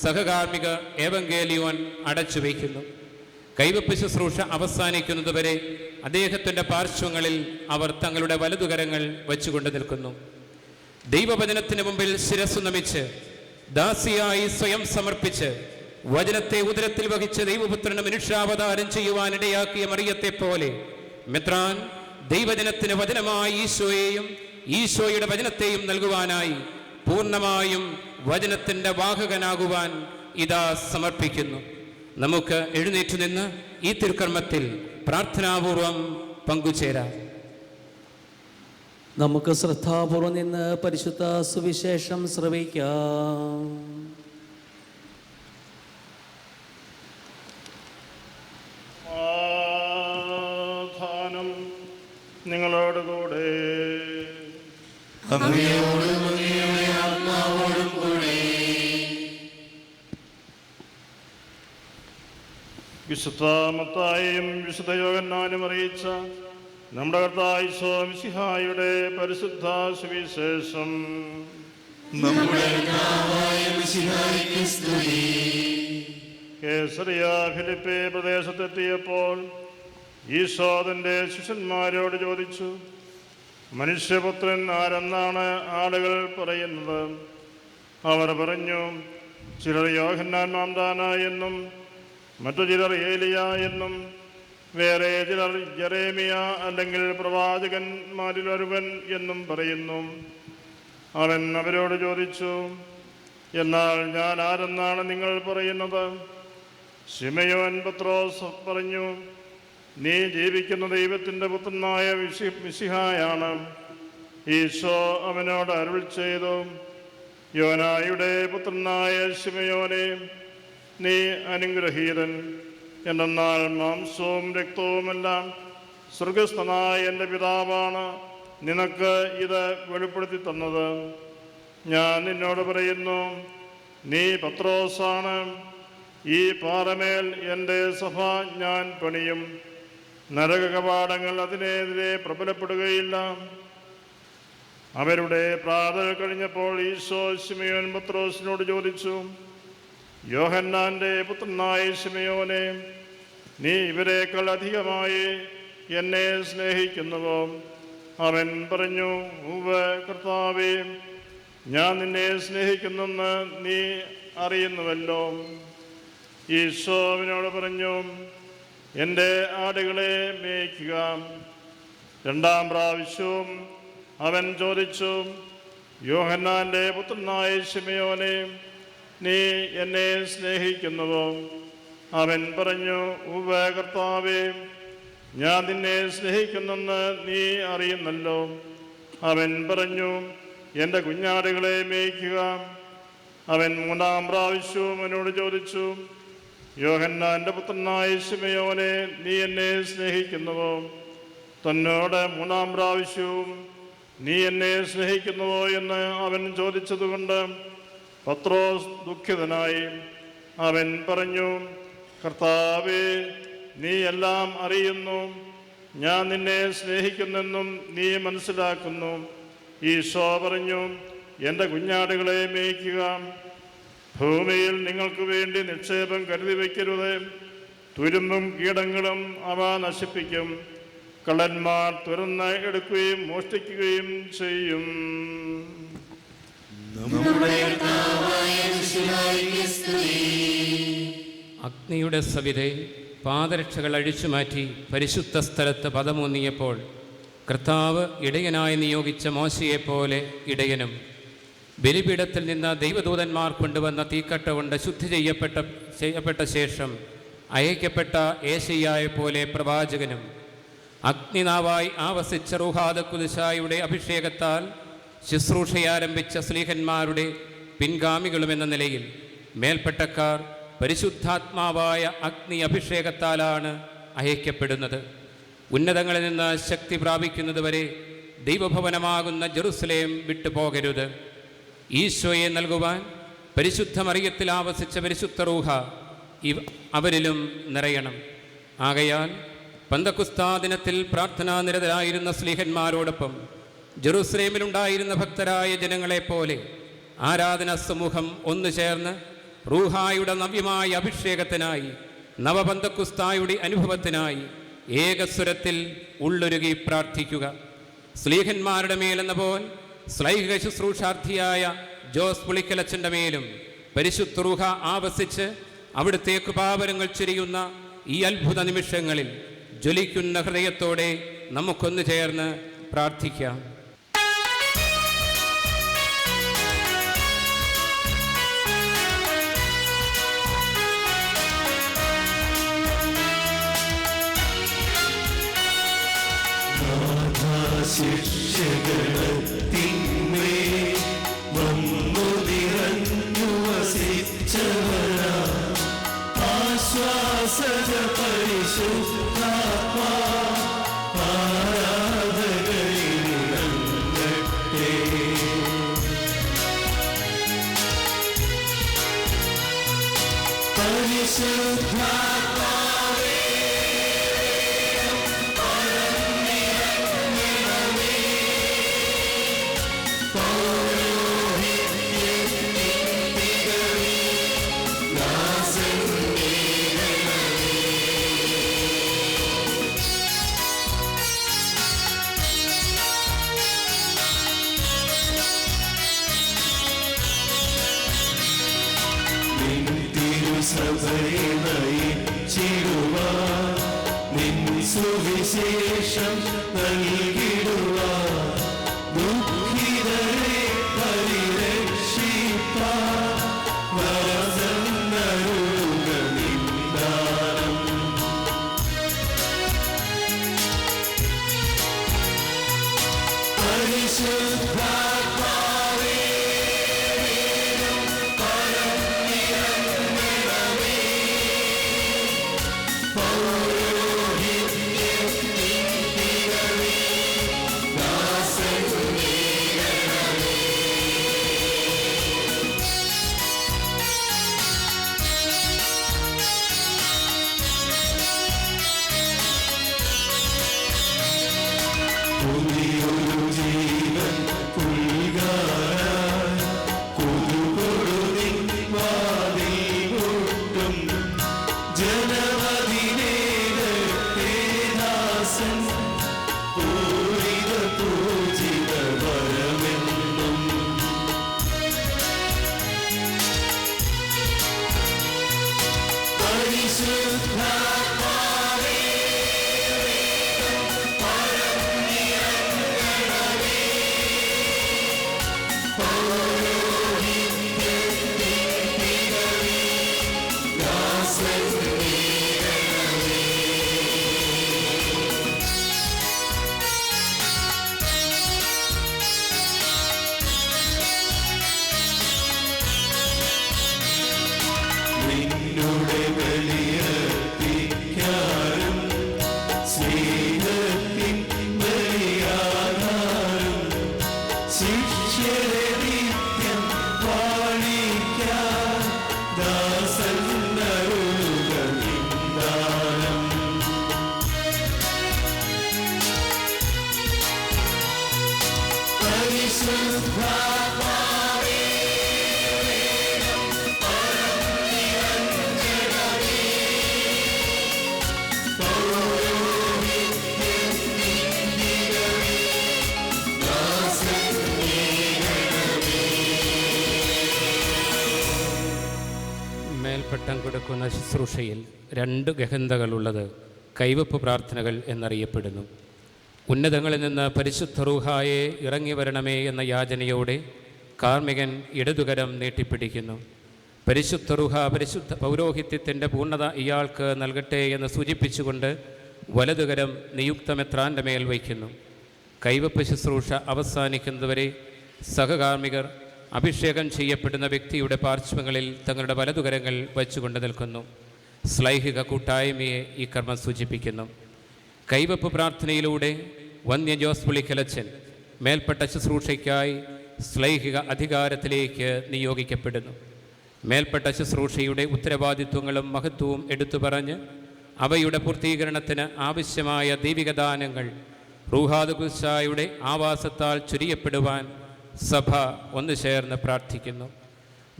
സഹകാർമ്മിക ഏവങ്കേലിയോൻ അടച്ചു വയ്ക്കുന്നു. കൈവപ്പ് ശുശ്രൂഷ അവസാനിക്കുന്നതുവരെ അദ്ദേഹത്തിൻ്റെ പാർശ്വങ്ങളിൽ അവർ തങ്ങളുടെ വലതുകരങ്ങൾ വച്ചുകൊണ്ട് നിൽക്കുന്നു. ദൈവവചനത്തിന് മുമ്പിൽ ശിരസ്സു നമിച്ച് ദാസിയായി സ്വയം സമർപ്പിച്ച് വചനത്തെ ഉദരത്തിൽ വഹിച്ച് ദൈവപുത്രന് മനുഷ്യാവതാരം ചെയ്യുവാനിടയാക്കിയ മറിയത്തെ പോലെ മെത്രാൻ ദൈവജനത്തിന് വചനമായി ഈശോയെയും ഈശോയുടെ വചനത്തെയും നൽകുവാനായി പൂർണ്ണമായും വചനത്തിൻ്റെ വാഹകനാകുവാൻ ഇതാ സമർപ്പിക്കുന്നു. നമുക്ക് എഴുന്നേറ്റു നിന്ന് ഈ തിരുക്കർമ്മത്തിൽ പ്രാർത്ഥനാപൂർവം പങ്കുചേരാം. നമുക്ക് ശ്രദ്ധാപൂർവം നിന്ന് പരിശുദ്ധ സുവിശേഷം ശ്രവിക്കാം. സമാധാനം നിങ്ങളോടുകൂടെ. വിശുദ്ധ മത്തായിയും വിശുദ്ധ യോഹന്നാനും അറിയിച്ച നമ്മുടെ കർത്താവായ ഈശോ മിശിഹായുടെ പരിശുദ്ധ സുവിശേഷം. കേസറിയ ഫിലിപ്പി പ്രദേശത്തെത്തിയപ്പോൾ ഈശോ തൻ്റെ ശിഷ്യന്മാരോട് ചോദിച്ചു, മനുഷ്യപുത്രൻ ആരെന്നാണ് ആളുകൾ പറയുന്നത്? അവർ പറഞ്ഞു, ചിലർ യോഹന്നാൻ മാംദാന എന്നും മറ്റു ചിലർ ഏലിയ എന്നും വേറെ ചിലർ ജെറേമിയ അല്ലെങ്കിൽ പ്രവാചകന്മാരിൽ ഒരുവൻ എന്നും പറയുന്നു. അവൻ അവരോട് ചോദിച്ചു, എന്നാൽ ഞാൻ ആരെന്നാണ് നിങ്ങൾ പറയുന്നത്? ശിമയോൻ പത്രോസ് പറഞ്ഞു, നീ ജീവിക്കുന്ന ദൈവത്തിൻ്റെ പുത്രനായ മിശിഹായാണ്. ഈശോ അവനോട് അരുൾ ചെയ്തു, യോനായുടെ പുത്രനായ ശിമയോനെ, നീ അനുഗ്രഹീതൻ. എന്നാൽ മാംസവും രക്തവുമെല്ലാം സ്വർഗസ്ഥനായ എൻ്റെ പിതാവാണ് നിനക്ക് ഇത് വെളിപ്പെടുത്തി തന്നത്. ഞാൻ നിന്നോട് പറയുന്നു, നീ പത്രോസാണ്. ഈ പാറമേൽ എൻ്റെ സഭ ഞാൻ പണിയും. നരക കവാടങ്ങൾ അതിനെതിരെ പ്രബലപ്പെടുകയില്ല. അവരുടെ പ്രാതൽ കഴിഞ്ഞപ്പോൾ ഈശോ ശിമയോൻ പത്രോസിനോട് ചോദിച്ചു, യോഹന്നാൻ്റെ പുത്രനായ ശിമയോനെ, നീ ഇവരെക്കാൾ അധികമായി എന്നെ സ്നേഹിക്കുന്നുവോ? അവൻ പറഞ്ഞു, ഉവ്വ് കർത്താവേ, ഞാൻ നിന്നെ സ്നേഹിക്കുന്നെന്ന് നീ അറിയുന്നുവല്ലോ. ഈശോ അവനോട് പറഞ്ഞു, എൻ്റെ ആടുകളെ മേയ്ക്കുക. രണ്ടാം പ്രാവശ്യവും അവൻ ചോദിച്ചു, യോഹന്നാൻ്റെ പുത്രനായ ശിമയോനെ, നീ എന്നെ സ്നേഹിക്കുന്നുവോ? അവൻ പറഞ്ഞു, ഉവ്വ് കർത്താവേ, ഞാൻ നിന്നെ സ്നേഹിക്കുന്നെന്ന് നീ അറിയുന്നല്ലോ. അവൻ പറഞ്ഞു, എൻ്റെ കുഞ്ഞാടുകളെ മേയ്ക്കുക. അവൻ മൂന്നാം പ്രാവശ്യവും അവനോട് ചോദിച്ചു, യോഹന്നാൻ്റെ പുത്രനായ ശിമയോനെ, നീ എന്നെ സ്നേഹിക്കുന്നുവോ? തന്നോട് മൂന്നാം പ്രാവശ്യവും നീ എന്നെ സ്നേഹിക്കുന്നുവോ എന്ന് അവൻ ചോദിച്ചതുകൊണ്ട് പത്രോസ് ദുഃഖിതനായി. അവൻ പറഞ്ഞു, കർത്താവേ, നീ എല്ലാം അറിയുന്നു. ഞാൻ നിന്നെ സ്നേഹിക്കുന്നെന്നും നീ മനസ്സിലാക്കുന്നു. ഈശോ പറഞ്ഞു, എൻ്റെ കുഞ്ഞാടുകളെ മേയ്ക്കുക. ഭൂമിയിൽ നിങ്ങൾക്ക് വേണ്ടി നിക്ഷേപം കരുതി വയ്ക്കരുത്. തുരുമ്പും കീടങ്ങളും അവ നശിപ്പിക്കും. കള്ളന്മാർ തുറന്ന് എടുക്കുകയും മോഷ്ടിക്കുകയും ചെയ്യും. അഗ്നിയുടെ സവിധേ, പാദരക്ഷകൾ അഴിച്ചുമാറ്റി പരിശുദ്ധ സ്ഥലത്ത് പദമൂന്നിയപ്പോൾ കർത്താവ് ഇടയനായി നിയോഗിച്ച മോശയെപ്പോലെ ഇടയനും ബലിപീഠത്തിൽ നിന്ന് ദൈവദൂതന്മാർ കൊണ്ടുവന്ന തീക്കട്ട കൊണ്ട് ശുദ്ധി ചെയ്യപ്പെട്ട ശേഷം അയക്കപ്പെട്ട ഏശയ്യായെപ്പോലെ പ്രവാചകനും അഗ്നിനാവായി ആവസിച്ച റൂഹാദ കുദുശായുടെ അഭിഷേകത്താൽ ശുശ്രൂഷയാരംഭിച്ച സ്ലീഹന്മാരുടെ പിൻഗാമികളുമെന്ന നിലയിൽ മേൽപ്പെട്ടക്കാർ പരിശുദ്ധാത്മാവായ അഗ്നി അഭിഷേകത്താലാണ് അയക്കപ്പെടുന്നത്. ഉന്നതങ്ങളിൽ നിന്ന് ശക്തി പ്രാപിക്കുന്നതുവരെ ദൈവഭവനമാകുന്ന ജെറുസലേം വിട്ടുപോകരുത്. ഈശോയെ നൽകുവാൻ പരിശുദ്ധ മറിയത്തിൽ ആവസിച്ച പരിശുദ്ധ റൂഹ അവരിലും നിറയണം. ആകയാൽ പന്തക്കുസ്താ ദിനത്തിൽ പ്രാർത്ഥനാനിരതരായിരുന്ന സ്ലീഹന്മാരോടൊപ്പം ജെറുസലേമിലുണ്ടായിരുന്ന ഭക്തരായ ജനങ്ങളെപ്പോലെ ആരാധനാ സമൂഹം ഒന്നു ചേർന്ന് റൂഹായുടെ നവ്യമായ അഭിഷേകത്തിനായി നവപന്തക്കുസ്തായുടെ അനുഭവത്തിനായി ഏകസ്വരത്തിൽ ഉള്ളൊരുകി പ്രാർത്ഥിക്കുക. സ്ലീഹന്മാരുടെ മേലെന്ന പോൽ ശ്ലൈഹിക ശുശ്രൂഷാർത്ഥിയായ ജോസ് പുളിക്കലച്ചൻ്റെ മേലും പരിശുദ്ധ റൂഹ ആവസിച്ച് അവിടുത്തെ കൃപാവരങ്ങൾ ചൊരിയുന്ന ഈ അത്ഭുത നിമിഷങ്ങളിൽ ജ്വലിക്കുന്ന ഹൃദയത്തോടെ നമുക്കൊന്നു ചേർന്ന് പ്രാർത്ഥിക്കാം. ശിക്ഷകളത്തിന്മേ വന്നു നിറഞ്ഞു വസിച്ചവരാ ആശ്വാസജ പരിശുദ്ധാത്മാ ആരാധകരിൽ ഇറങ്ങട്ടെ. പരിശുദ്ധാത്മാവേ സഭയെ നയിച്ചിടുവാൻ നിൻ സുവിശേഷം നൽകിടുവാൻ ദുഃഖിതരെ പരിരക്ഷിപ്പാൻ വരദന്നരുളുക നിന്ദാനം. പരിശുദ്ധാത്മാവേ പുതിയൊരു ജീവൻ പുൽകാരാൻ പുതുകൊടുതിൻ വാതിൽ മുട്ടും ജനമതിനേകത്തെ ദാസൻ പൂരിത പൂജിത വരമെന്നും. പരിശുദ്ധാത്മാവേ നിന്നുടെ ബലിയർപ്പിക്കാം നേതൃത്വം കൊടുക്കുന്ന ശുശ്രൂഷയിൽ 2 ഗഹന്തകളുള്ളത് കൈവപ്പ് പ്രാർത്ഥനകൾ എന്നറിയപ്പെടുന്നു. ഉന്നതങ്ങളിൽ നിന്ന് പരിശുദ്ധ റൂഹായെ ഇറങ്ങി വരണമേ എന്ന യാചനയോടെ കാർമികൻ ഇടതുകരം നീട്ടിപ്പിടിക്കുന്നു. പരിശുദ്ധ റൂഹ പരിശുദ്ധ പൗരോഹിത്യത്തിൻ്റെ പൂർണ്ണത ഇയാൾക്ക് നൽകട്ടെ എന്ന് സൂചിപ്പിച്ചുകൊണ്ട് വലതുകരം നിയുക്ത മെത്രാൻ്റെ മേൽ വയ്ക്കുന്നു. കൈവപ്പ് ശുശ്രൂഷ അവസാനിക്കുന്നതുവരെ സഹകാർമികർ അഭിഷേകം ചെയ്യപ്പെടുന്ന വ്യക്തിയുടെ പാർശ്വങ്ങളിൽ തങ്ങളുടെ വലതുകരങ്ങൾ വച്ചുകൊണ്ട് നിൽക്കുന്നു. ശ്ലൈഹിക കൂട്ടായ്മയെ ഈ കർമ്മം സൂചിപ്പിക്കുന്നു. കൈവപ്പ് പ്രാർത്ഥനയിലൂടെ വന്യ ജോസ് പുളിക്കലച്ചൻ മേൽപ്പെട്ട ശുശ്രൂഷയ്ക്കായി ശ്ലൈഹിക അധികാരത്തിലേക്ക് നിയോഗിക്കപ്പെടുന്നു. മേൽപ്പെട്ട ശുശ്രൂഷയുടെ ഉത്തരവാദിത്വങ്ങളും മഹത്വവും എടുത്തു പറഞ്ഞ് അവയുടെ പൂർത്തീകരണത്തിന് ആവശ്യമായ ദൈവിക ദാനങ്ങൾ റൂഹാദുകുശായുടെ ആവാസത്താൽ ചുരിയപ്പെടുവാൻ സഭ ഒന്നു ചേർന്ന് പ്രാർത്ഥിക്കുന്നു.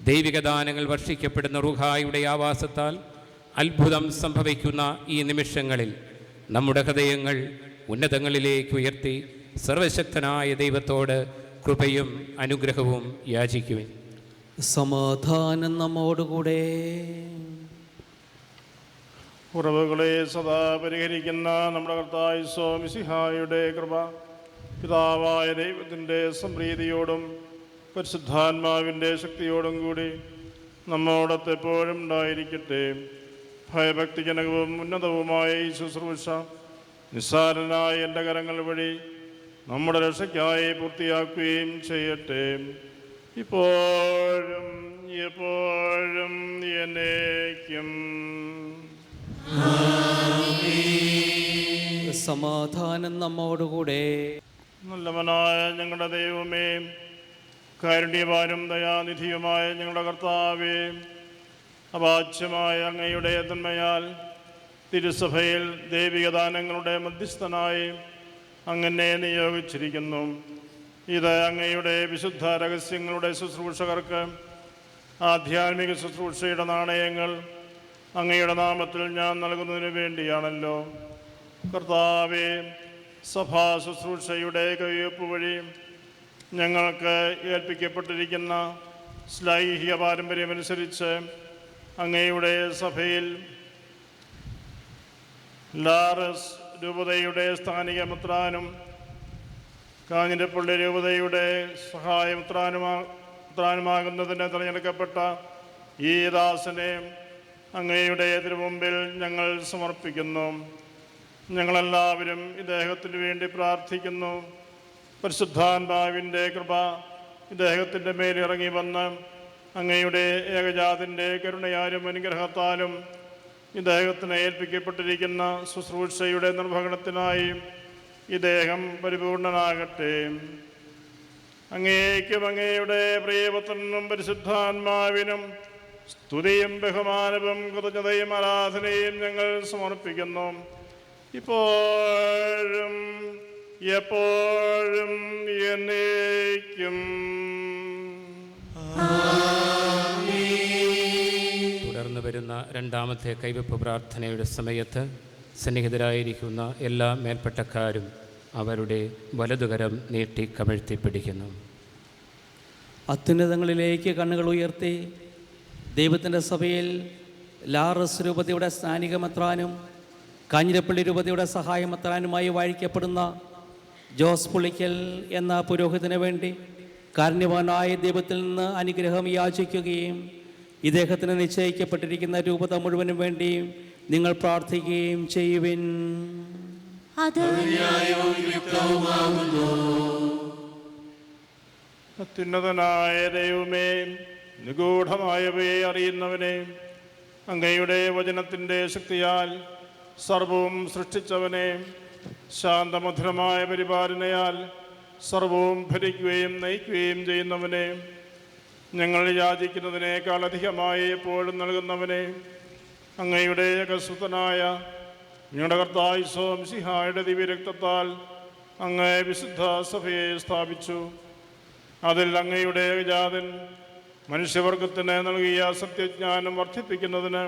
ദൈവിക ദാനങ്ങൾ വർഷിക്കപ്പെടുന്ന റൂഹായുടെ ആവാസത്താൽ അത്ഭുതം സംഭവിക്കുന്ന ഈ നിമിഷങ്ങളിൽ നമ്മുടെ ഹൃദയങ്ങൾ ഉന്നതങ്ങളിലേക്ക് ഉയർത്തി സർവശക്തനായ ദൈവത്തോട് കൃപയും അനുഗ്രഹവും യാചിക്കുവിൻ. സമാധാനം നമ്മോടുകൂടെ. കുറവുകളെ സദാ പരിഹരിക്കുന്ന നമ്മുടെ കർത്താവ് മിശിഹായുടെ കൃപ പിതാവായ ദൈവത്തിൻ്റെ സംപ്രീതിയോടും പരിശുദ്ധാത്മാവിൻ്റെ ശക്തിയോടും കൂടി നമ്മോടൊത്ത് എപ്പോഴും ഉണ്ടായിരിക്കട്ടെ. ഭയഭക്തിജനകവും ഉന്നതവുമായ ഈ ശുശ്രൂഷ നിസ്സാരനായ എൻ്റെ കരങ്ങൾ വഴി നമ്മുടെ രക്ഷയ്ക്കായി പൂർത്തിയാക്കുകയും ചെയ്യട്ടെ. ഇപ്പോഴും എപ്പോഴും എന്നേക്കും. സമാധാനം നമ്മോടുകൂടെ. നല്ലവനായ ഞങ്ങളുടെ ദൈവമേ, കാരുണ്യവാനും ദയാനിധിയുമായ ഞങ്ങളുടെ കർത്താവേ, അവാച്യമായ അങ്ങയുടെ തന്മയാൽ തിരുസഭയിൽ ദൈവികദാനങ്ങളുടെ മധ്യസ്ഥനായി അങ്ങനെ നിയോഗിച്ചിരിക്കുന്നു. ഇത് അങ്ങയുടെ വിശുദ്ധ രഹസ്യങ്ങളുടെ ശുശ്രൂഷകർക്ക് ആധ്യാത്മിക ശുശ്രൂഷയുടെ നാണയങ്ങൾ അങ്ങയുടെ നാമത്തിൽ ഞാൻ നൽകുന്നതിന് വേണ്ടിയാണല്ലോ. കർത്താവേ, സഭാ ശുശ്രൂഷയുടെ കയ്യൊപ്പ് വഴി ഞങ്ങൾക്ക് ഏൽപ്പിക്കപ്പെട്ടിരിക്കുന്ന ശ്ലൈഹിക പാരമ്പര്യമനുസരിച്ച് അങ്ങയുടെ സഭയിൽ ലാറസ് രൂപതയുടെ സ്ഥാനിക മെത്രാനും കാഞ്ഞിരപ്പള്ളി രൂപതയുടെ സഹായമെത്രാനുമാകുന്നതിന് തിരഞ്ഞെടുക്കപ്പെട്ട ഈ ദാസനെ അങ്ങയുടെ തിരുമുമ്പിൽ ഞങ്ങൾ സമർപ്പിക്കുന്നു. ഞങ്ങളെല്ലാവരും ഇദ്ദേഹത്തിന് വേണ്ടി പ്രാർത്ഥിക്കുന്നു. പരിശുദ്ധാത്മാവിൻ്റെ കൃപ ഇദ്ദേഹത്തിൻ്റെ മേലിറങ്ങി വന്ന് അങ്ങയുടെ ഏകജാതിൻ്റെ കരുണയാലും അനുഗ്രഹത്താലും ഇദ്ദേഹത്തിന് ഏൽപ്പിക്കപ്പെട്ടിരിക്കുന്ന ശുശ്രൂഷയുടെ നിർവഹണത്തിനായി ഇദ്ദേഹം പരിപൂർണനാകട്ടെ. അങ്ങേക്കും അങ്ങയുടെ പ്രിയപുത്രനും പരിശുദ്ധാത്മാവിനും സ്തുതിയും ബഹുമാനവും കൃതജ്ഞതയും ആരാധനയും ഞങ്ങൾ സമർപ്പിക്കുന്നു. ഇപ്പോഴും എപ്പോഴും എന്നേക്കും. തുടർന്ന് വരുന്ന 2ാമത്തെ കൈവപ്പ് പ്രാർത്ഥനയുടെ സമയത്ത് സന്നിഹിതരായിരിക്കുന്ന എല്ലാ മേൽപ്പട്ടക്കാരും അവരുടെ വലതുകരം നീട്ടി കമഴ്ത്തിപ്പിടിക്കുന്നു. അത്യുന്നതങ്ങളിലേക്ക് കണ്ണുകൾ ഉയർത്തി ദൈവത്തിൻ്റെ സഭയിൽ ലാറസ് രൂപതയുടെ സ്ഥാനിക മെത്രാനും കാഞ്ഞിരപ്പള്ളി രൂപതയുടെ സഹായമെത്രാനുമായി വാഴിക്കപ്പെടുന്ന ജോസ് പുളിക്കൽ എന്ന പുരോഹിതന് വേണ്ടി കാരുണ്യവാനായ ദൈവത്തിൽ നിന്ന് അനുഗ്രഹം യാചിക്കുകയും ഇദ്ദേഹത്തിന് നിശ്ചയിക്കപ്പെട്ടിരിക്കുന്ന രൂപത മുഴുവനും വേണ്ടി നിങ്ങൾ പ്രാർത്ഥിക്കുകയും ചെയ്യുവിൻ. അത്യുന്നതനായ ദൈവമേ, നിഗൂഢമായവയെ അറിയുന്നവനെ, അങ്ങയുടെ വചനത്തിൻ്റെ ശക്തിയാൽ സർവവും സൃഷ്ടിച്ചവനെ, ശാന്തമധുരമായ പരിപാലനയാൽ സർവവും ഭരിക്കുകയും നയിക്കുകയും ചെയ്യുന്നവനെ, ഞങ്ങൾ യാചിക്കുന്നതിനേക്കാൾ അധികമായി എപ്പോഴും നൽകുന്നവനെ, അങ്ങയുടെ ഏകസുതനായ ഞങ്ങളുടെ കർത്താവ് മിശിഹായുടെ ദിവ്യരക്തത്താൽ അങ്ങ് വിശുദ്ധ സഭയെ സ്ഥാപിച്ചു. അതിൽ അങ്ങയുടെ ഏകജാതൻ മനുഷ്യവർഗത്തിന് നൽകിയ സത്യജ്ഞാനം വർദ്ധിപ്പിക്കുന്നതിന്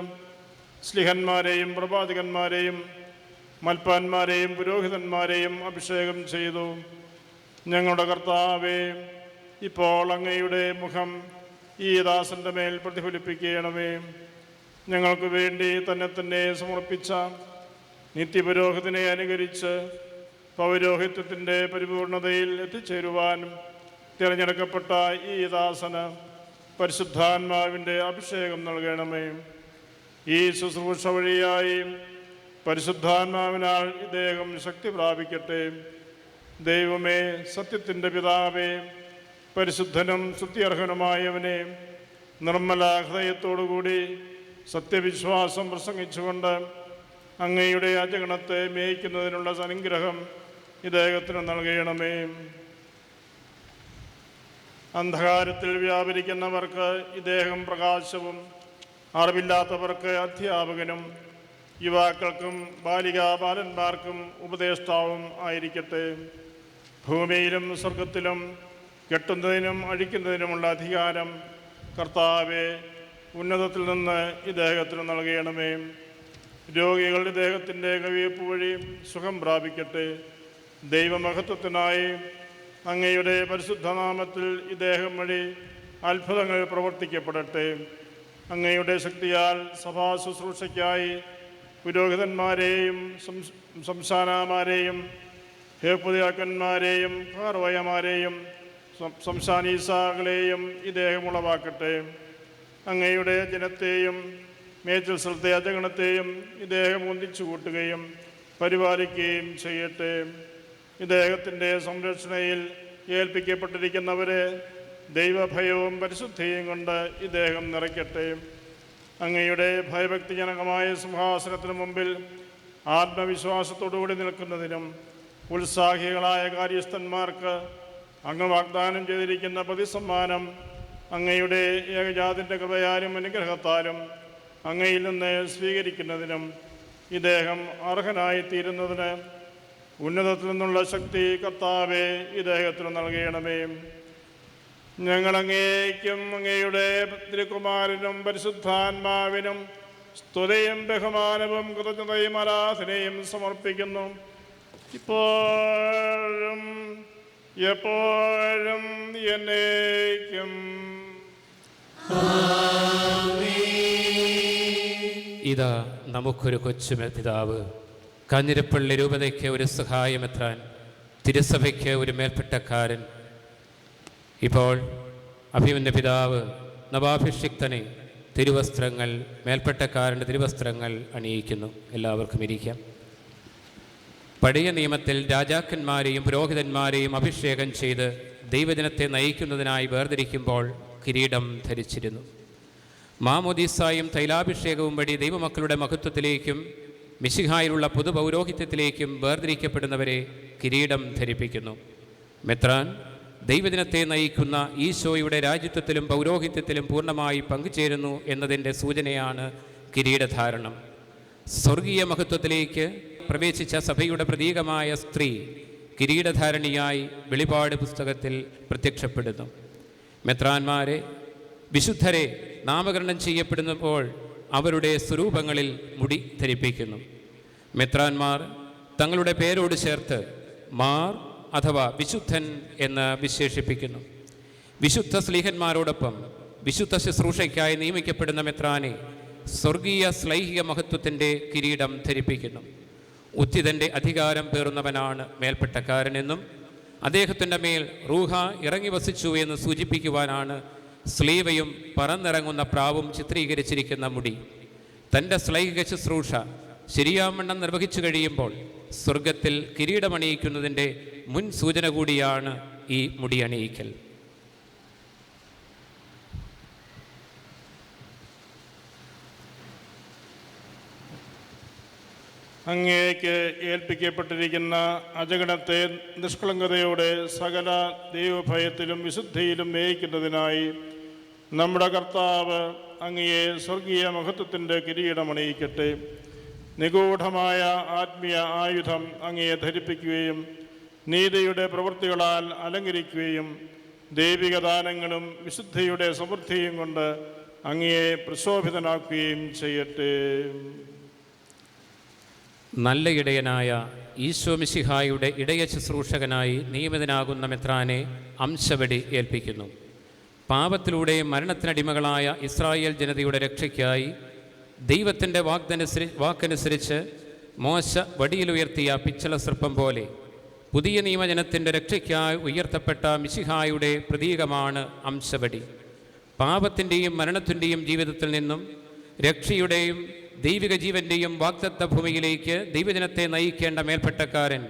സ്ലിഹന്മാരെയും പ്രവാചകന്മാരെയും മൽപ്പാന്മാരെയും പുരോഹിതന്മാരെയും അഭിഷേകം ചെയ്തു. ഞങ്ങളുടെ കർത്താവേ, ഇപ്പോൾ അങ്ങയുടെ മുഖം ഈ ദാസന്റെ മേൽ പ്രതിഫലിപ്പിക്കണമേ. ഞങ്ങൾക്ക് വേണ്ടി തന്നെ സമർപ്പിച്ച നിത്യപുരോഹിതനെ അനുകരിച്ച് പൗരോഹിത്യത്തിൻ്റെ പരിപൂർണതയിൽ എത്തിച്ചേരുവാനും തിരഞ്ഞെടുക്കപ്പെട്ട ഈ ദാസന് പരിശുദ്ധാത്മാവിൻ്റെ അഭിഷേകം നൽകണമേ. ഈ ശുശ്രൂഷ വഴിയായി പരിശുദ്ധാത്മാവിനാൽ ഇദ്ദേഹം ശക്തി പ്രാപിക്കട്ടെ. ദൈവമേ, സത്യത്തിൻ്റെ പിതാവേ, പരിശുദ്ധനും സ്തുത്യർഹനുമായവനെ, നിർമ്മല ഹൃദയത്തോടുകൂടി സത്യവിശ്വാസം പ്രസംഗിച്ചുകൊണ്ട് അങ്ങയുടെ അജഗണത്തെ മേയിക്കുന്നതിനുള്ള അനുഗ്രഹം ഇദ്ദേഹത്തിന് നൽകണമേ. അന്ധകാരത്തിൽ വ്യാപരിക്കുന്നവർക്ക് ഇദ്ദേഹം പ്രകാശവും അറിവില്ലാത്തവർക്ക് അധ്യാപകനും യുവാക്കൾക്കും ബാലികാബാലന്മാർക്കും ഉപദേഷ്ടാവും ആയിരിക്കട്ടെ. ഭൂമിയിലും സ്വർഗത്തിലും കെട്ടുന്നതിനും അഴിക്കുന്നതിനുമുള്ള അധികാരം കർത്താവെ ഉന്നതത്തിൽ നിന്ന് ഇദ്ദേഹത്തിന് നൽകണമേ. രോഗികൾ ഇദ്ദേഹത്തിൻ്റെ കവിയപ്പ് വഴി സുഖം പ്രാപിക്കട്ടെ. ദൈവമഹത്വത്തിനായി അങ്ങയുടെ പരിശുദ്ധനാമത്തിൽ ഇദ്ദേഹം വഴി അത്ഭുതങ്ങൾ പ്രവർത്തിക്കപ്പെടട്ടെ. അങ്ങയുടെ ശക്തിയാൽ സഭാ ശുശ്രൂഷയ്ക്കായി പുരോഹിതന്മാരെയും സംസ്ഥാനമാരെയും ഹേപ്പുതിയാക്കന്മാരെയും കാർവയമാരെയും സംസ്ഥാനീസാകളെയും ഇദ്ദേഹം ഉളവാക്കട്ടെ. അങ്ങയുടെ ജനത്തെയും മേച്ചിൽ സ്ഥലത്തെ അജഗണത്തെയും ഇദ്ദേഹം ഒന്നിച്ചു കൂട്ടുകയും പരിപാലിക്കുകയും ചെയ്യട്ടെ. ഇദ്ദേഹത്തിൻ്റെ സംരക്ഷണയിൽ ഏൽപ്പിക്കപ്പെട്ടിരിക്കുന്നവരെ ദൈവഭയവും പരിശുദ്ധിയും കൊണ്ട് ഇദ്ദേഹം നിറയ്ക്കട്ടെ. അങ്ങയുടെ ഭയഭക്തിജനകമായ സിംഹാസനത്തിന് മുമ്പിൽ ആത്മവിശ്വാസത്തോടുകൂടി നിൽക്കുന്നതിനും ഉത്സാഹികളായ കാര്യസ്ഥന്മാർക്ക് അങ്ങ് വാഗ്ദാനം ചെയ്തിരിക്കുന്ന പ്രതിസമ്മാനം അങ്ങയുടെ ഏകജാതിൻ്റെ കൃപയാലും അനുഗ്രഹത്താലും അങ്ങയിൽ നിന്ന് സ്വീകരിക്കുന്നതിനും ഇദ്ദേഹം അർഹനായിത്തീരുന്നതിന് ഉന്നതത്തിൽ നിന്നുള്ള ശക്തി കർത്താവെ ഇദ്ദേഹത്തിന് നൽകണമേ. ഞങ്ങളങ്ങേക്കും അങ്ങയുടെ തിരുക്കുമാരനും പരിശുദ്ധാത്മാവിനും സ്തുതിയും ബഹുമാനവും കൃതജ്ഞതയും ആരാധനയും സമർപ്പിക്കുന്നു, ഇപ്പോഴും എപ്പോഴും എന്നേക്കും. ഇതാ നമുക്കൊരു കൊച്ചുപിതാവ്, കാഞ്ഞിരപ്പള്ളി രൂപതയ്ക്ക് ഒരു സഹായമെത്താൻ, തിരുസഭയ്ക്ക് ഒരു മേൽപ്പെട്ടക്കാരൻ. ഇപ്പോൾ അഭിമന്യ പിതാവ് നവാഭിഷിക്തനെ തിരുവസ്ത്രങ്ങൾ, മേൽപ്പെട്ടക്കാരൻ്റെ തിരുവസ്ത്രങ്ങൾ അണിയിക്കുന്നു. എല്ലാവർക്കും ഇരിക്കാം. പഴയ നിയമത്തിൽ രാജാക്കന്മാരെയും പുരോഹിതന്മാരെയും അഭിഷേകം ചെയ്ത് ദൈവജനത്തെ നയിക്കുന്നതിനായി വേർതിരിക്കുമ്പോൾ കിരീടം ധരിച്ചിരുന്നു. മാമോദീസായും തൈലാഭിഷേകവും വഴി ദൈവമക്കളുടെ മഹത്വത്തിലേക്കും മിശിഹായിലുള്ള പൊതുപൗരോഹിത്യത്തിലേക്കും വേർതിരിക്കപ്പെടുന്നവരെ കിരീടം ധരിപ്പിക്കുന്നു. മെത്രാൻ ദൈവജനത്തെ നയിക്കുന്ന ഈശോയുടെ രാജ്യത്വത്തിലും പൗരോഹിത്യത്തിലും പൂർണ്ണമായി പങ്കുചേരുന്നു എന്നതിൻ്റെ സൂചനയാണ് കിരീടധാരണം. സ്വർഗീയ മഹത്വത്തിലേക്ക് പ്രവേശിച്ച സഭയുടെ പ്രതീകമായ സ്ത്രീ കിരീടധാരണിയായി വെളിപാട് പുസ്തകത്തിൽ പ്രത്യക്ഷപ്പെടുന്നു. മെത്രാന്മാരെ, വിശുദ്ധരെ നാമകരണം ചെയ്യപ്പെടുന്നപ്പോൾ അവരുടെ സ്വരൂപങ്ങളിൽ മുടി ധരിപ്പിക്കുന്നു. മെത്രാന്മാർ തങ്ങളുടെ പേരോട് ചേർത്ത് മാർ അഥവാ വിശുദ്ധൻ എന്ന് വിശേഷിപ്പിക്കുന്നു. വിശുദ്ധ സ്ലീഹന്മാരോടൊപ്പം വിശുദ്ധ ശുശ്രൂഷയ്ക്കായി നിയമിക്കപ്പെടുന്ന മെത്രാനെ സ്വർഗീയ ശ്ലൈഹിക മഹത്വത്തിൻ്റെ കിരീടം ധരിപ്പിക്കുന്നു. ഉത്തിതൻ്റെ അധികാരം പേറുന്നവനാണ് മേൽപ്പെട്ടക്കാരനെന്നും അദ്ദേഹത്തിൻ്റെ മേൽ റൂഹ ഇറങ്ങി വസിച്ചു എന്ന് സൂചിപ്പിക്കുവാനാണ് സ്ലീവയും പറന്നിറങ്ങുന്ന പ്രാവും ചിത്രീകരിച്ചിരിക്കുന്ന മുടി. തൻ്റെ ശ്ലൈഹിക ശുശ്രൂഷ ശരിയാവണ്ണം നിർവഹിച്ചു കഴിയുമ്പോൾ സ്വർഗത്തിൽ കിരീടമണിയിക്കുന്നതിൻ്റെ മുൻ സൂചന കൂടിയാണ് ഈ മുടിയണിയിക്കൽ. അങ്ങേക്ക് ഏൽപ്പിക്കപ്പെട്ടിരിക്കുന്ന അജഗണത്തെ നിഷ്കളങ്കതയോടെ സകല ദൈവഭയത്തിലും വിശുദ്ധിയിലും മേയിക്കുന്നതിനായി നമ്മുടെ കർത്താവ് അങ്ങയെ സ്വർഗീയ മഹത്വത്തിൻ്റെ കിരീടമണിയിക്കട്ടെ. നിഗൂഢമായ ആത്മീയ ആയുധം അങ്ങയെ ധരിപ്പിക്കുകയും നീതിയുടെ പ്രവൃത്തികളാൽ അലങ്കരിക്കുകയും ദൈവിക ദാനങ്ങളും വിശുദ്ധിയുടെ സമൃദ്ധിയും കൊണ്ട് അങ്ങയെ പ്രശോഭിതനാക്കുകയും ചെയ്യട്ടെ. നല്ല ഇടയനായ ഈശോ മിശിഹായുടെ ഇടയ ശുശ്രൂഷകനായി നിയമിതനാകുന്ന മെത്രാനെ അംശവടി ഏൽപ്പിക്കുന്നു. പാപത്തിലൂടെ മരണത്തിനടിമകളായ ഇസ്രായേൽ ജനതയുടെ രക്ഷയ്ക്കായി ദൈവത്തിൻ്റെ വാക്കനുസരിച്ച് മോശ വടിയിലുയർത്തിയ പിച്ചള സർപ്പം പോലെ പുതിയ നിയമജനത്തിൻ്റെ രക്ഷയ്ക്കായി ഉയർത്തപ്പെട്ട മിശിഹായുടെ പ്രതീകമാണ് അംശവടി. പാപത്തിൻ്റെയും മരണത്തിൻ്റെയും ജീവിതത്തിൽ നിന്നും രക്ഷയുടെയും ദൈവിക ജീവൻ്റെയും വാഗ്ദത്ത ഭൂമിയിലേക്ക് ദൈവജനത്തെ നയിക്കേണ്ട മേൽപ്പെട്ടക്കാരൻ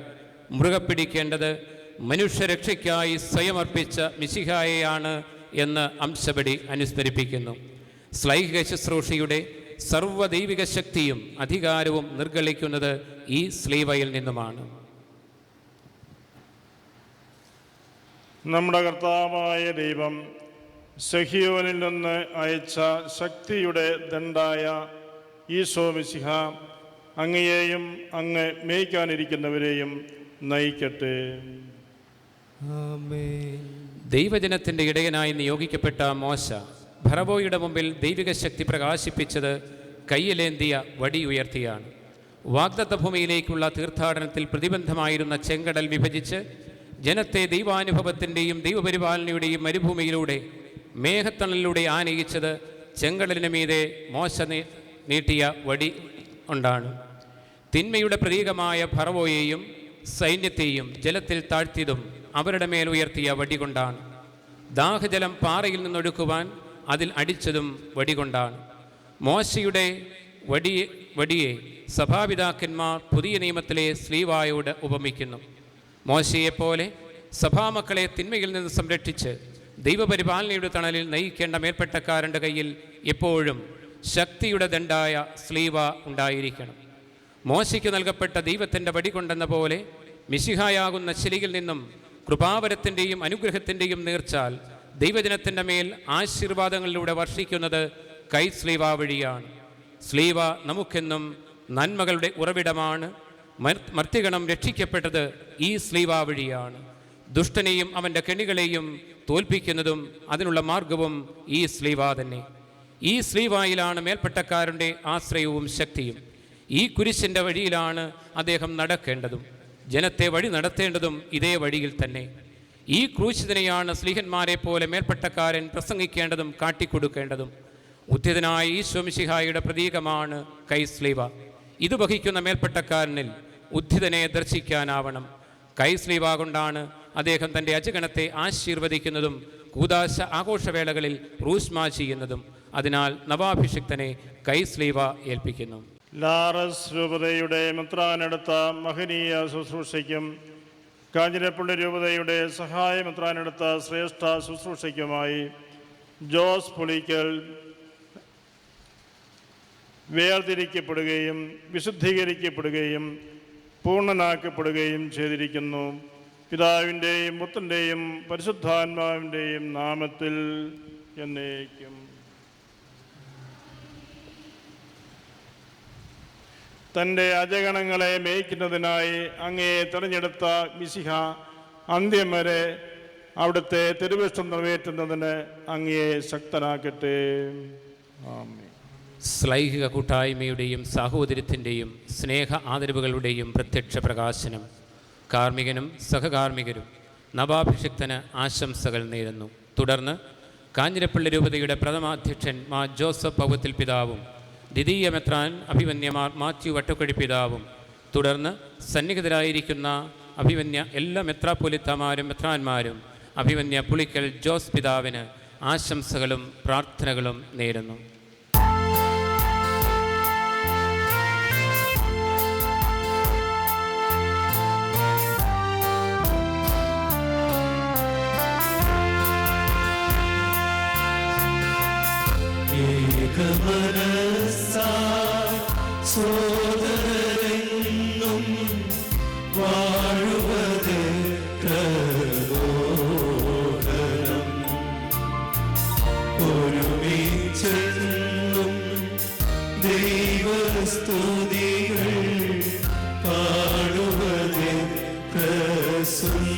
മുറുകെ പിടിക്കേണ്ടത് മനുഷ്യരക്ഷയ്ക്കായി സ്വയം അർപ്പിച്ച മിശിഹായെയാണ് എന്ന് അംശവടി അനുസ്മരിപ്പിക്കുന്നു. ശ്ലൈഹിക ശുശ്രൂഷയുടെ സർവ്വദൈവിക ശക്തിയും അധികാരവും നിർഗളിക്കുന്നത് ഈ സ്ലീവയിൽ നിന്നുമാണ്. നമ്മുടെ കർത്താവായ ദൈവം സഹിയോനിൽ നിന്ന് അയച്ച ശക്തിയുടെ ദണ്ഡായ ഈശോ മിശിഹ അങ്ങയെയും അങ്ങ് മേയ്ക്കാനിരിക്കുന്നവരെയും നയിക്കട്ടെ. ദൈവജനത്തിൻ്റെ ഇടയനായി നിയോഗിക്കപ്പെട്ട മോശ ഫറവോയുടെ മുമ്പിൽ ദൈവിക ശക്തി പ്രകാശിപ്പിച്ചത് കയ്യിലേന്തിയ വടി ഉയർത്തിയാണ്. വാഗ്ദത്ത ഭൂമിയിലേക്കുള്ള തീർത്ഥാടനത്തിൽ പ്രതിബന്ധമായിരുന്ന ചെങ്കടൽ വിഭജിച്ച് ജനത്തെ ദൈവാനുഭവത്തിൻ്റെയും ദൈവപരിപാലനയുടെയും മരുഭൂമിയിലൂടെ മേഘത്തണലിലൂടെ ആനയിച്ചത് ചെങ്കടലിന് മീതെ മോശ നീട്ടിയ വടി കൊണ്ടാണ്. തിന്മയുടെ പ്രതീകമായ ഫറവോയെയും സൈന്യത്തെയും ജലത്തിൽ താഴ്ത്തിയതും അവരുടെ മേൽ ഉയർത്തിയ വടി കൊണ്ടാണ്. ദാഹജലം പാറയിൽ നിന്നൊഴുക്കുവാൻ അതിൽ അടിച്ചതും വടികൊണ്ടാണ്. മോശയുടെ വടിയെ സഭാപിതാക്കന്മാർ പുതിയ നിയമത്തിലെ സ്ലീവായോട് ഉപമിക്കുന്നു. മോശയെപ്പോലെ സഭാമക്കളെ തിന്മയിൽ നിന്ന് സംരക്ഷിച്ച് ദൈവപരിപാലനയുടെ തണലിൽ നയിക്കേണ്ട മേൽപ്പെട്ടക്കാരൻ്റെ കയ്യിൽ എപ്പോഴും ശക്തിയുടെ ദണ്ഡായ സ്ലീവ ഉണ്ടായിരിക്കണം. മോശയ്ക്ക് നൽകപ്പെട്ട ദൈവത്തിൻ്റെ വടി കൊണ്ടെന്ന പോലെ മിശിഹായാകുന്ന ശിലയിൽ നിന്നും കൃപാവരത്തിൻ്റെയും അനുഗ്രഹത്തിൻ്റെയും നീർച്ചാൽ ദൈവജനത്തിൻ്റെ മേൽ ആശീർവാദങ്ങളിലൂടെ വർഷിക്കുന്നത് കൈ സ്ലീവ വഴിയാണ്. സ്ലീവ നമുക്കെന്നും നന്മകളുടെ ഉറവിടമാണ്. മർത്യഗണം രക്ഷിക്കപ്പെട്ടത് ഈ സ്ലീവ വഴിയാണ്. ദുഷ്ടനെയും അവൻ്റെ കെണികളെയും തോൽപ്പിക്കുന്നതും അതിനുള്ള മാർഗവും ഈ സ്ലീവ തന്നെ. ഈ സ്ലീവായിലാണ് മേൽപ്പെട്ടക്കാരൻ്റെ ആശ്രയവും ശക്തിയും. ഈ കുരിശിൻ്റെ വഴിയിലാണ് അദ്ദേഹം നടക്കേണ്ടതും ജനത്തെ വഴി നടത്തേണ്ടതും ഇതേ വഴിയിൽ തന്നെ. ഈ ക്രൂശിതനെയാണ് സ്ലീഹന്മാരെ പോലെ മേൽപ്പെട്ടക്കാരൻ പ്രസംഗിക്കേണ്ടതും കാട്ടിക്കൊടുക്കേണ്ടതും. ഉദ്ധിതനായ ഈശോ മിശിഹായുടെ പ്രതീകമാണ് കൈ സ്ലീവ. ഇത് വഹിക്കുന്ന മേൽപ്പെട്ടക്കാരനിൽ ഉദ്ധിതനെ ദർശിക്കാനാവണം. കൈ സ്ലീവ കൊണ്ടാണ് അദ്ദേഹം തൻ്റെ അജഗണത്തെ ആശീർവദിക്കുന്നതും കൂദാശ ആഘോഷവേളകളിൽ റൂസ്മാ ചെയ്യുന്നതും. അതിനാൽ നവാഭിഷിക്തനെ കൈ സ്ലീവ ഏൽപ്പിക്കുന്നു. ലാറസ് രൂപതയുടെ മെത്രാനെടുത്ത മഹനീയ ശുശ്രൂഷയ്ക്കും കാഞ്ഞിരപ്പള്ളി രൂപതയുടെ സഹായമെത്രാനെടുത്ത ശ്രേഷ്ഠ ശുശ്രൂഷയ്ക്കുമായി ജോസ് പുളിക്കൽ വേർതിരിക്കപ്പെടുകയും വിശുദ്ധീകരിക്കപ്പെടുകയും പൂർണ്ണനാക്കപ്പെടുകയും ചെയ്തിരിക്കുന്നു. പിതാവിൻ്റെയും പുത്രൻ്റെയും പരിശുദ്ധാത്മാവിൻ്റെയും നാമത്തിൽ എന്നേക്കും. തൻ്റെ അജഗണങ്ങളെ മേയ്ക്കുന്നതിനായി അങ്ങയെ തിരഞ്ഞെടുത്ത മിശിഹ അന്ത്യം വരെ അവിടുത്തെ തിരുവിഷ്ടം നിറവേറ്റുന്നതിന് അങ്ങയെ ശക്തനാക്കട്ടെ. ആമേൻ. ശ്ലൈഹിക കൂട്ടായ്മയുടെയും സാഹോദര്യത്തിൻ്റെയും സ്നേഹ ആദരവുകളുടെയും പ്രത്യക്ഷ പ്രകാശനം. കാർമ്മികനും സഹകാർമ്മികരും നവാഭിഷിക്തന് ആശംസകൾ നേരുന്നു. തുടർന്ന് കാഞ്ഞിരപ്പള്ളി രൂപതയുടെ പ്രഥമാധ്യക്ഷൻ മാ ജോസഫ് പൗവത്തിൽ പിതാവും ദ്വിതീയ മെത്രാൻ അഭിമന്യമാർ മാത്യു വട്ടക്കുഴി പിതാവും തുടർന്ന് സന്നിഹിതരായിരിക്കുന്ന അഭിമന്യ എല്ലാ മെത്രാപ്പൊലിത്തമാരും മെത്രാന്മാരും അഭിമന്യ പുളിക്കൽ ജോസ് പിതാവിന് ആശംസകളും പ്രാർത്ഥനകളും നേരുന്നു. സോദരരെന്നും വാഴുവത് പ്രബോധനം ഒരുമിച്ചെന്നും ദൈവസ്തുതികൾ പാടുവത് പ്രസുന്ദരം.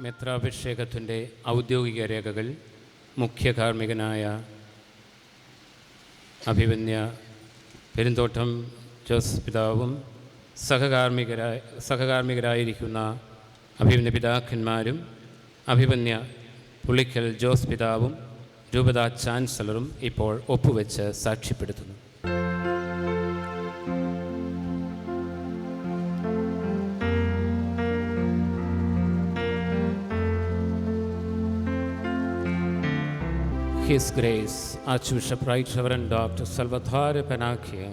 മെത്രാഭിഷേകത്തിൻ്റെ ഔദ്യോഗിക രേഖകൾ മുഖ്യ കാർമ്മികനായ അഭിമന്യ പെരുന്തോട്ടം ജോസ് പിതാവും സഹകാർമ്മികരായിരിക്കുന്ന അഭിമന്യ പിതാക്കന്മാരും അഭിമന്യ പുളിക്കൽ ജോസ് പിതാവും രൂപതാ ചാൻസലറും ഇപ്പോൾ ഒപ്പുവെച്ച് സാക്ഷ്യപ്പെടുത്തുന്നു. His Grace Archbishop Right Reverend Dr. Salvatore Pennacchio,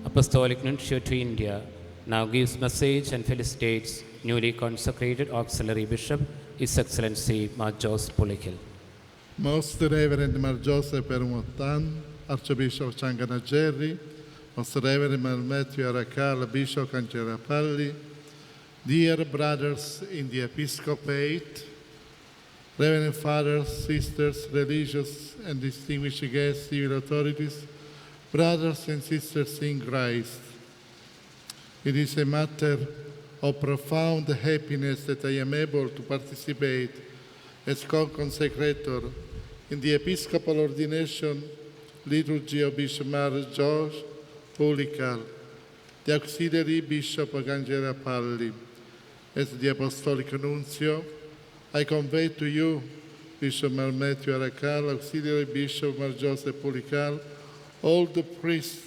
Apostolic Nuncio to India, now gives message and felicitates newly consecrated Auxiliary Bishop, His Excellency Mar Jose Pulikel. Most Reverend Mar Jose Permutan, Archbishop Changanageri, Most Reverend Mar Matthew Aracal, Bishop Cancerapalli, dear brothers in the Episcopate, Reverend Fathers, Sisters, religious and distinguished guests, civil authorities, brothers and sisters in Christ. It is a matter of profound happiness that I am able to participate as co-consecrator in the Episcopal ordination liturgy of Bishop Mar Jose Pulikel, the Auxiliary Bishop of Cancerapalli. As the Apostolic Nuncio, I convey to you, Bishop Mar Matthew Aracal, Auxiliary Bishop Mar Jose Pulikel, all the priests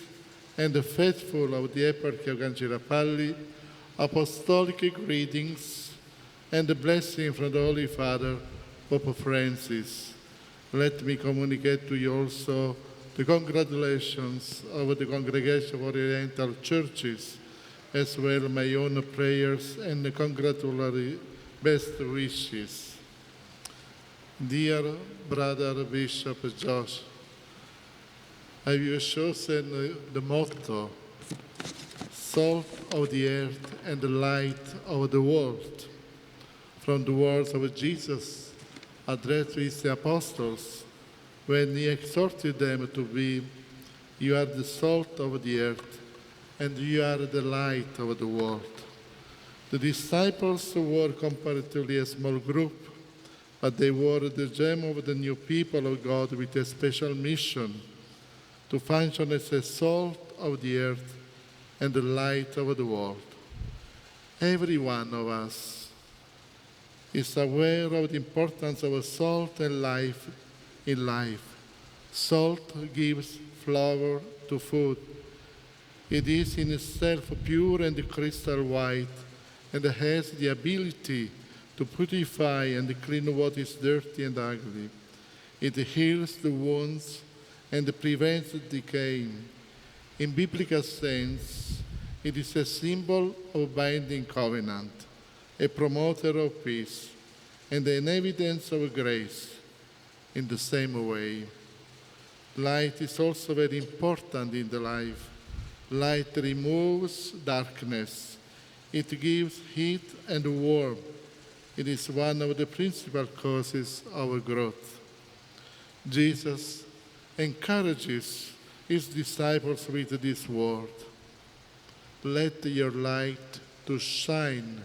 and the faithful of the Eparchy of Cancerapalli, apostolic greetings and the blessing from the Holy Father, Pope Francis. Let me communicate to you also the congratulations of the Congregation of Oriental Churches, as well my own prayers and congratulatory best wishes. Dear Brother Bishop Josh, I have chosen the motto, salt of the earth and the light of the world, from the words of Jesus addressed to his apostles when he exhorted them to be, you are the salt of the earth and you are the light of the world. The disciples were comparatively a small group, but they were the gem of the new people of God with a special mission to function as a salt of the earth and the light of the world. Every one of us is aware of the importance of salt and life in life. Salt gives flavor to food. It is in itself pure and crystal white, and has the ability to purify and clean what is dirty and ugly. It heals the wounds and prevents decay. In biblical sense, it is a symbol of binding covenant, a promoter of peace, and an evidence of grace. In the same way, light is also very important in the life. Light removes darkness. It gives heat and warmth. It is one of the principal causes of growth. Jesus encourages his disciples with this word, let your light to shine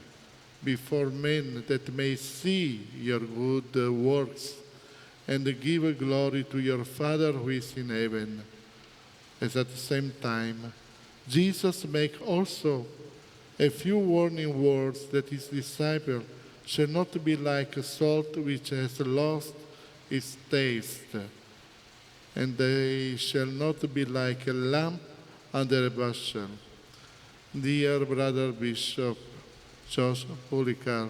before men that may see your good works and give glory to your Father who is in heaven. As at the same time, Jesus makes also a few warning words that his disciples shall not be like salt which has lost its taste, and they shall not be like a lamp under a bushel. Dear Brother Bishop Joseph Pulikel,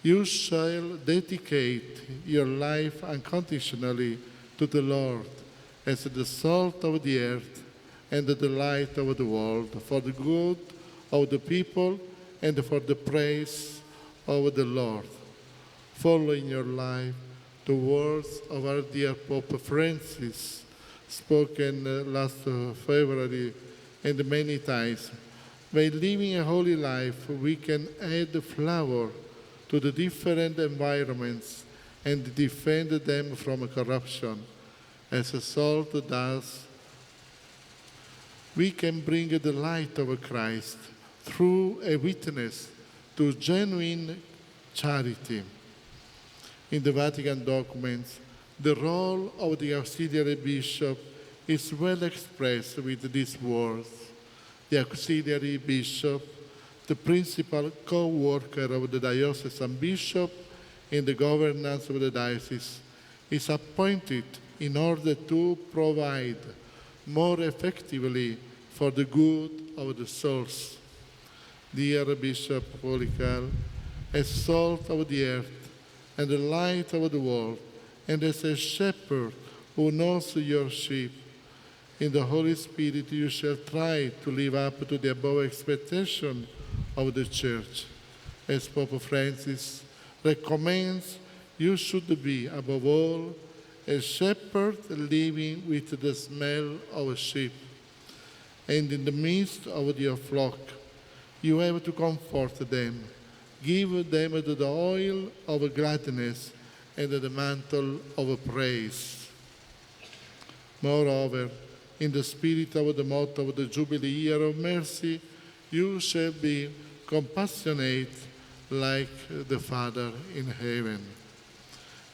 you shall dedicate your life unconditionally to the Lord as the salt of the earth and the light of the world, for the good of the people and for the praise of the Lord. Follow in your life the words of our dear Pope Francis, spoken last February and many times. By living a holy life, we can add flavor to the different environments and defend them from corruption. As salt does, we can bring the light of Christ through a witness to genuine charity. In the Vatican documents, the role of the auxiliary bishop is well expressed with these words: the auxiliary bishop, the principal co-worker of the diocesan bishop in the governance of the diocese, is appointed in order to provide more effectively for the good of the souls. Dear Bishop Polycarp, as salt of the earth and the light of the world, and as a shepherd who knows your sheep, in the Holy Spirit you shall try to live up to the above expectation of the Church. As Pope Francis recommends, you should be, above all, a shepherd living with the smell of sheep. And in the midst of your flock, you have to comfort them, give them the oil of gladness and the mantle of praise. Moreover, in the spirit of the motto of the Jubilee Year of Mercy, you shall be compassionate like the Father in heaven.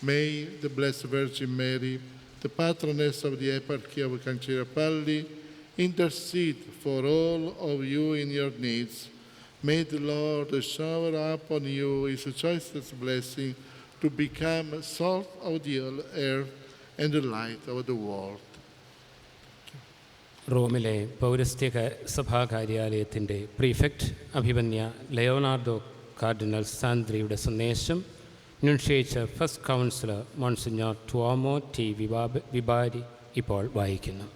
May the Blessed Virgin Mary, the patroness of the Eparchy of Cancirapalli, intercede for all of you in your needs. May the Lord shower upon you his choicest blessing to become salt of the earth and the light of the world. റോമിലെ പൗരസ്ത്യ സഭാ കാര്യാലയത്തിൻ്റെ prefect അഭിമന്യ ലയോനാർഡോ cardinal സാന്ദ്രിയുടെ സന്ദേശം നുൻഷ്യേച്ചർ first councillor monsignor ടുവാമോ T വിബാരി ഇപ്പോൾ വായിക്കുന്നു.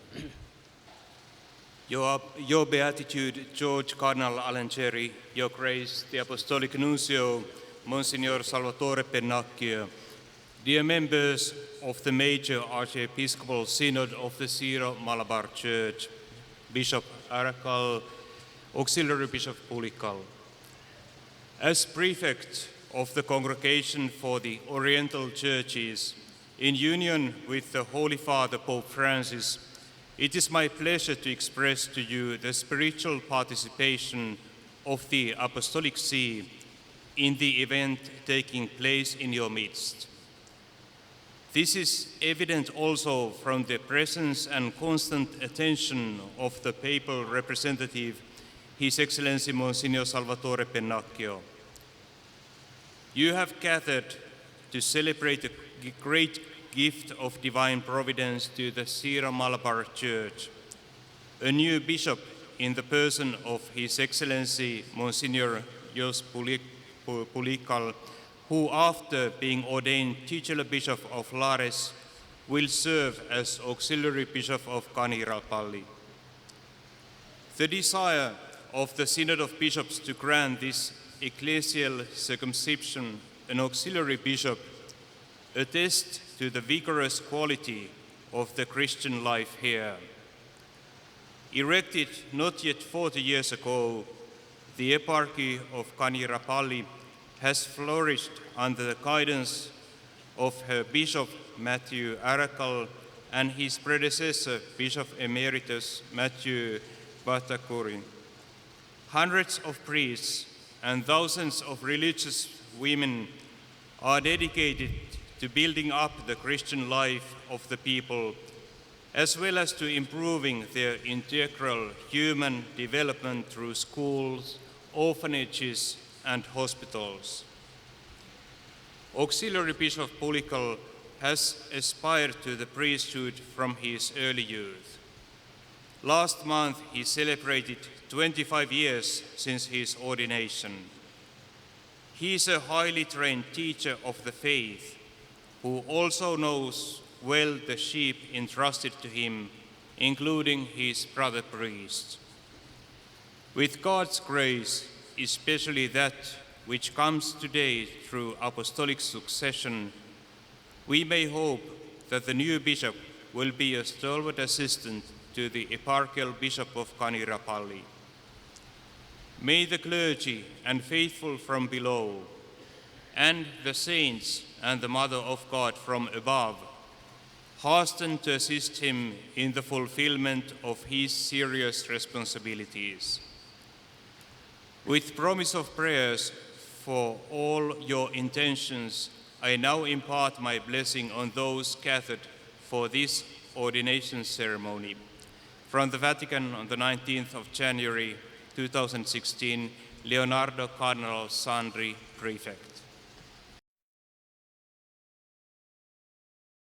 Your Beatitude, George Cardinal Alancheri, Your Grace, the Apostolic Nuncio, Monsignor Salvatore Pennacchio, dear members of the Major Archiepiscopal Synod of the Syro-Malabar Church, Bishop Arakal, Auxiliary Bishop Pulikal. As Prefect of the Congregation for the Oriental Churches, in union with the Holy Father Pope Francis, it is my pleasure to express to you the spiritual participation of the Apostolic See in the event taking place in your midst. This is evident also from the presence and constant attention of the papal representative, His Excellency Monsignor Salvatore Pennacchio. You have gathered to celebrate the great gift of divine providence to the Syro-Malabar Church, a new bishop in the person of His Excellency Monsignor Jos Pulikal, who after being ordained titular bishop of Lares will serve as auxiliary bishop of Kanirapalli. The desire of the Synod of Bishops to grant this ecclesial circumscription an auxiliary bishop attests to the vigorous quality of the Christian life here. Erected not yet 40 years ago, the Eparchy of Kanirapalli has flourished under the guidance of her Bishop Matthew Arakal and his predecessor, Bishop Emeritus Matthew Batakurin. Hundreds of priests and thousands of religious women are dedicated to building up the Christian life of the people, as well as to improving their integral human development through schools, orphanages, and hospitals. Auxiliary Bishop Pulikal has aspired to the priesthood from his early youth. Last month, he celebrated 25 years since his ordination. He is a highly trained teacher of the faith, who also knows well the sheep entrusted to him, including his brother priests. With God's grace, especially that which comes today through apostolic succession, we may hope that the new bishop will be a stalwart assistant to the eparchial bishop of Kanirapalli. May the clergy and faithful from below, and the saints and the Mother of God from above, hasten to assist him in the fulfillment of his serious responsibilities. With promise of prayers for all your intentions I now impart my blessing on those gathered for this ordination ceremony. From the Vatican on the 19th of January 2016, Leonardo Cardinal Sandri, Prefect.